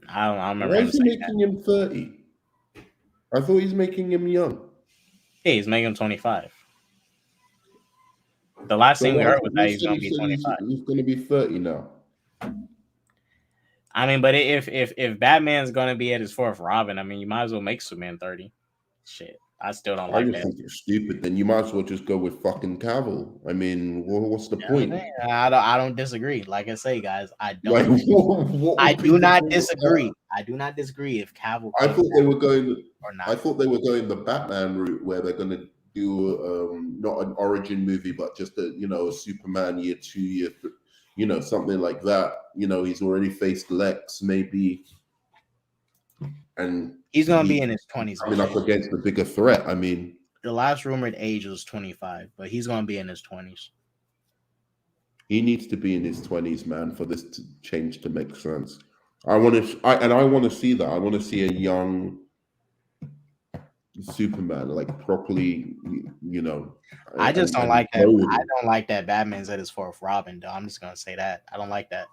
B: I don't remember.
C: Why is he making him 30? I thought he's making him young.
B: Yeah, he's making him 25. The last thing we heard was that he's going to be 25.
C: He's going to be 30 now.
B: I mean, but if Batman's going to be at his fourth Robin, I mean, you might as well make Superman 30. Shit, I still don't like that.
C: I just think it's stupid. Then you might as well just go with fucking Cavill. I mean, what's the point?
B: I don't disagree. Like I say, guys, I do not disagree. I do not disagree if Cavill.
C: I thought they were going or not. I thought they were going the Batman route where they're going to do not an origin movie, but just a Superman year 2, year 3, something like that. He's already faced Lex, maybe. And
B: he's gonna be in his 20s.
C: I mean, up against the bigger threat. I mean,
B: the last rumored age was 25, but he's gonna be in his 20s.
C: He needs to be in his 20s, man, for this change to make sense. I want to see that. I want to see a young Superman, like properly,
B: I just don't like that. I don't like that Batman's at his fourth Robin, though. I'm just gonna say that. I don't like that.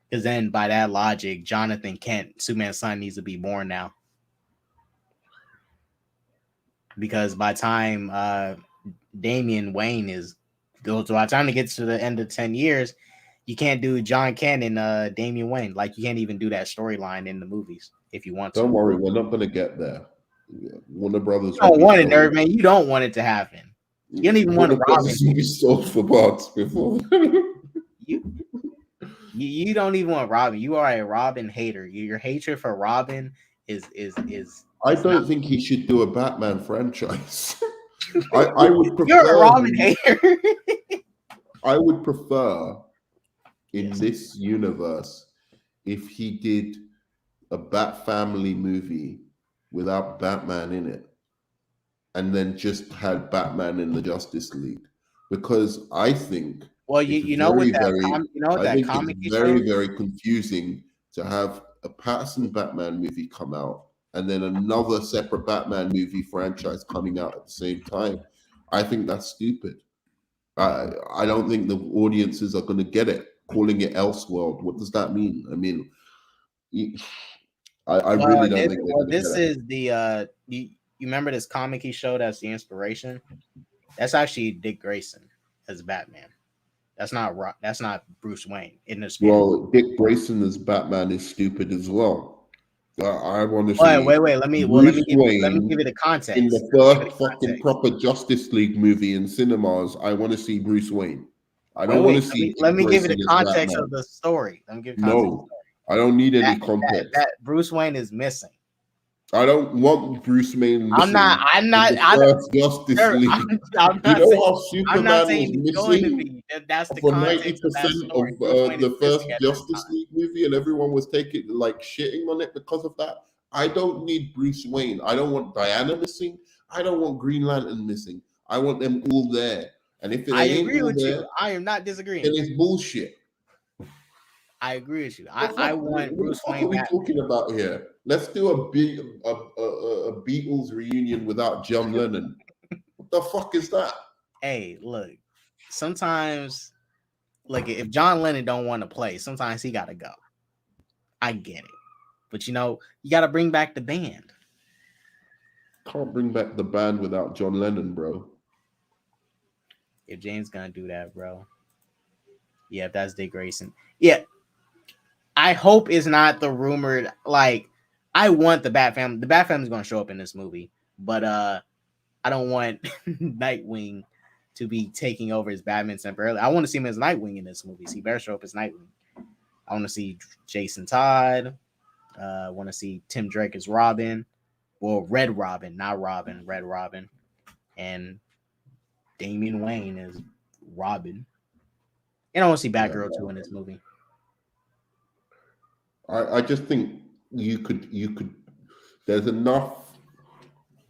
B: Because then, by that logic, Jonathan Kent, Superman's son, needs to be born now. Because by the time Damian Wayne by the time it gets to the end of 10 years, you can't do John Kent and Damian Wayne. Like, you can't even do that storyline in the movies if you want to.
C: Don't worry, we're not going to get there. Warner Brothers.
B: You don't want it, nerd man. You don't want it to happen. You don't even want to Robin.
C: Be sold for parts before.
B: You don't even want Robin. You are a Robin hater. Your hatred for Robin is.
C: I don't think he should do a Batman franchise. I would prefer.
B: You're a Robin hater.
C: I would prefer in this universe if he did a Bat Family movie without Batman in it, and then just had Batman in the Justice League, because I think.
B: Well, you know what that comic
C: is very, very confusing to have a Patterson Batman movie come out and then another separate Batman movie franchise coming out at the same time. I think that's stupid. I don't think the audiences are going to get it. Calling it Elseworld, what does that mean? I mean, I really don't think.
B: Well, this is the you remember this comic he showed as the inspiration? That's actually Dick Grayson as Batman. That's not Bruce Wayne in this.
C: Well, Dick Grayson as Batman is stupid as well. I want to see.
B: Wait. Let me give you the context.
C: In the first fucking proper Justice League movie in cinemas, I want to see Bruce Wayne. I don't want to see.
B: Let me give you the context of the story. Let me give you context.
C: No, I don't need any context.
B: That Bruce Wayne is missing.
C: I don't want Bruce Wayne missing.
B: I'm not.
C: in the first Justice League.
B: I'm
C: You
B: not
C: know
B: saying.
C: how
B: I'm not
C: Superman
B: saying
C: was
B: it's going to
C: missing
B: be. That's the
C: for
B: context of that
C: 90%
B: story.
C: of
B: Bruce Wayne is
C: the first
B: missing at this
C: Justice
B: time.
C: League movie, and everyone was taking shitting on it because of that. I don't need Bruce Wayne. I don't want Diana missing. I don't want Green Lantern missing. I want them all there. And if they
B: I
C: ain't
B: agree
C: all
B: with
C: there,
B: you. I am not disagreeing.
C: then it's bullshit.
B: I agree with you.
C: What
B: I want
C: the
B: Bruce
C: fuck
B: Wayne
C: are we
B: back.
C: talking about here? Let's do a Beatles reunion without John Lennon. What the fuck is that?
B: Hey, look. Sometimes, if John Lennon don't want to play, sometimes he gotta go. I get it, but you gotta bring back the band.
C: Can't bring back the band without John Lennon, bro.
B: If James gonna do that, bro. Yeah, if that's Dick Grayson. Yeah. I hope it's not the rumored, I want the Bat Family. The Bat Family's gonna show up in this movie, but I don't want Nightwing to be taking over as Batman temporarily. I want to see him as Nightwing in this movie. So he better show up as Nightwing. I want to see Jason Todd. I want to see Tim Drake as Robin. Well, Red Robin, not Robin, Red Robin. And Damian Wayne as Robin. And I want to see Batgirl too in this movie.
C: I just think you could there's enough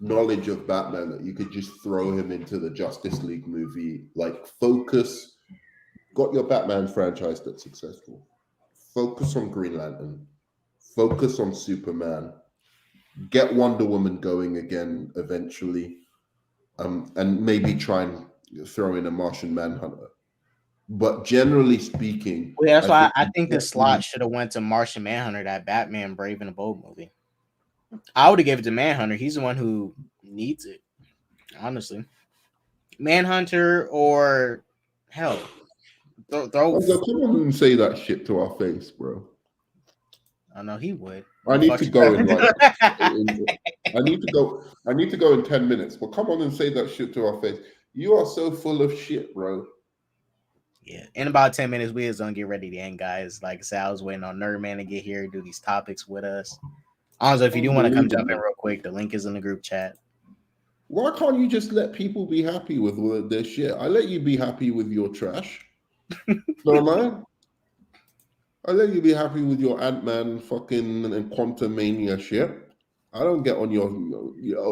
C: knowledge of Batman that you could just throw him into the Justice League movie. Focus, got your Batman franchise that's successful. Focus on Green Lantern. Focus on Superman. Get Wonder Woman going again eventually. And maybe try and throw in a Martian Manhunter. But generally speaking,
B: that's why I think the slot should have went to Martian Manhunter, that Batman Brave and the Bold movie. I would have given it to Manhunter. He's the one who needs it, honestly. Manhunter or hell, throw.
C: Come on and say that shit to our face, bro.
B: I know he would.
C: I need to go in I need to go in 10 minutes. But come on and say that shit to our face. You are so full of shit, bro.
B: Yeah, in about 10 minutes, we is gonna get ready to end, guys. Like I said, I was waiting on Nerdman to get here, do these topics with us. Also, if you do want to come jump in real quick, the link is in the group chat.
C: Why can't you just let people be happy with their shit? I let you be happy with your trash. No, man. I let you be happy with your Ant-Man fucking and Quantum Mania shit. I don't get on your,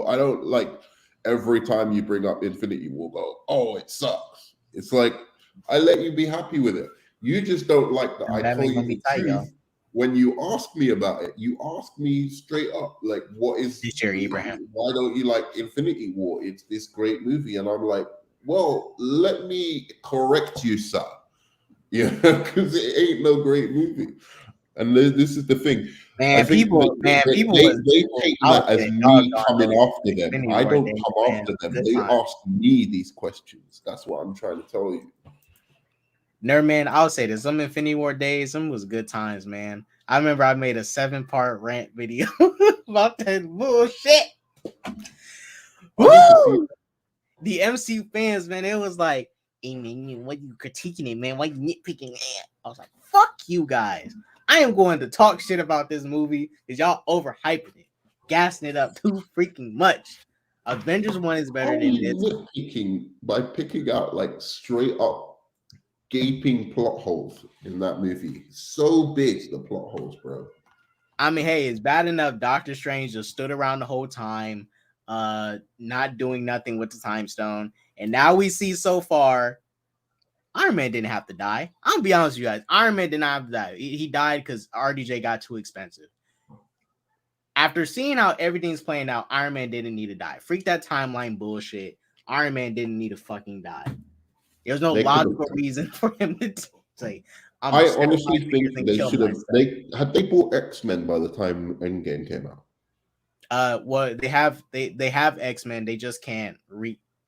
C: I don't every time you bring up Infinity War, go, oh, it sucks. It's I let you be happy with it. You just don't like that. I tell you the truth. When you ask me about it, you ask me straight up, what is
B: this year, Abraham?
C: Why don't you like Infinity War? It's this great movie. And I'm like, well, let me correct you, sir. Yeah, because it ain't no great movie. And this is the thing.
B: Man, people
C: they take that as me coming after them. I don't come after them. They ask me these questions. That's what I'm trying to tell you.
B: Nerdman, I'll say this. Some Infinity War days, some was good times, man. I remember I made a 7-part rant video about that bullshit. Woo! The MCU fans, man, it was like, hey, man, what you critiquing it, man? Why you nitpicking it? I was like, fuck you guys. I am going to talk shit about this movie because y'all overhyping it, gassing it up too freaking much. Avengers 1 is better than this.
C: Nitpicking by picking out straight up gaping plot holes in that movie. So big, the plot holes, bro.
B: I mean, hey, it's bad enough Doctor Strange just stood around the whole time, not doing nothing with the time stone. And now we see so far, Iron Man didn't have to die. I'll be honest with you guys. Iron Man did not have to die. He died because RDJ got too expensive. After seeing how everything's playing out, Iron Man didn't need to die. Freak that timeline bullshit. Iron Man didn't need to fucking die. There's no logical reason for him to say.
C: I honestly think they should have. They bought X-Men by the time Endgame came out.
B: Well, they have X-Men. They just can't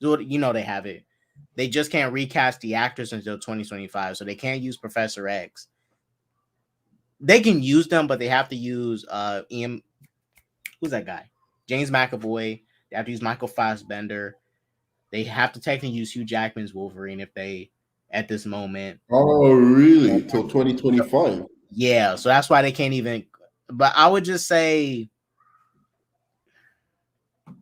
B: they have it. They just can't recast the actors until 2025, so they can't use Professor X. They can use them, but they have to use who's that guy? James McAvoy. They have to use Michael Fassbender. They have to technically use Hugh Jackman's Wolverine if they at this moment.
C: Oh, really? Till 2025?
B: Yeah, so that's why they can't even. But I would just say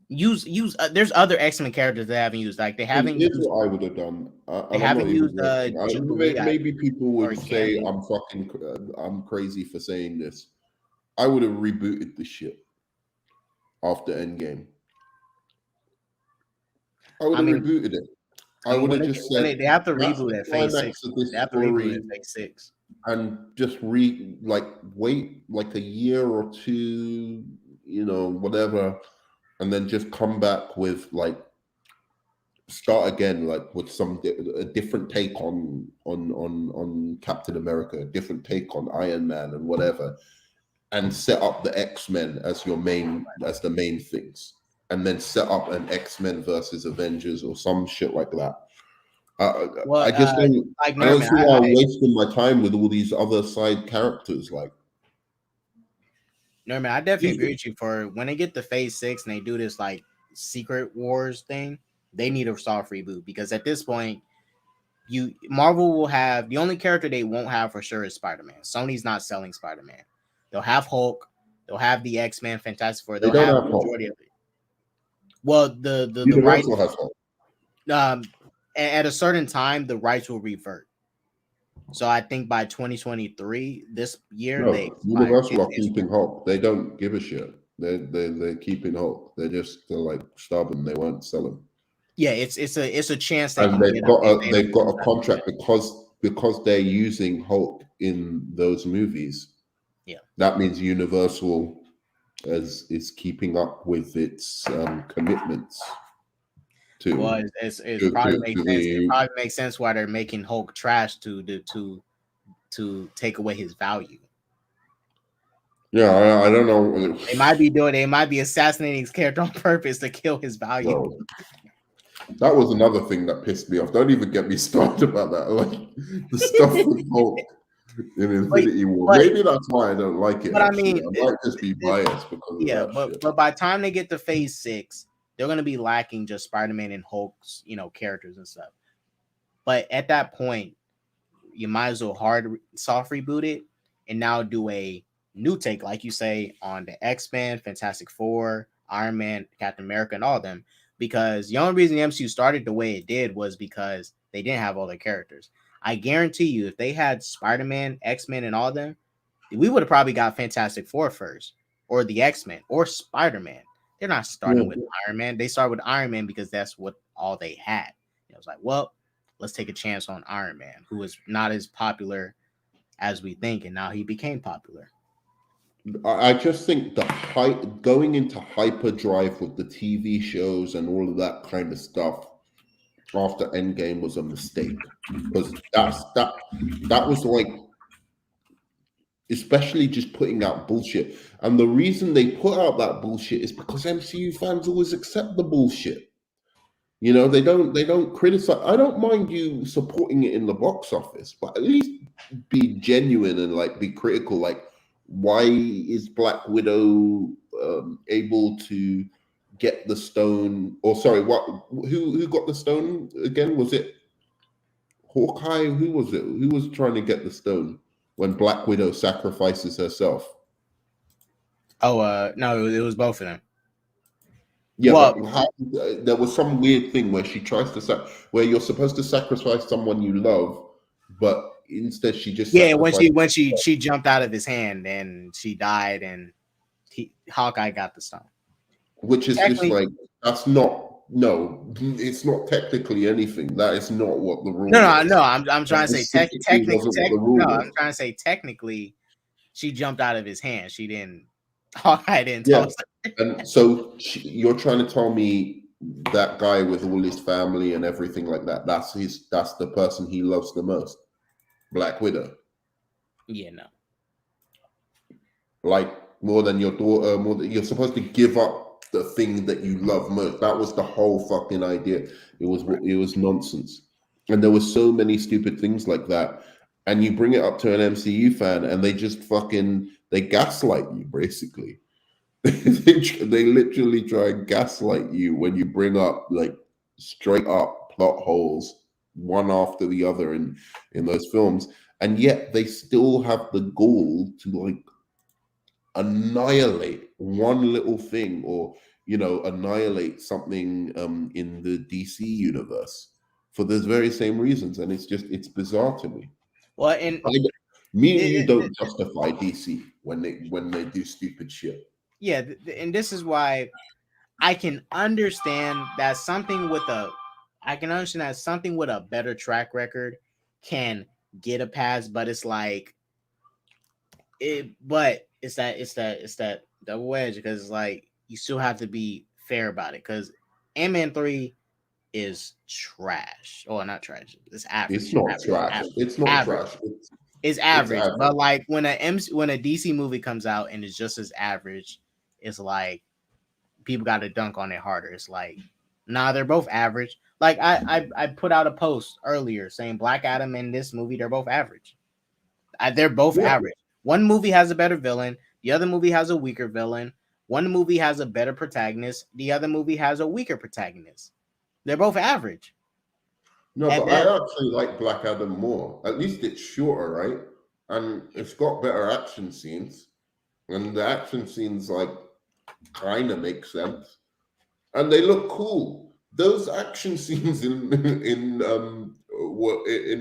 B: use. There's other X-Men characters that haven't used. Like they haven't
C: Here's
B: used.
C: what I would have done,
B: They
C: and I'm not
B: haven't
C: even
B: used
C: joking.
B: Jubilee
C: Maybe people
B: or
C: would say
B: Gambit.
C: I'm crazy for saying this. I would have rebooted the shit after Endgame. I would
B: I
C: have
B: mean,
C: rebooted it. I would have just
B: when
C: said
B: they have to
C: that's
B: reboot
C: the
B: at Phase 6.
C: climax of this
B: They have to reboot
C: story,
B: at Phase 6.
C: and just wait like a year or two, whatever, and then just come back with like start again, like with a different take on Captain America, a different take on Iron Man and whatever, and set up the X-Men as the main things, and then set up an X-Men versus Avengers or some shit like that.
B: Well,
C: I just don't.
B: like
C: I don't
B: Norman,
C: see why I'm wasting my time with all these other side characters. Like,
B: Norman, I definitely agree with you. For when they get to Phase 6 and they do this like Secret Wars thing, they need a soft reboot because at this point, Marvel will have the only character they won't have for sure is Spider-Man. Sony's not selling Spider-Man. They'll have Hulk. They'll have the X-Men, Fantastic Four. They'll have the majority of it. Well, the rights
C: has Hulk.
B: At a certain time, the rights will revert. So I think by 2023, this year,
C: Universal are keeping Hulk. They don't give a shit. They're keeping Hulk. They're like stubborn. They won't sell him.
B: Yeah, it's a chance
C: they and they've got a contract because they're using Hulk in those movies.
B: Yeah,
C: that means Universal is keeping up with its commitments.
B: Well, it probably makes sense. It probably makes sense why they're making Hulk trash to take away his value.
C: Yeah, I don't know.
B: They might be assassinating his character on purpose to kill his value.
C: No. That was another thing that pissed me off. Don't even get me started about that. Like the stuff with Hulk in Infinity War. Maybe that's why I don't like it.
B: But
C: actually.
B: I mean,
C: I might just be biased because of that shit.
B: But by the time they get to Phase 6, they're going to be lacking just Spider-Man and Hulk's, characters and stuff. But at that point, you might as well soft reboot it and now do a new take, like you say, on the X-Men, Fantastic Four, Iron Man, Captain America, and all of them. Because the only reason the MCU started the way it did was because they didn't have all their characters. I guarantee you, if they had Spider-Man, X-Men, and all of them, we would have probably got Fantastic Four first, or the X-Men, or Spider-Man. They're not starting with Iron Man. They started with Iron Man because that's what all they had. It was like, well, let's take a chance on Iron Man, who is not as popular as we think, and now he became popular.
C: I just think going into hyperdrive with the TV shows and all of that kind of stuff after Endgame was a mistake, because that was like, especially just putting out bullshit. And the reason they put out that bullshit is because MCU fans always accept the bullshit. They don't criticize. I don't mind you supporting it in the box office, but at least be genuine and like be critical. Like, why is Black Widow able to get the stone? Or sorry, who got the stone again? Was it Hawkeye? Who was it? Who was trying to get the stone when Black Widow sacrifices herself?
B: Oh, no, it was both of them.
C: Yeah, but there was some weird thing where she tries to where you're supposed to sacrifice someone you love, but instead she just
B: when she jumped out of his hand and she died, and Hawkeye got the stone,
C: which is just like it's not technically anything. That is not what the rule.
B: No, I'm trying to say technically. I'm trying to say technically, she jumped out of his hand. She didn't. Hawkeye didn't tell us.
C: And so you're trying to tell me that guy with all his family and everything like that, that's the person he loves the most, Black Widow.
B: Yeah, no.
C: Like more than your daughter, you're supposed to give up the thing that you love most. That was the whole fucking idea. It was nonsense. And there were so many stupid things like that. And you bring it up to an MCU fan and they just they gaslight you, basically. They literally try and gaslight you when you bring up like straight up plot holes one after the other in those films, and yet they still have the gall to like annihilate one little thing, or annihilate something in the DC universe for those very same reasons, and it's bizarre to me.
B: Well, and
C: you don't justify DC when they do stupid shit.
B: Yeah, and this is why I can understand that something with a better track record can get a pass, but it's like it's that double edge, because it's like you still have to be fair about it, because Ant-Man 3 is trash. Oh, not trash. It's average.
C: It's not trash. It's not trash.
B: It's average. But like when a DC movie comes out and it's just as average, it's like people got to dunk on it harder. It's like, nah, they're both average. Like I put out a post earlier saying Black Adam and this movie, they're both average. They're both average. One movie has a better villain. The other movie has a weaker villain. One movie has a better protagonist. The other movie has a weaker protagonist. They're both average.
C: No, but I actually like Black Adam more. At least it's shorter, right? And it's got better action scenes. And the action scenes like kind of make sense. And they look cool. Those action scenes in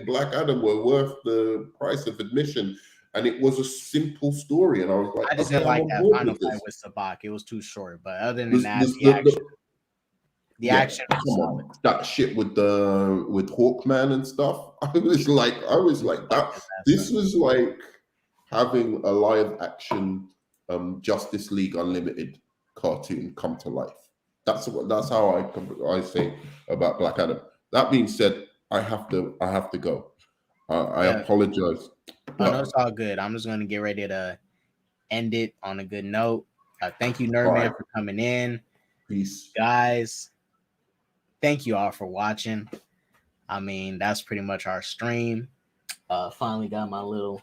C: Black Adam were worth the price of admission. And it was a simple story. And I was like,
B: I just didn't like that final fight with Sabak. It was too short. But other than that, the action.
C: Come on, that shit with Hawkman and stuff. I was like, that. This was like having a live action Justice League Unlimited cartoon come to life. That's how I say about Black Adam. That being said, I have to go. I apologize.
B: Oh, no, it's all good. I'm just going to get ready to end it on a good note. Thank you, Nerdman, for coming in.
C: Peace,
B: guys. Thank you all for watching. I mean, that's pretty much our stream. Finally got my little.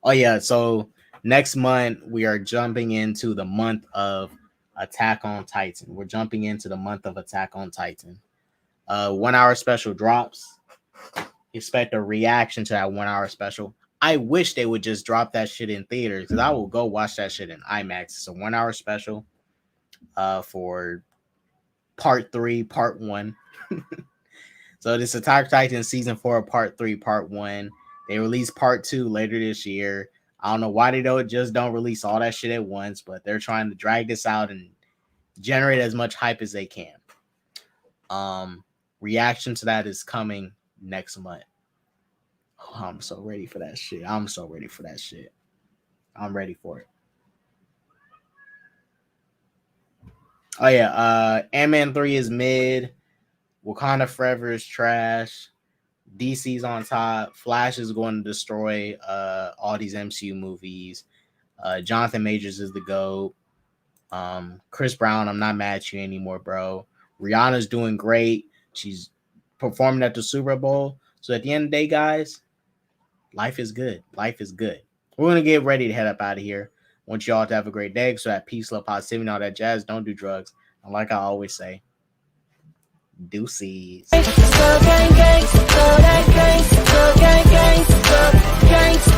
B: Oh yeah, so next month we are jumping into the month of Attack on Titan. We're jumping into the month of Attack on Titan. 1 hour special drops. Expect a reaction to that 1 hour special. I wish they would just drop that shit in theaters, because I will go watch that shit in IMAX. It's a 1 hour special for part 3, part 1. So this Attack on Titan season 4, part 3, part 1. They release part 2 later this year. I don't know why they don't release all that shit at once, but they're trying to drag this out and generate as much hype as they can. Reaction to that is coming next month. Oh, I'm so ready for that shit. I'm ready for it. Oh yeah, Ant-Man 3 is mid. Wakanda Forever is trash. DC's on top. Flash is going to destroy all these MCU movies. Jonathan Majors is the GOAT. Chris Brown, I'm not mad at you anymore, bro. Rihanna's doing great. She's performing at the Super Bowl. So at the end of the day, guys, life is good. Life is good. We're going to get ready to head up out of here. I want y'all to have a great day. So that peace, love, positivity, and all that jazz. Don't do drugs. And like I always say, deuces.